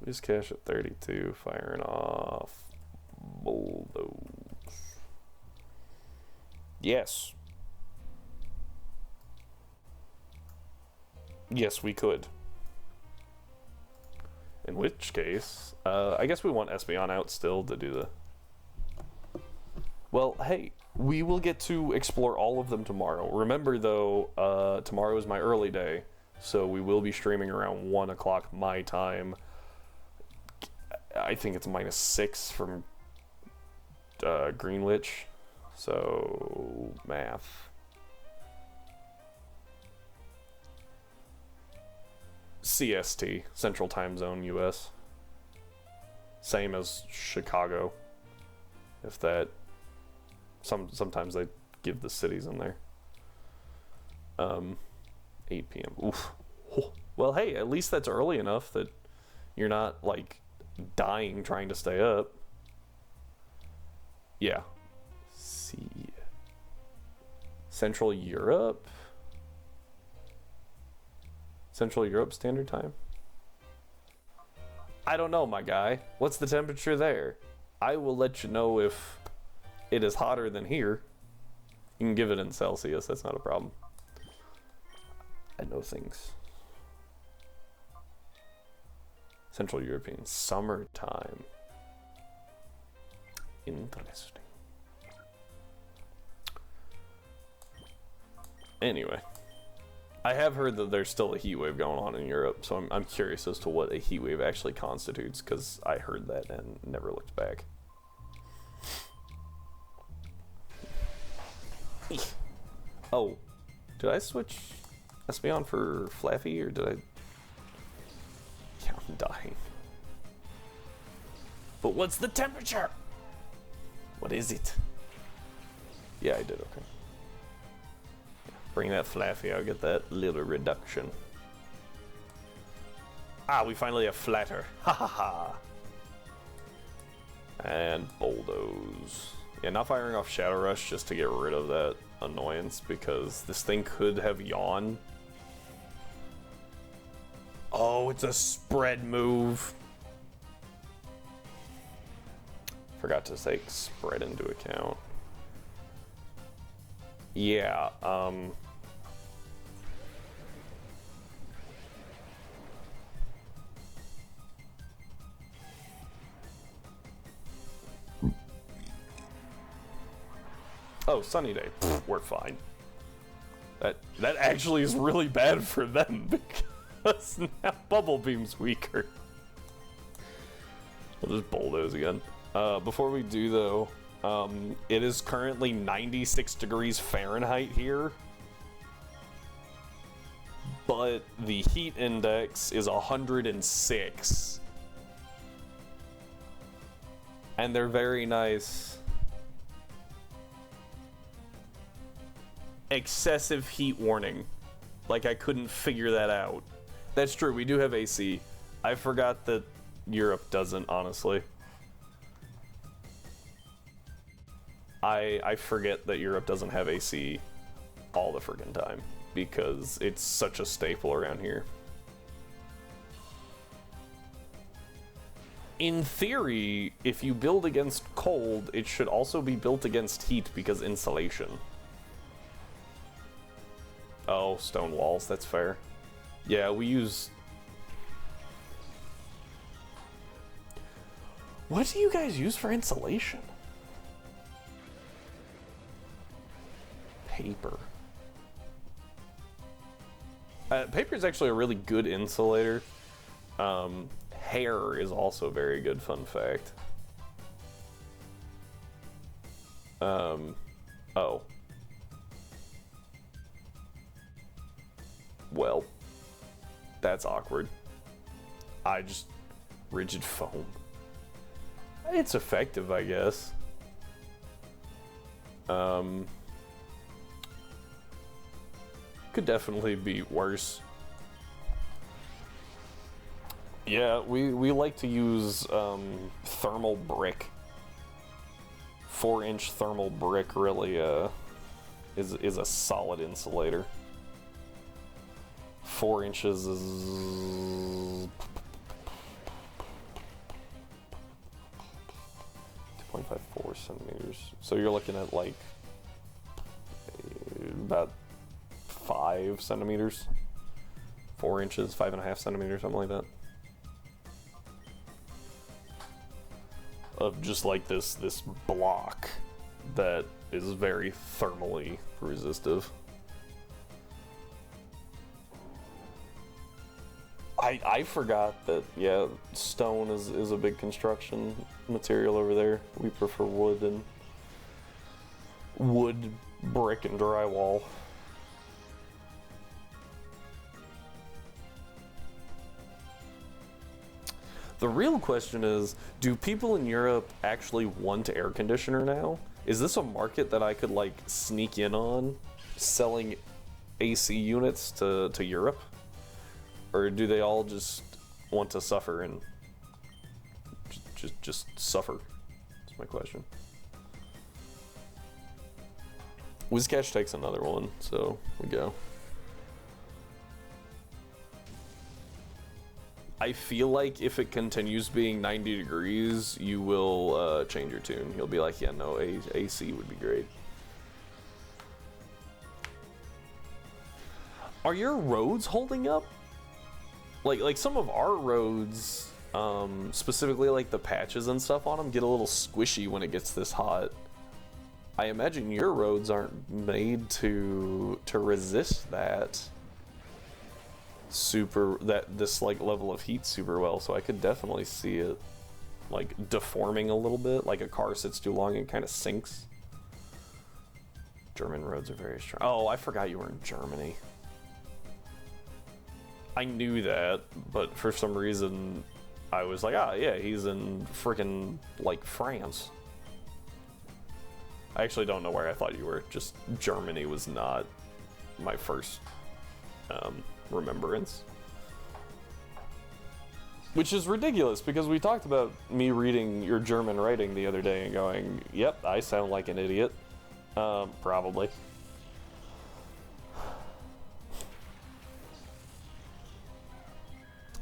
Wizcash at 32, firing off. Bulldoze. Yes. Yes, we could. In which case, I guess we want Espeon out still to do the... Well, hey, we will get to explore all of them tomorrow. Remember, though, tomorrow is my early day, So we will be streaming around 1 o'clock my time. I think it's -6 from Greenwich. So, math. CST, Central Time Zone, US. Same as Chicago. If that... Sometimes they give the cities in there. 8 p.m. Oof. Well, hey, at least that's early enough that you're not, like, dying trying to stay up. Yeah. See. Central Europe? Central Europe Standard Time? I don't know, my guy. What's the temperature there? I will let you know if it is hotter than here. You can give it in Celsius, that's not a problem. I know things. Central European summertime. Interesting. Anyway, I have heard that there's still a heat wave going on in Europe, so I'm curious as to what a heat wave actually constitutes, because I heard that and never looked back. Oh, did I switch Espeon for Flaffy, or did I? Yeah, I'm dying. But what's the temperature? What is it? Yeah, I did, okay. Bring that Flaffy, I'll get that little reduction. Ah, we finally have Flatter. Ha ha ha. And Bulldoze. Yeah, not firing off Shadow Rush just to get rid of that annoyance, because this thing could have Yawn. Oh, it's a spread move. Forgot to take spread into account. Yeah, oh, sunny day. Pfft, we're fine. That actually is really bad for them, because now Bubble Beam's weaker. We'll just bulldoze again. Before we do, though, it is currently 96 degrees Fahrenheit here, but the heat index is 106. And they're very nice. Excessive heat warning. Like, I couldn't figure that out. That's true, we do have AC. I forgot that Europe doesn't, honestly. I forget that Europe doesn't have AC all the friggin' time, because it's such a staple around here. In theory, if you build against cold, it should also be built against heat, because insulation. Oh, stone walls, that's fair. Yeah, we use... What do you guys use for insulation? Paper. Paper is actually a really good insulator. Hair is also very good, fun fact. Oh. Well, that's awkward. Rigid foam. It's effective, I guess. Could definitely be worse. Yeah, we like to use thermal brick. 4-inch thermal brick really is a solid insulator. 4 inches is 2.54 centimeters. So you're looking at like about 5 centimeters. 4 inches, 5.5 centimeters, something like that. Of just like this block that is very thermally resistive. I forgot that, yeah, stone is a big construction material over there. We prefer wood and wood, brick, and drywall. The real question is, do people in Europe actually want air conditioner now? Is this a market that I could, like, sneak in on, selling AC units to Europe? Or do they all just want to suffer and just suffer? That's my question. Wizcash takes another one, so we go. I feel like if it continues being 90 degrees, you will change your tune. You'll be like, yeah, no, AC would be great. Are your roads holding up? Like some of our roads, specifically like the patches and stuff on them, get a little squishy when it gets this hot. I imagine your roads aren't made to resist that this like level of heat super well, so I could definitely see it like deforming a little bit, like a car sits too long and kind of sinks. German roads are very strong. Oh, I forgot you were in Germany. I knew that, but for some reason I was like, ah, yeah, he's in freaking like France. I actually don't know where I thought you were. Just Germany was not my first remembrance. Which is ridiculous, because we talked about me reading your German writing the other day and going, yep, I sound like an idiot. Probably.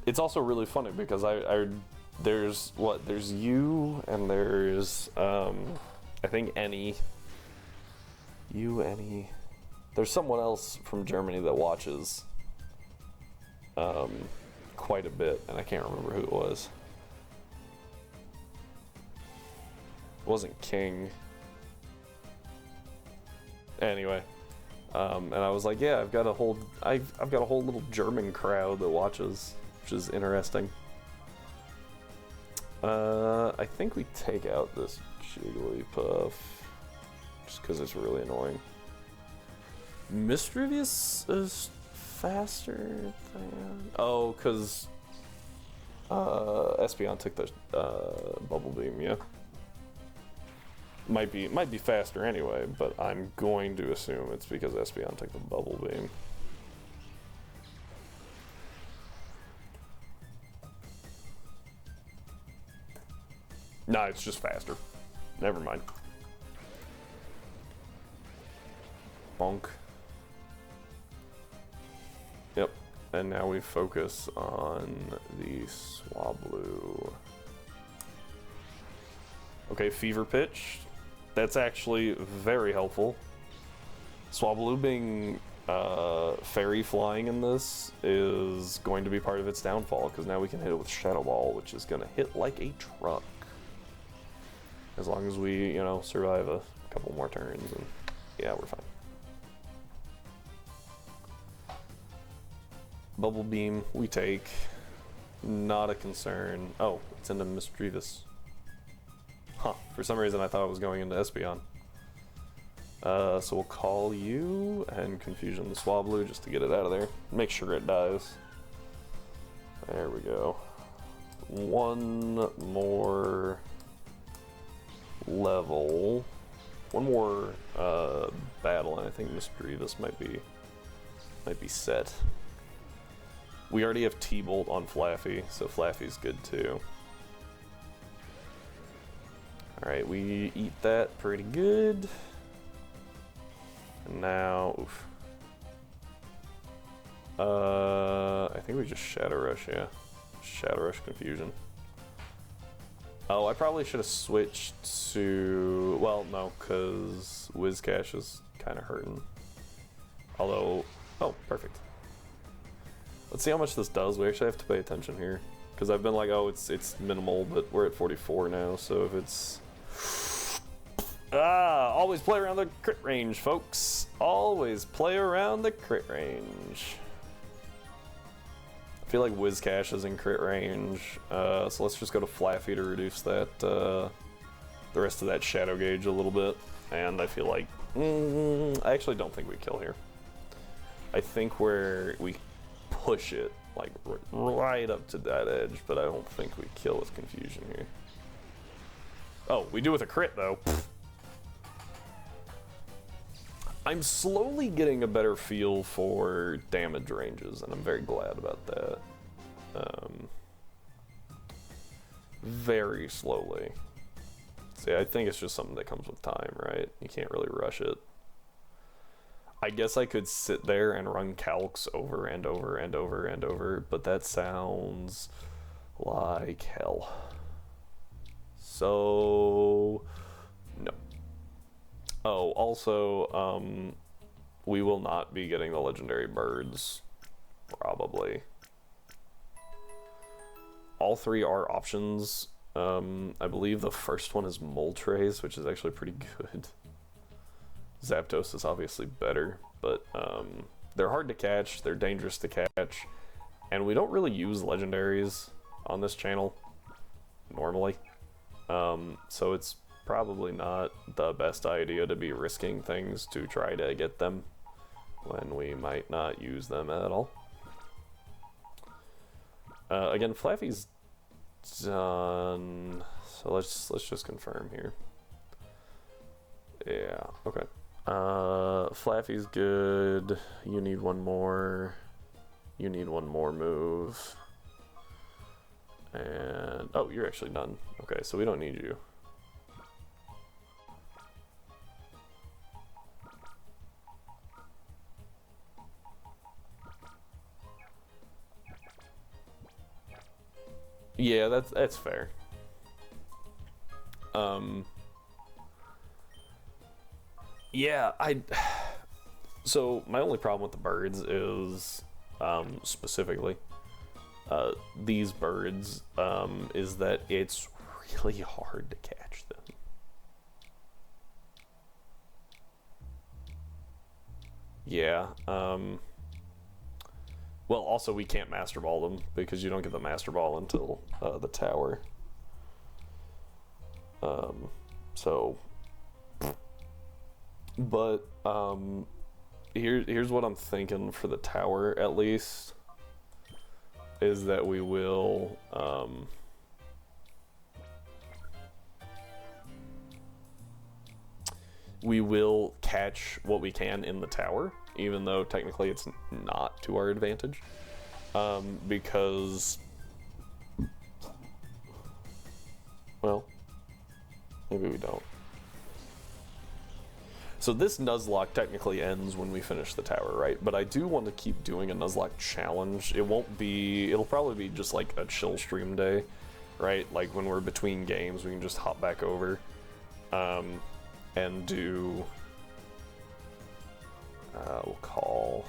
It's also really funny because there's you and there's I think Annie. There's someone else from Germany that watches quite a bit, and I can't remember who it was. It wasn't King. Anyway, and I was like, yeah, I've got a whole little German crowd that watches, which is interesting. I think we take out this Jigglypuff just because it's really annoying. Mischievous is faster than... Oh, because Espeon took the Bubble Beam, yeah. Might be faster anyway, but I'm going to assume it's because Espeon took the Bubble Beam. Nah, it's just faster. Never mind. Bonk. Yep. And now we focus on the Swablu. Okay, Fever Pitch. That's actually very helpful. Swablu being fairy flying in this is going to be part of its downfall, because now we can hit it with Shadow Ball, which is going to hit like a truck. As long as we, you know, survive a couple more turns, and yeah, we're fine. Bubble Beam, we take. Not a concern. Oh, it's into Mischievous. Huh, for some reason I thought it was going into Espeon. So we'll call you and Confusion the Swablu just to get it out of there. Make sure it dies. There we go. One more level. One more battle, and I think Mischievous might be set. We already have T-Bolt on Flaffy, so Flaffy's good too. Alright, we eat that pretty good. And now, oof. I think we just Shadow Rush, yeah. Shadow Rush Confusion. Oh, I probably should have switched to, well, no, because Wizcash is kind of hurting. Although, oh, perfect. Let's see how much this does. We actually have to pay attention here, because I've been like, oh, it's minimal, but we're at 44 now, so if it's... always play around the crit range, folks. Always play around the crit range. I feel like Wizcash is in crit range, so let's just go to Flaffy to reduce that, the rest of that Shadow Gauge a little bit. And I feel like, I actually don't think we kill here. I think where we push it, like, right up to that edge, but I don't think we kill with Confusion here. Oh, we do with a crit, though. I'm slowly getting a better feel for damage ranges, and I'm very glad about that. Very slowly. See, I think it's just something that comes with time, right? You can't really rush it. I guess I could sit there and run calcs over and over and over and over, but that sounds like hell. So, no. Oh, also, we will not be getting the legendary birds, probably. All three are options. I believe the first one is Moltres, which is actually pretty good. Zapdos is obviously better, but they're hard to catch, they're dangerous to catch, and we don't really use legendaries on this channel, normally. So it's probably not the best idea to be risking things to try to get them when we might not use them at all. Again, Flaffy's done, so let's just confirm here. Yeah, okay. Flaffy's good. You need one more. You need one more move. And oh, you're actually done. Okay, so we don't need you. Yeah, that's fair. Yeah, so my only problem with the birds is specifically these birds is that it's really hard to catch them. Yeah. Well, also we can't Master Ball them because you don't get the Master Ball until the tower. So, but here's what I'm thinking for the tower, at least, is that we will catch what we can in the tower, even though technically it's not to our advantage, because, well, maybe we don't. So this Nuzlocke technically ends when we finish the tower, right? But I do want to keep doing a Nuzlocke challenge. It'll probably be just like a chill stream day, right? Like when we're between games, we can just hop back over and do, we'll call,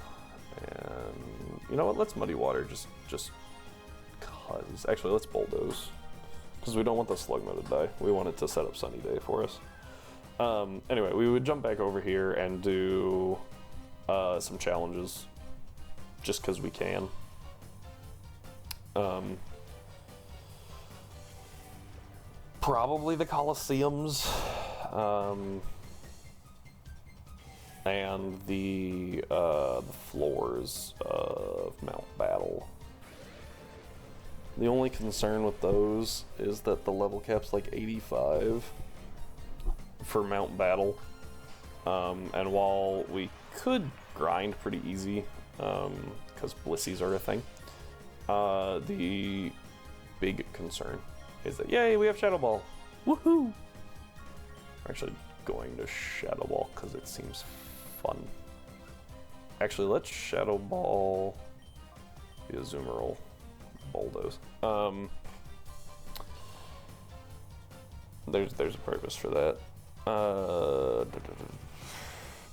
and you know what, let's Muddy Water, just cause. Actually, let's Bulldoze, because we don't want the Slugma to die. We want it to set up Sunny Day for us. Anyway, we would jump back over here and do some challenges, just because we can. Probably the Colosseums, and the floors of Mount Battle. The only concern with those is that the level cap's like 85 for Mount Battle, and while we could grind pretty easy, because Blissies are a thing, the big concern is that, yay, we have Shadow Ball! Woohoo! We're actually going to Shadow Ball because it seems fun. Actually, let's Shadow Ball the Azumarill Bulldoze. There's a purpose for that.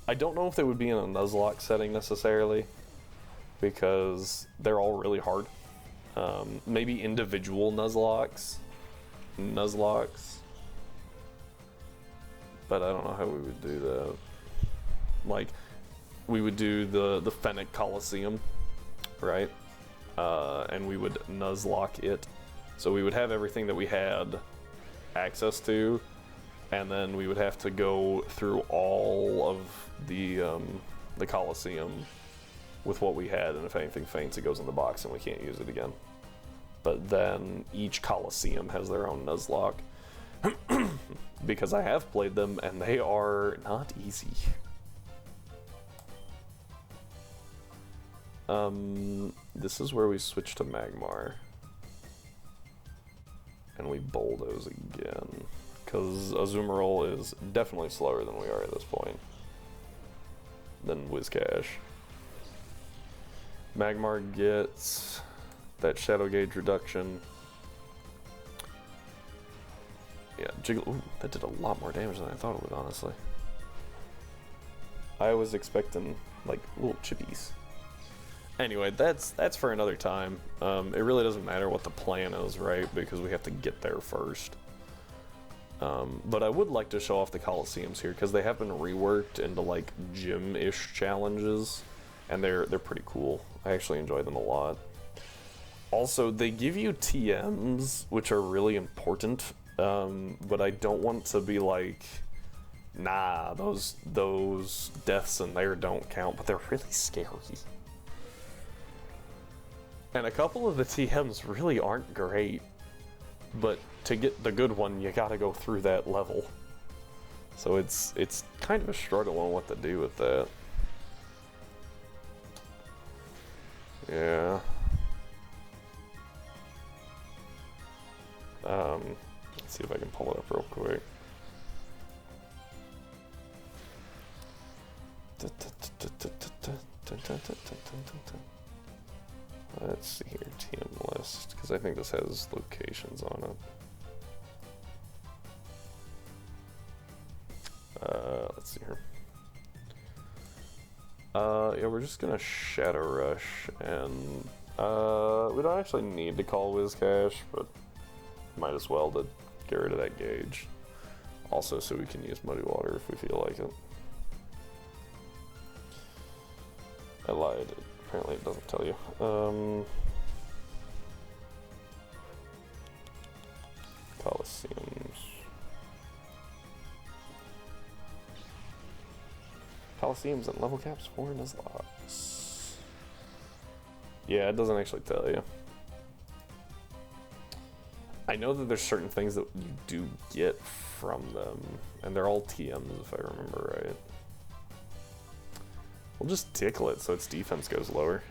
I don't know if they would be in a Nuzlocke setting necessarily, because they're all really hard. Maybe individual Nuzlocks, but I don't know how we would do that. Like, we would do the Fennec Colosseum, right? and we would Nuzlocke it. So we would have everything that we had access to, and then we would have to go through all of the Colosseum with what we had, and if anything faints, it goes in the box and we can't use it again. But then each Colosseum has their own Nuzlocke. Because I have played them, and they are not easy. This is where we switch to Magmar. And we bulldoze again. Because Azumarill is definitely slower than we are at this point. Than Whiscash. Magmar gets that Shadow Gauge reduction. Yeah, Jiggle. Ooh, that did a lot more damage than I thought it would, honestly. I was expecting, like, little chippies. Anyway, that's for another time. It really doesn't matter what the plan is, right? Because we have to get there first. But I would like to show off the Colosseums here, because they have been reworked into, like, gym-ish challenges. And they're pretty cool. I actually enjoy them a lot. Also, they give you TMs, which are really important. But I don't want to be like, nah, those deaths in there don't count, but they're really scary. And a couple of the TMs really aren't great, but to get the good one, you gotta go through that level. So it's kind of a struggle on what to do with that. Yeah. Let's see if I can pull it up real quick. Let's see here, TM list, because I think this has locations on it. Let's see here. Yeah, we're just gonna Shadow Rush, and we don't actually need to call Whiscash, but might as well to get rid of that gauge. Also, so we can use Muddy Water if we feel like it. I lied. Apparently it doesn't tell you. Colosseums. Colosseums and level caps for Nuzlocke. Yeah, it doesn't actually tell you. I know that there's certain things that you do get from them, and they're all TMs if I remember right. We'll just tickle it so its defense goes lower.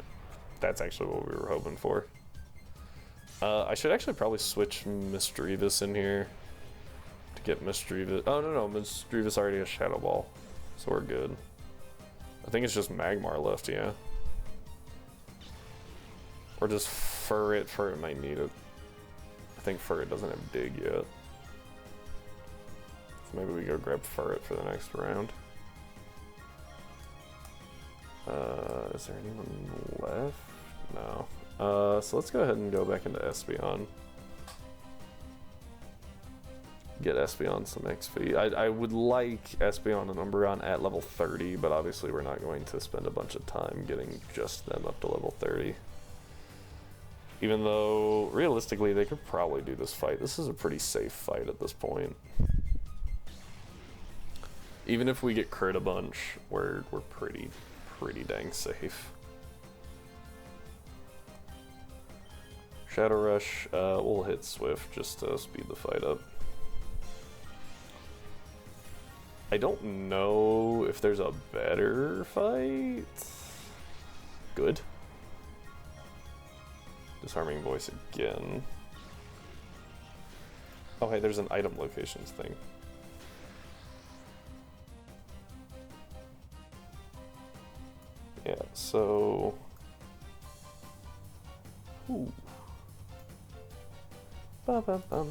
That's actually what we were hoping for. I should actually probably switch Misdreavus in here to get Misdreavus. Oh no, Misdreavus already has Shadow Ball, so we're good. I think it's just Magmar left, yeah. Or just Furret. Furret might need it. I think Furret doesn't have Dig yet. So maybe we go grab Furret for the next round. Is there anyone left? No. So let's go ahead and go back into Espeon. Get Espeon some XP. I would like Espeon and Umbreon at level 30, but obviously we're not going to spend a bunch of time getting just them up to level 30. Even though, realistically, they could probably do this fight. This is a pretty safe fight at this point. Even if we get crit a bunch, we're pretty dang safe. Shadow Rush, we'll hit Swift just to speed the fight up. I don't know if there's a better fight. Good. Disarming Voice again. Oh hey, there's an item locations thing. Yeah, so... Ooh. Ba-ba-bum.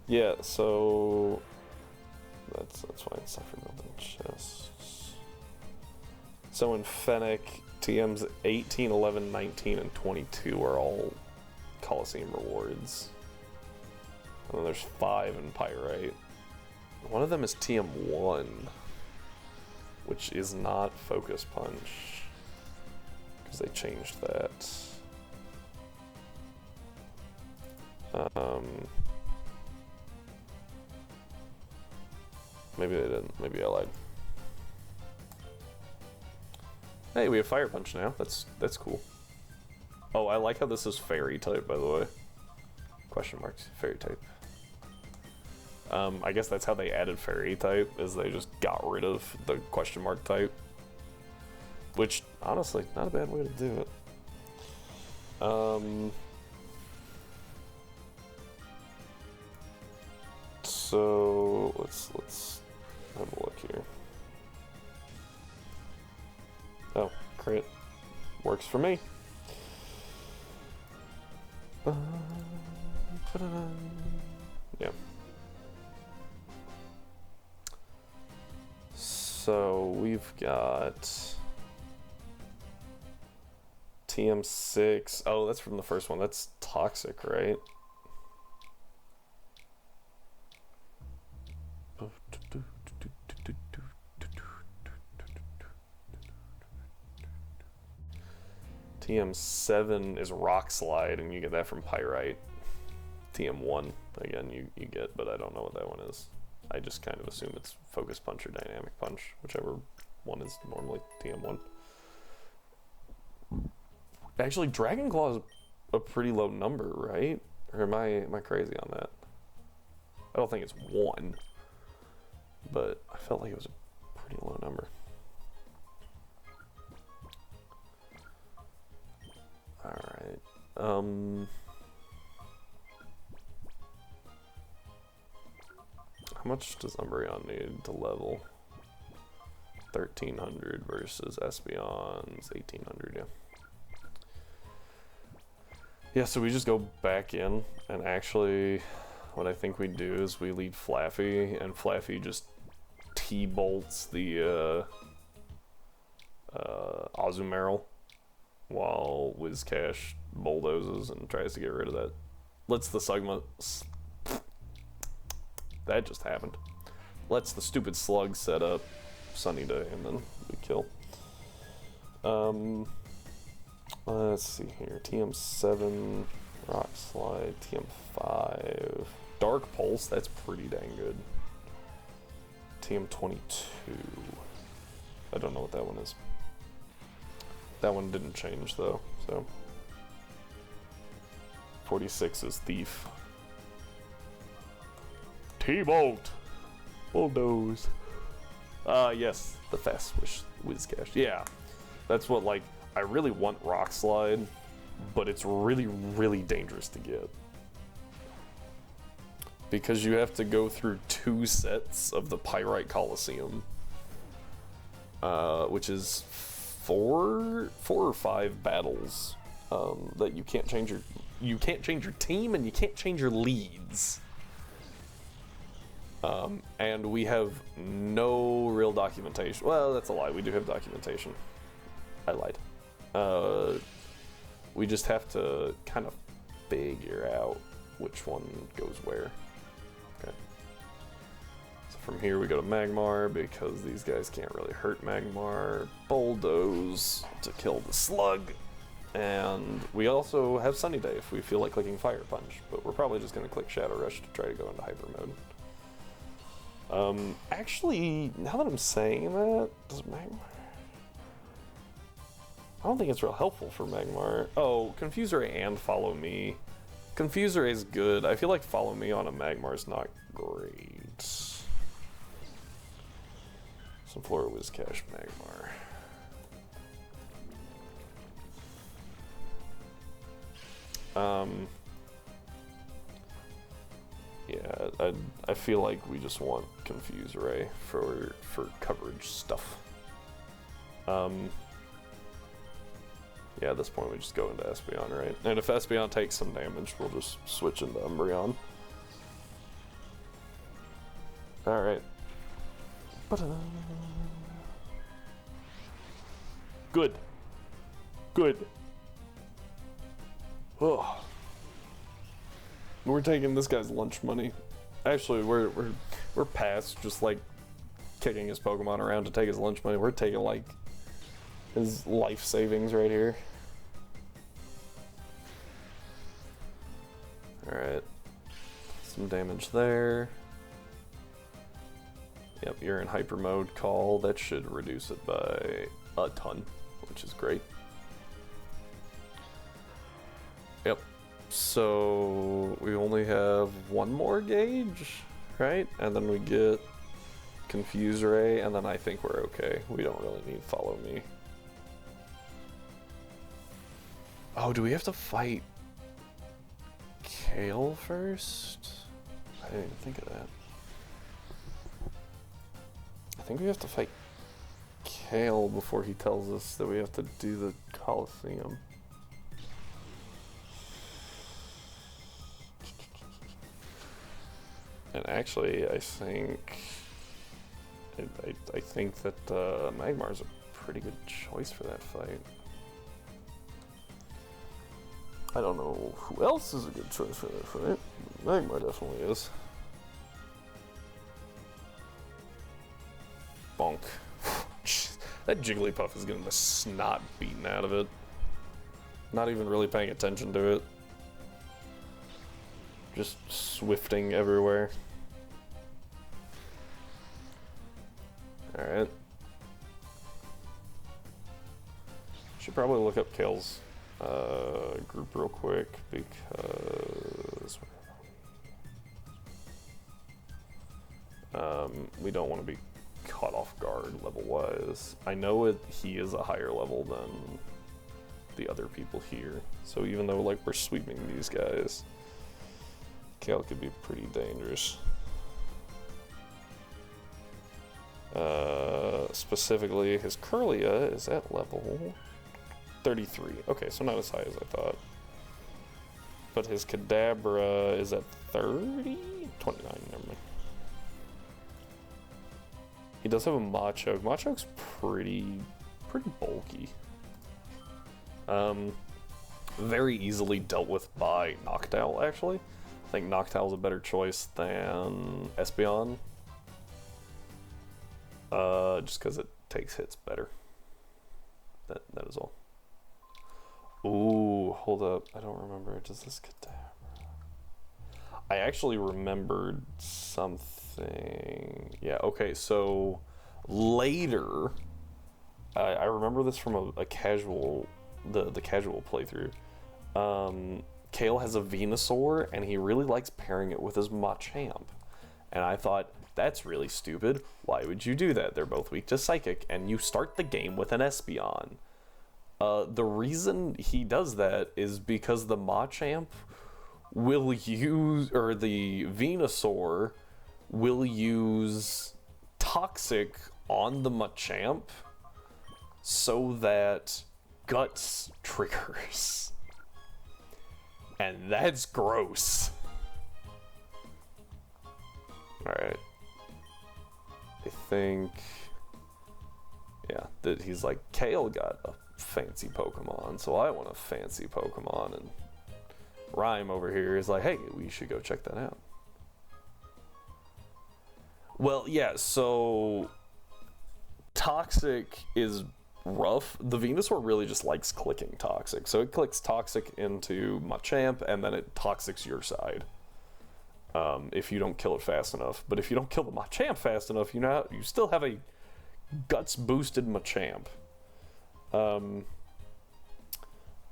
Yeah, so that's fine. Suffer building chests. So in Fennec, TMs 18, 11, 19, and 22 are all Colosseum rewards. And then there's 5 in Pyrite. One of them is TM1, which is not Focus Punch, because they changed that. Maybe they didn't. Maybe I lied. Hey, we have Fire Punch now. That's cool. Oh, I like how this is Fairy type, by the way. Question marks. Fairy type. I guess that's how they added Fairy type, is they just got rid of the question mark type. Which, honestly, not a bad way to do it. So let's have a look here. Oh, crit. Works for me. Yeah. So we've got TM6. Oh, that's from the first one. That's Toxic, right? TM7 is Rock Slide, and you get that from Pyrite. TM1, again, you get, but I don't know what that one is. I just kind of assume it's Focus Punch or Dynamic Punch, whichever one is normally TM1. Actually, Dragon Claw is a pretty low number, right? Or am I crazy on that? I don't think it's 1, but I felt like it was a pretty low number. Alright, how much does Umbreon need to level? 1300 versus Espeon's 1800, yeah. Yeah, so we just go back in, and actually, what I think we do is we lead Flaffy, and Flaffy just T-bolts the Azumarill, while Whiscash bulldozes and tries to get rid of that. Lets the Sugma... That just happened. Lets the stupid slug set up Sunny Day, and then we kill. Let's see here. TM7, Rock Slide, TM5, Dark Pulse, that's pretty dang good. TM22. I don't know what that one is. That one didn't change though, so. 46 is Thief. T-Bolt! Bulldoze. Yes, the Fast Switch Whiscash. Yeah, that's what, like, I really want Rock Slide, but it's really, really dangerous to get. Because you have to go through 2 sets of the Pyrite Colosseum. Which is 4 or 5 battles that you can't change your team, and you can't change your leads. And we have no real documentation. Well, that's a lie. We do have documentation. I lied. We just have to kind of figure out which one goes where. Okay. So from here we go to Magmar, because these guys can't really hurt Magmar. Bulldoze to kill the slug. And we also have Sunny Day if we feel like clicking Fire Punch, but we're probably just going to click Shadow Rush to try to go into Hyper Mode. Actually, now that I'm saying that, does Magmar... I don't think it's real helpful for Magmar. Oh, Confuse Ray and Follow Me. Confuse Ray is good. I feel like Follow Me on a Magmar is not great. Some Flora Whiscash Magmar. Yeah, I feel like we just want Confuse Ray for coverage stuff. Yeah, at this point we just go into Espeon, right? And if Espeon takes some damage, we'll just switch into Umbreon. Alright. Good. Good. Oh. We're taking this guy's lunch money. Actually, we're past just like kicking his Pokemon around to take his lunch money. We're taking like his life savings right here. Alright. Some damage there. Yep, you're in hyper mode. Call. That should reduce it by a ton, which is great. Yep. So we only have one more gauge, right? And then we get Confuse Ray, and then I think we're okay. We don't really need Follow Me. Oh, do we have to fight Kale first? I didn't even think of that. I think we have to fight Kale before he tells us that we have to do the Colosseum. And actually, I think that Magmar's a pretty good choice for that fight. I don't know who else is a good choice for that fight. Magmar definitely is. Bonk. That Jigglypuff is getting the snot beaten out of it. Not even really paying attention to it. Just swifting everywhere. Alright. Should probably look up Kale's group real quick because we don't want to be caught off guard level wise. I know he is a higher level than the other people here, so even though like we're sweeping these guys, Kale could be pretty dangerous. Specifically, his Curlia is at level 33. Okay, so not as high as I thought. But his Kadabra is at 30? 29, never mind. He does have a Machoke. Machoke's pretty bulky. Very easily dealt with by Noctowl, actually. I think Noctowl's a better choice than Espeon. Just because it takes hits better. That is all. Ooh, hold up. I don't remember. Does this Kadabra? I actually remembered something. Yeah, okay, so later, I remember this from a casual, the casual playthrough. Kale has a Venusaur, and he really likes pairing it with his Machamp. And I thought, that's really stupid. Why would you do that? They're both weak to Psychic, and you start the game with an Espeon. The reason he does that is because the Machamp will use, or the Venusaur will use Toxic on the Machamp so that Guts triggers. And that's gross. Alright. I think, yeah, that he's like, Kale got a fancy Pokemon, so I want a fancy Pokemon, and Rhyme over here is like, hey, we should go check that out. Well, yeah, so Toxic is rough. The Venusaur really just likes clicking Toxic, so it clicks Toxic into Machamp, and then it Toxics your side. If you don't kill it fast enough. But if you don't kill the Machamp fast enough, you still have a Guts boosted Machamp.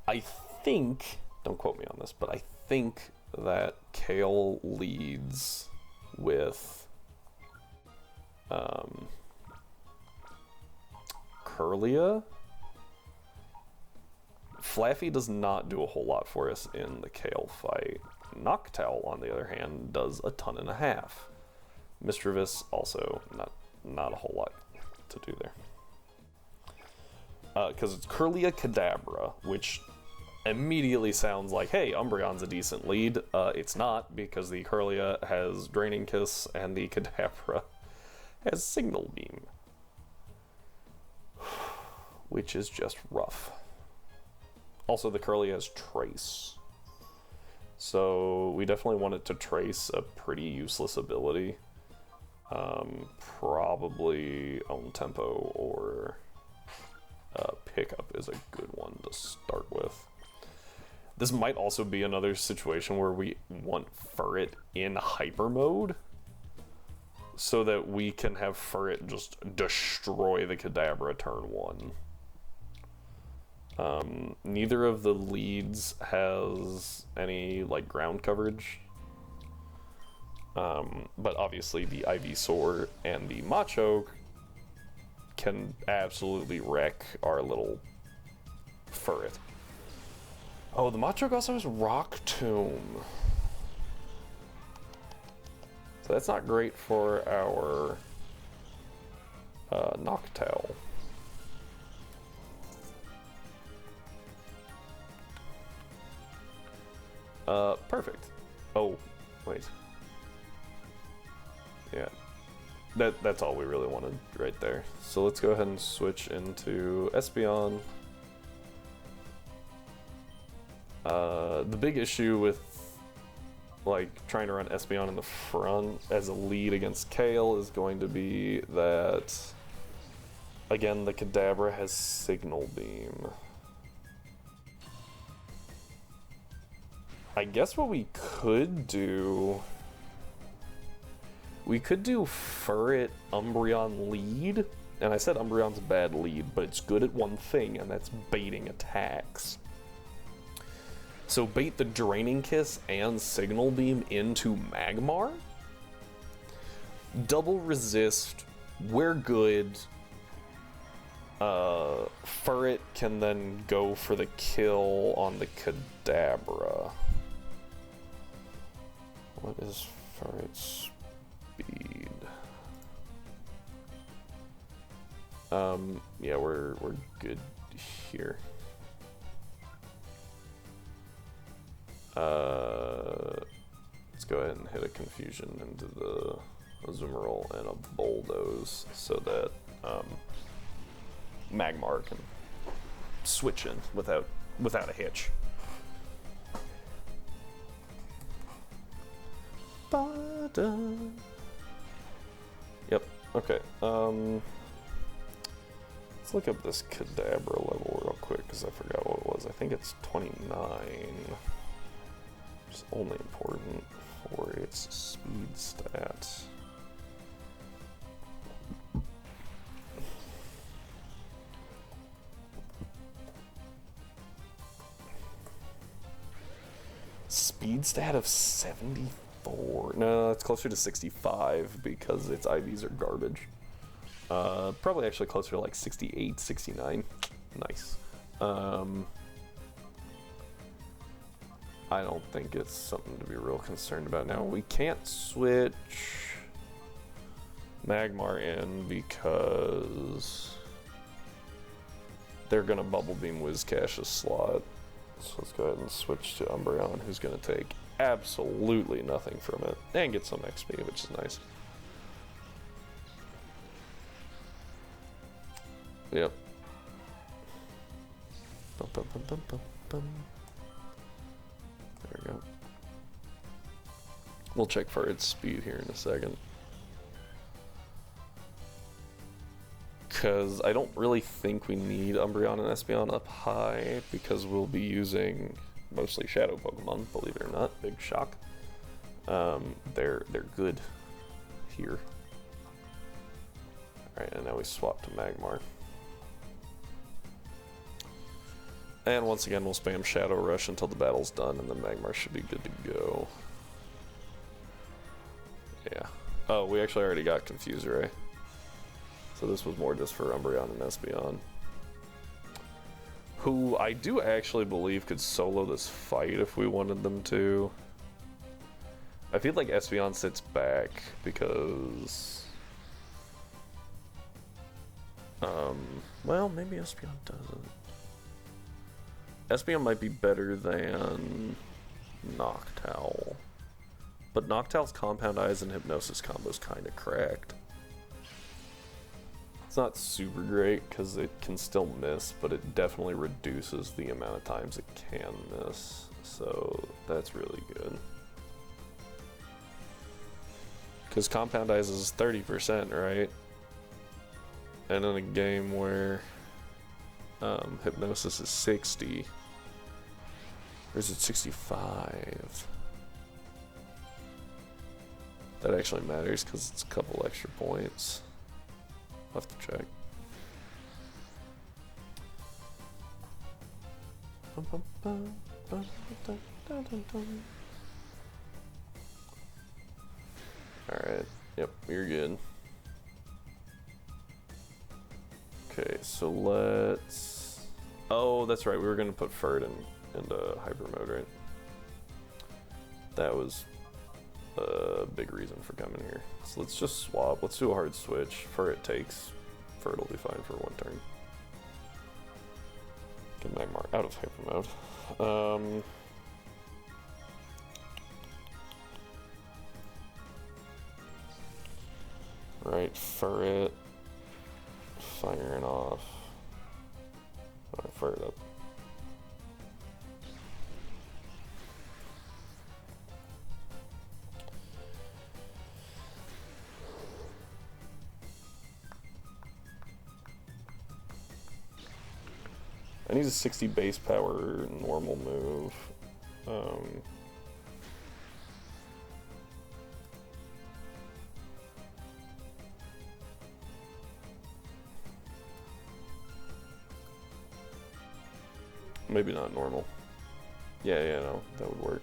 I think, don't quote me on this, but I think that Kale leads with Curlia. Flaffy does not do a whole lot for us in the Kale fight. Noctowl, on the other hand, does a ton and a half. Mischievous also not a whole lot to do there. Because it's Curlia Kadabra, which immediately sounds like, hey, Umbreon's a decent lead. It's not, because the Curlia has Draining Kiss and the Kadabra has Signal Beam. Which is just rough. Also, the Curlia has Trace. So we definitely want it to trace a pretty useless ability. Probably own tempo or pickup is a good one to start with. This might also be another situation where we want Furret in hyper mode so that we can have Furret just destroy the Kadabra turn 1. Neither of the leads has any like ground coverage, but obviously the Ivysaur and the Machoke can absolutely wreck our little Furret. Oh, the Machoke also has Rock Tomb, so that's not great for our Noctowl. Perfect. Oh, wait. Yeah. That's all we really wanted right there. So let's go ahead and switch into Espeon. The big issue with like trying to run Espeon in the front as a lead against Kale is going to be that, again, the Kadabra has Signal Beam. I guess what we could do... We could do Furret Umbreon lead. And I said Umbreon's a bad lead, but it's good at one thing, and that's baiting attacks. So bait the Draining Kiss and Signal Beam into Magmar. Double resist, we're good. Furret can then go for the kill on the Kadabra. What is Furret's speed? Yeah, we're good here. Let's go ahead and hit a Confusion into the Azumarill and a Bulldoze so that Magmar can switch in without a hitch. Yep, okay. Let's look up this Kadabra level real quick because I forgot what it was. I think it's 29. Which is only important for its speed stats. Speed stat of 74. No, it's closer to 65 because its IVs are garbage. Probably actually closer to like 68, 69. Nice. I don't think it's something to be real concerned about now. We can't switch Magmar in because they're gonna Bubble Beam Whiscash's slot. So let's go ahead and switch to Umbreon, who's gonna take absolutely nothing from it and get some XP, which is nice. Yep. Bum, bum, bum, bum, bum, bum. There we go. We'll check for its speed here in a second. Because I don't really think we need Umbreon and Espeon up high because we'll be using mostly Shadow Pokemon, believe it or not. Big shock. They're good here. Alright, and now we swap to Magmar. And once again, we'll spam Shadow Rush until the battle's done, and then Magmar should be good to go. Yeah. Oh, we actually already got Confuser, eh? So this was more just for Umbreon and Espeon. Who I do actually believe could solo this fight if we wanted them to. I feel like Espeon sits back because... well, maybe Espeon doesn't. Espeon might be better than Noctowl. But Noctowl's Compound Eyes and Hypnosis combo's kind of cracked. It's not super great because it can still miss, but it definitely reduces the amount of times it can miss. So that's really good. Because Compound Eyes is 30%, right? And in a game where Hypnosis is 60, or is it 65? That actually matters because it's a couple extra points. I'll have to check. Alright, yep, you're good. Okay, so let's... Oh, that's right, we were going to put Ferd into hyper mode, right? That was a big reason for coming here. So let's just swap. Let's do a hard switch. Ferd takes. Ferd will be fine for one turn. Get Magmar out of hyper mode. Right, Furret. Firing off. Fire it up. I need a 60 base power normal move. Maybe not normal. Yeah, no, that would work.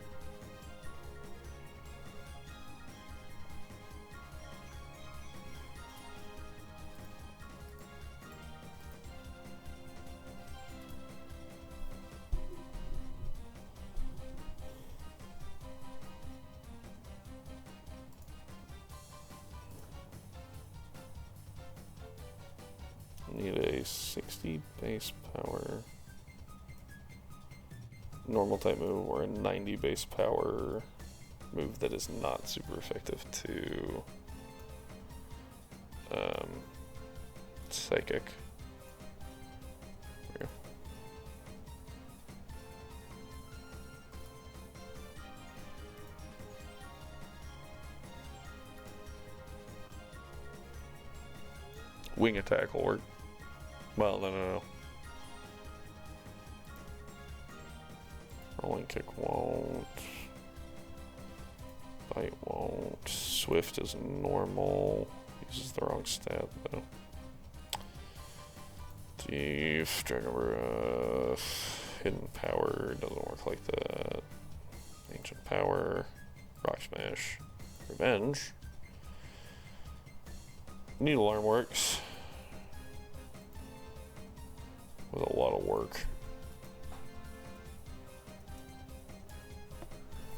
Need a 60 base power normal type move or a 90 base power move that is not super effective to Psychic. There we go. Wing attack will work. Well, no. Rolling kick won't. Bite won't. Swift is normal. Uses the wrong stat though. Thief, Dragon Breath, Hidden Power, doesn't work like that. Ancient Power, Rock Smash, Revenge. Needle Arm works. With a lot of work.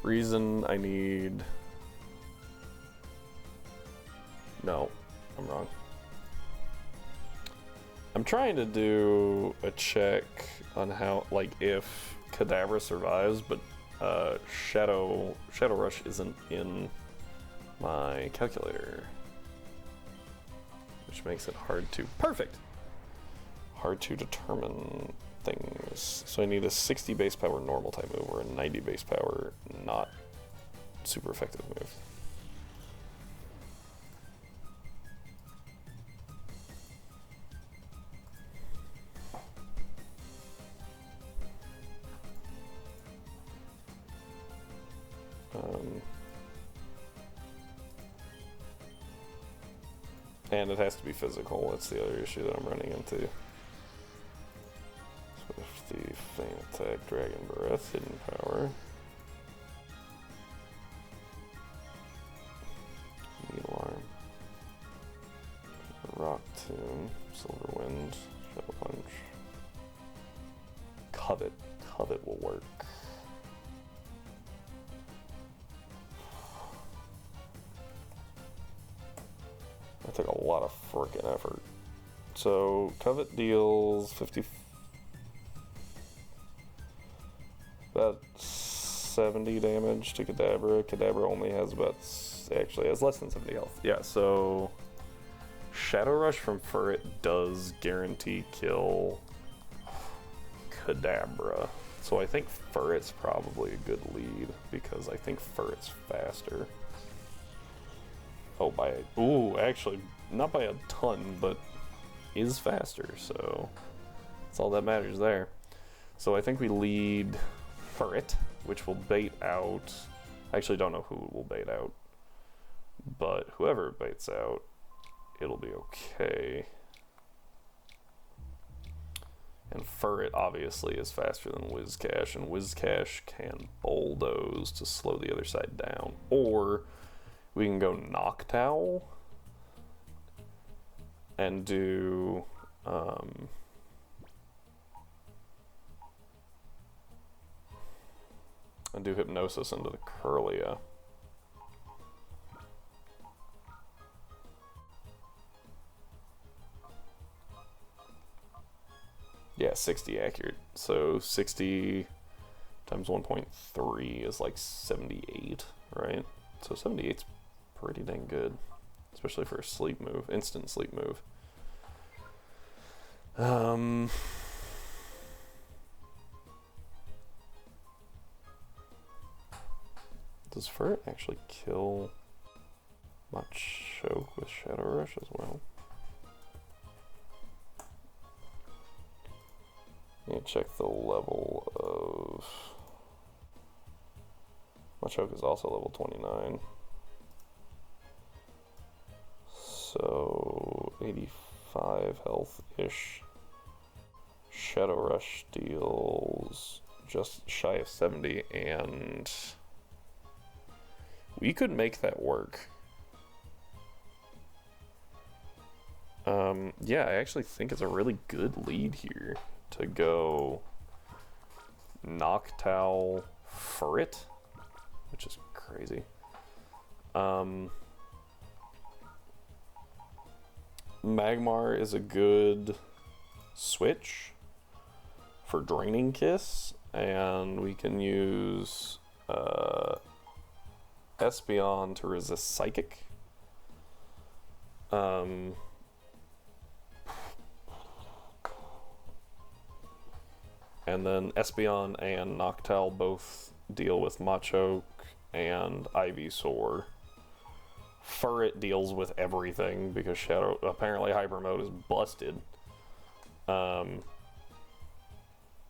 Reason I need... No, I'm wrong. I'm trying to do a check on how, like, if Kadabra survives, but Shadow Rush isn't in my calculator. Which makes it hard to... Perfect! Hard to determine things. So I need a 60 base power normal type move or a 90 base power not super effective move. And it has to be physical. That's the other issue that I'm running into. The Feint Attack, Dragon Breath, Hidden Power. Needle Arm. Rock Tomb, Silver Wind, Shadow Punch. Covet. Covet will work. That took a lot of frickin' effort. So, Covet deals 50... about 70 damage to Kadabra. Kadabra only has about... actually has less than 70 health. Yeah, so... Shadow Rush from Furret does guarantee kill Kadabra. So I think Furret's probably a good lead, because I think Furret's faster. Oh, ooh, actually, not by a ton, but is faster, so that's all that matters there. So I think we lead Furret, which will bait out. I actually don't know who will bait out, but whoever baits out, it'll be okay. And Furret obviously is faster than Whiscash, and Whiscash can bulldoze to slow the other side down. Or we can go Noctowl and do Hypnosis into the Curlia. Yeah, 60 accurate. So 60 times 1.3 is like 78, right? So 78's pretty dang good, especially for a sleep move, instant sleep move. Does Furret actually kill Machoke with Shadow Rush as well? Let me check the level of... Machoke is also level 29. So 85 health-ish. Shadow Rush deals just shy of 70, and we could make that work. Yeah, I actually think it's a really good lead here to go Noctowl Furret, which is crazy. Magmar is a good switch for Draining Kiss, and we can use Espeon to resist Psychic. And then Espeon and Noctowl both deal with Machoke and Ivysaur. Furret deals with everything because apparently Hyper Mode is busted. And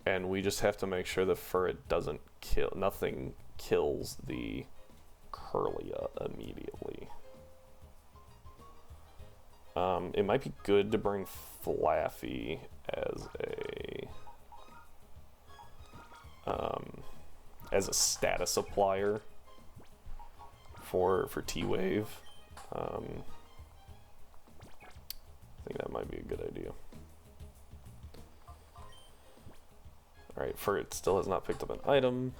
we just have to make sure that Furret doesn't nothing kills the Curlia immediately. It might be good to bring Flaffy as a status applier for T-Wave. I think that might be a good idea. Alright, Furret still has not picked up an item.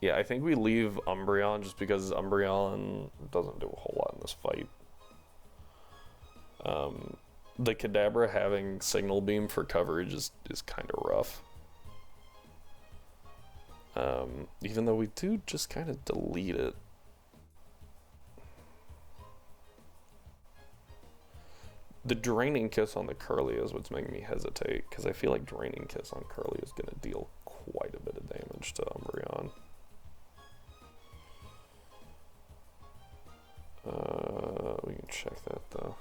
Yeah, I think we leave Umbreon just because Umbreon doesn't do a whole lot in this fight. The Kadabra having Signal Beam for coverage is kind of rough. Even though we do just kind of delete it. The Draining Kiss on the Curlia is what's making me hesitate, because I feel like Draining Kiss on Curlia is going to deal quite a bit of damage to Umbreon. We can check that though.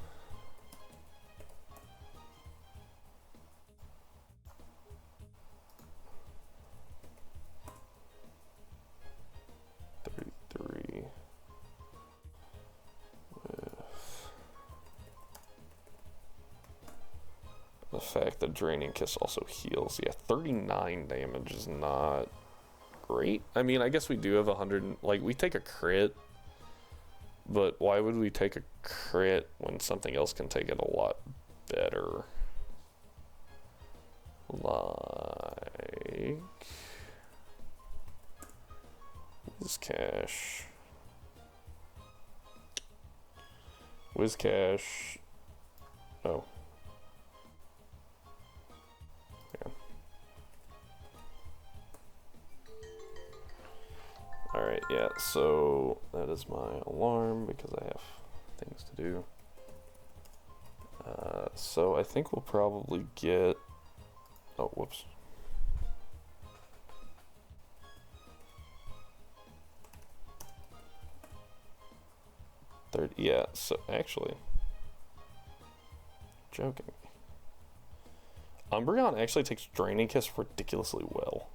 The fact that Draining Kiss also heals. Yeah, 39 damage is not great. I mean, I guess we do have 100, like, we take a crit, but why would we take a crit when something else can take it a lot better? Like Whiscash. Whiscash. Oh. Alright, yeah, so that is my alarm because I have things to do. So I think we'll probably get... Oh, whoops. 30, yeah, so actually, joking. Umbreon actually takes Draining Kiss ridiculously well.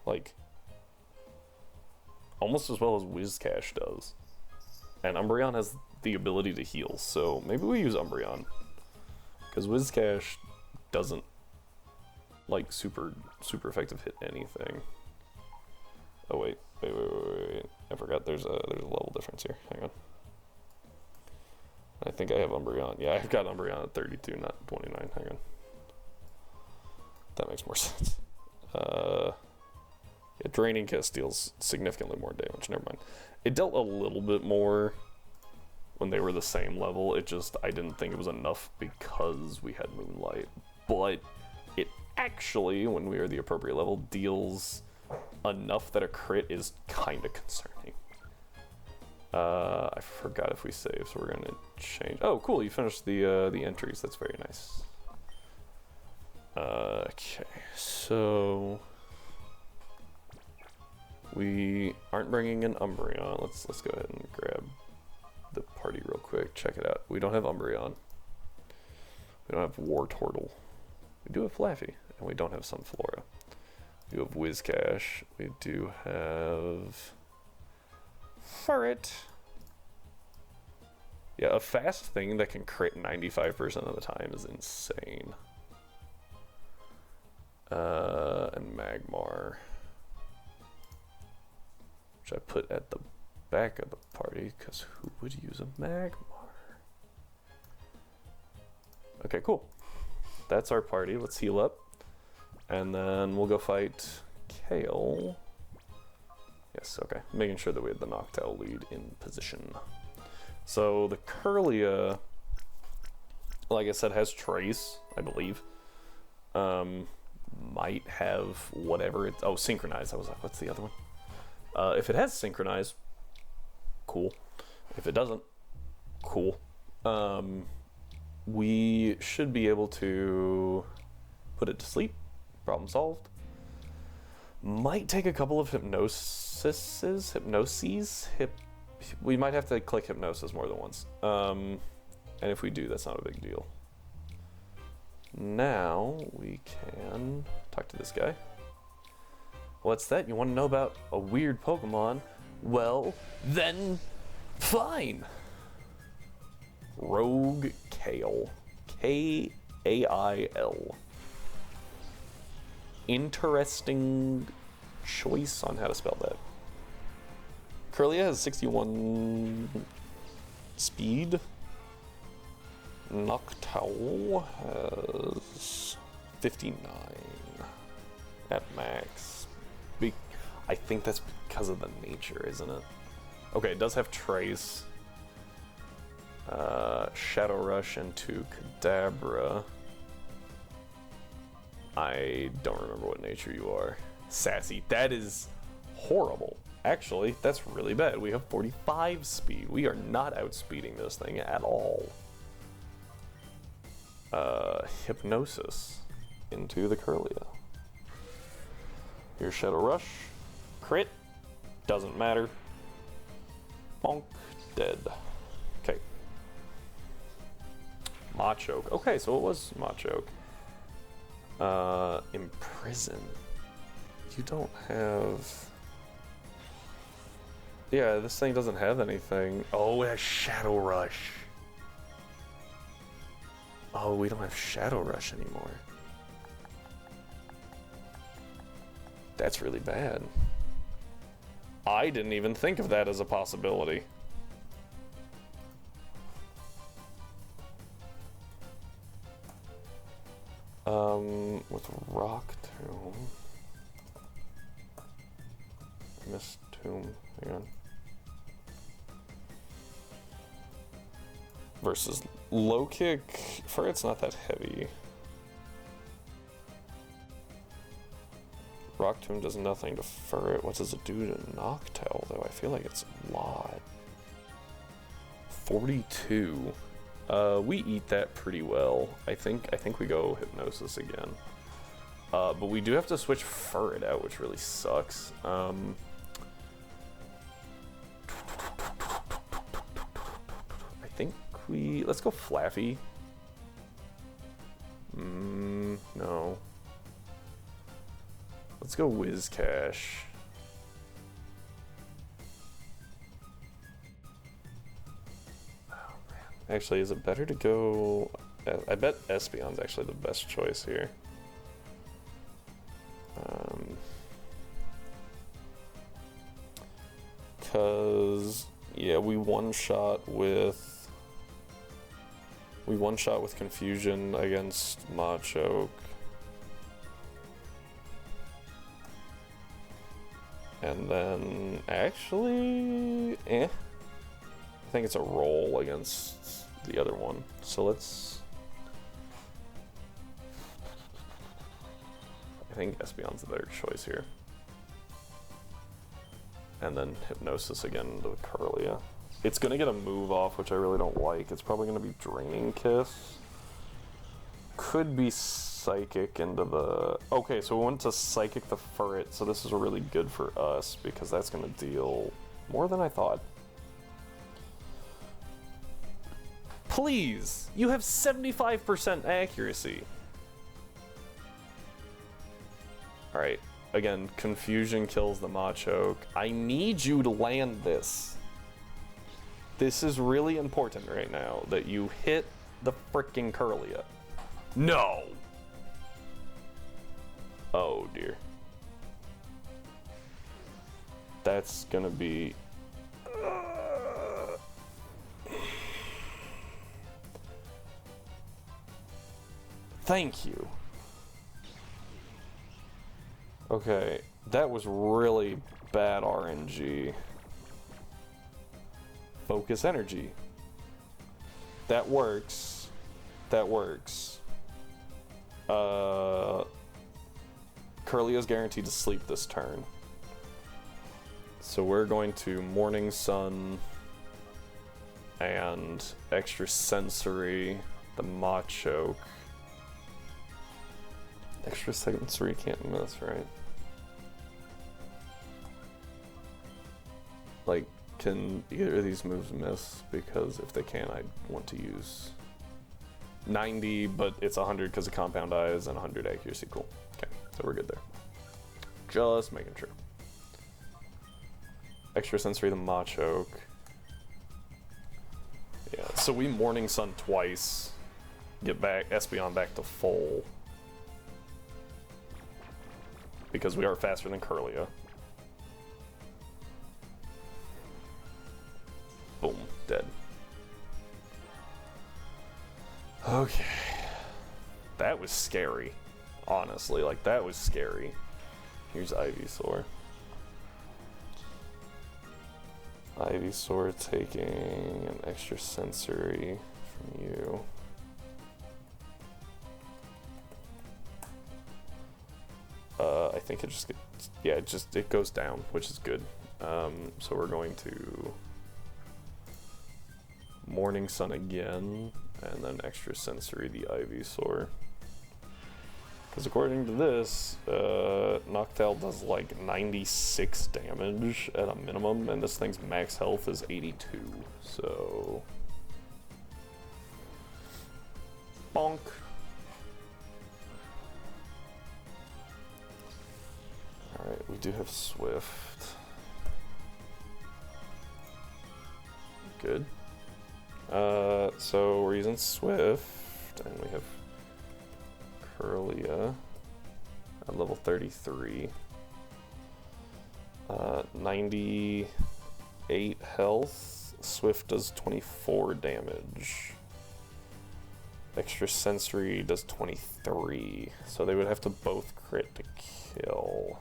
Like, almost as well as Whiscash does. And Umbreon has the ability to heal, so maybe we use Umbreon. Because Whiscash doesn't, like, super effective hit anything. Oh, wait. I forgot there's a level difference here. Hang on. I think I have Umbreon. Yeah, I've got Umbreon at 32, not 29. Hang on. That makes more sense. Yeah, Draining Kiss deals significantly more damage. Never mind. It dealt a little bit more when they were the same level. It just, I didn't think it was enough because we had Moonlight. But it actually, when we are the appropriate level, deals enough that a crit is kind of concerning. I forgot if we save, so we're going to change. Oh, cool, you finished the entries. That's very nice. Okay, so we aren't bringing in Umbreon. Let's go ahead and grab the party real quick. Check it out. We don't have Umbreon. We don't have Wartortle. We do have Flaffy, and we don't have Sunflora. We do have Whiscash. We do have Furret. Yeah, a fast thing that can crit 95% of the time is insane. And Magmar, which I put at the back of the party, because who would use a Magmar? Okay, cool. That's our party. Let's heal up. And then we'll go fight Kale. Yes, okay. Making sure that we have the Noctowl lead in position. So the Kirlia, like I said, has Trace, I believe. Might have whatever it's... Oh, Synchronize. I was like, what's the other one? If it has Synchronize, cool. If it doesn't, cool. We should be able to put it to sleep. Problem solved. Might take a couple of hypnoses. We might have to click Hypnosis more than once. And if we do, that's not a big deal. Now we can talk to this guy. What's that? You want to know about a weird Pokemon? Well, then fine. Rogue Kale. K-A-I-L. Interesting choice on how to spell that. Kirlia has 61 speed. Noctowl has 59 at max. I think that's because of the nature, isn't it? Okay, it does have Trace. Shadow Rush into Kadabra. I don't remember what nature you are. Sassy. That is horrible. Actually, that's really bad. We have 45 speed. We are not outspeeding this thing at all. Hypnosis into the Kirlia. Here's Shadow Rush. Crit. Doesn't matter. Bonk. Dead. Okay. Machoke. Okay, so it was Machoke. Imprison. You don't have... Yeah, this thing doesn't have anything. Oh, it has Shadow Rush. Oh, we don't have Shadow Rush anymore. That's really bad. I didn't even think of that as a possibility. With Rock Tomb. Mist Tomb, hang on. Versus Low Kick. Furret's not that heavy. Rock Tomb does nothing to Furret. What does it do to Noctowl, though? I feel like it's a lot. 42. We eat that pretty well. I think we go Hypnosis again. But we do have to switch Furret out, which really sucks. let's go Flaffy. No. Let's go Whiscash. Oh, man. Actually, is it better to go... I bet Espeon's actually the best choice here. Because, yeah, we one-shot with Confusion against Machoke. And then, actually, I think it's a roll against the other one. So let's... I think Espeon's the better choice here. And then Hypnosis again into the Kirlia. It's going to get a move off, which I really don't like. It's probably going to be Draining Kiss. Could be Psychic into the... Okay, so we went to Psychic the Furret, so this is really good for us, because that's going to deal more than I thought. Please! You have 75% accuracy! Alright, again, Confusion kills the Machoke. I need you to land this. This is really important right now, that you hit the frickin' Kirlia. No! Oh dear. That's gonna be... Thank you. Okay, that was really bad RNG. Focus Energy. That works. That works. Kirlia's guaranteed to sleep this turn. So we're going to Morning Sun and Extra Sensory the Machoke. Extra Sensory can't miss, right? Like, can either of these moves miss? Because if they can, I want to use 90, but it's 100 because of Compound Eyes and 100 accuracy. Cool. Okay, so we're good there. Just making sure. Extra Sensory the Machoke. Yeah, so we Morning Sun twice. Get back Espeon back to full. Because we are faster than Kirlia. Boom, dead. Okay. That was scary. Honestly, like, that was scary. Here's Ivysaur. Ivysaur taking an Extra Sensory from you. I think it just gets, yeah, it goes down, which is good. So we're going to Morning Sun again, and then Extra Sensory the Ivysaur. Because according to this, Noctowl does like 96 damage at a minimum, and this thing's max health is 82, so... Bonk. Alright, we do have Swift. Good. So we're using Swift, and we have Kirlia at level 33. 98 health. Swift does 24 damage. Extra Sensory does 23. So they would have to both crit to kill.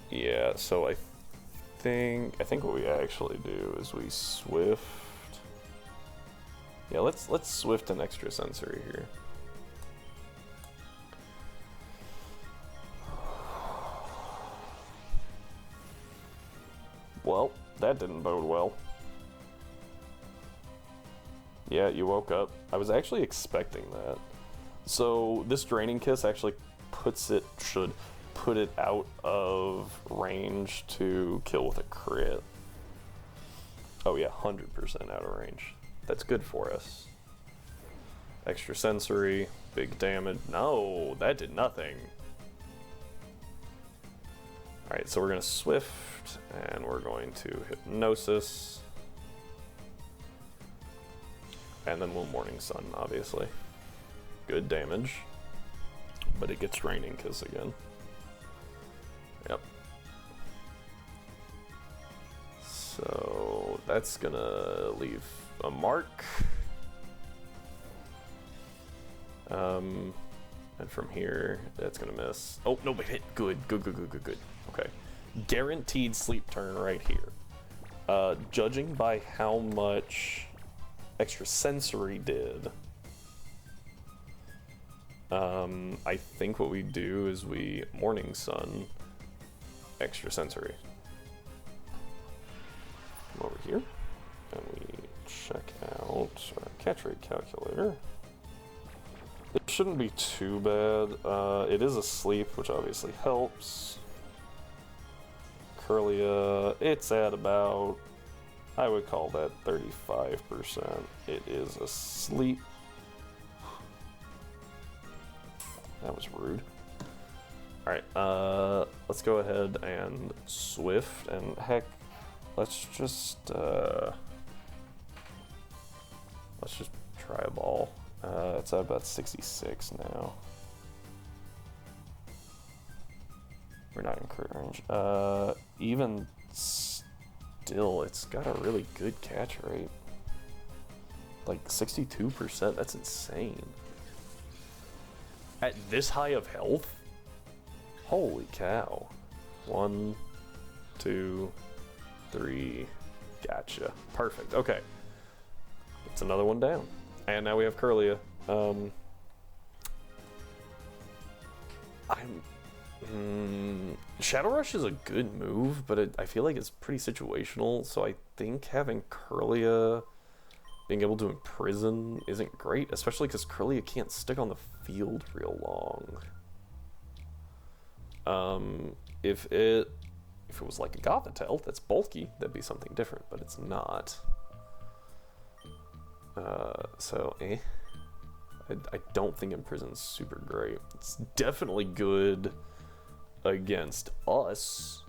Yeah, so I think what we actually do is we Swift. Yeah, let's Swift an Extra Sensory here. Well, that didn't bode well. Yeah, you woke up. I was actually expecting that. So this Draining Kiss actually should put it out of range to kill with a crit. Oh yeah, 100% out of range. That's good for us. Extra sensory, big damage. No, that did nothing. Alright, so we're going to Swift, and we're going to Hypnosis. And then we'll Morning Sun, obviously. Good damage. But it gets draining, because again. Yep. So that's going to leave a mark. And from here, that's going to miss. Oh, no, but hit. Good. Okay. Guaranteed sleep turn right here. Judging by how much extra sensory did, I think what we do is we Morning Sun extra sensory. Come over here, and we check out our catch rate calculator. It shouldn't be too bad. It is asleep, which obviously helps. Curlia, it's at about, I would call that 35%. It is asleep. That was rude. Alright, let's go ahead and Swift, and heck, let's just try a ball. It's at about 66 now. We're not in crit range. Even still, it's got a really good catch rate. Like 62%, that's insane. At this high of health? Holy cow. 1, 2, 3. Gotcha. Perfect. Okay. It's another one down. And now we have Curlia. Shadow Rush is a good move, but I feel like it's pretty situational, so I think having Curlia being able to imprison isn't great, especially because Curlia can't stick on the field real long. If it was like a Gothitelle that's bulky, that'd be something different, but it's not. I don't think Imprison's super great. It's definitely good against us,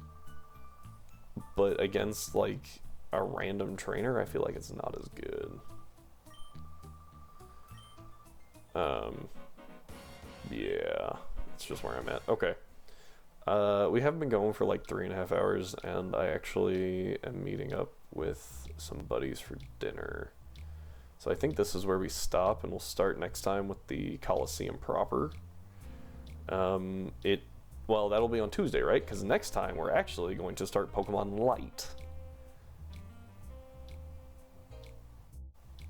but against like a random trainer, I feel like it's not as good. Yeah, it's just where I'm at. Okay. We have been going for like 3.5 hours, and I actually am meeting up with some buddies for dinner. So I think this is where we stop, and we'll start next time with the Colosseum proper. Well, that'll be on Tuesday, right? Because next time we're actually going to start Pokemon Light.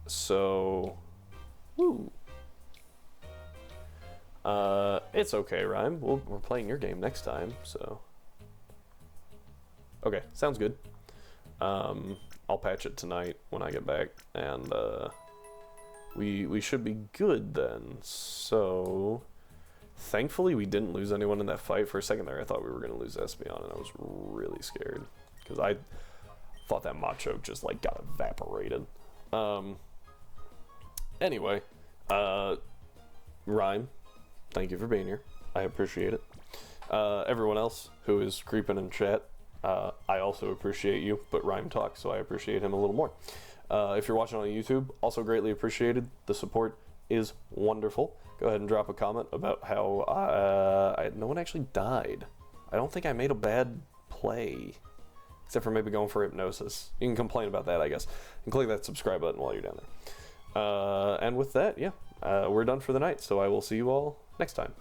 So, woo. It's okay, Rhyme. We're playing your game next time, so. Okay, sounds good. I'll patch it tonight when I get back, and we should be good then. So, thankfully we didn't lose anyone in that fight. For a second there, I thought we were going to lose Espeon, and I was really scared because I thought that Machoke just like got evaporated. Anyway, Rhyme, thank you for being here. I appreciate it. Everyone else who is creeping in chat, I also appreciate you, but Rhyme talks, so I appreciate him a little more. If you're watching on YouTube, also greatly appreciated. The support is wonderful. Go ahead and drop a comment about how no one actually died. I don't think I made a bad play, except for maybe going for Hypnosis. You can complain about that, I guess, and click that subscribe button while you're down there. And with that, yeah, we're done for the night, so I will see you all next time.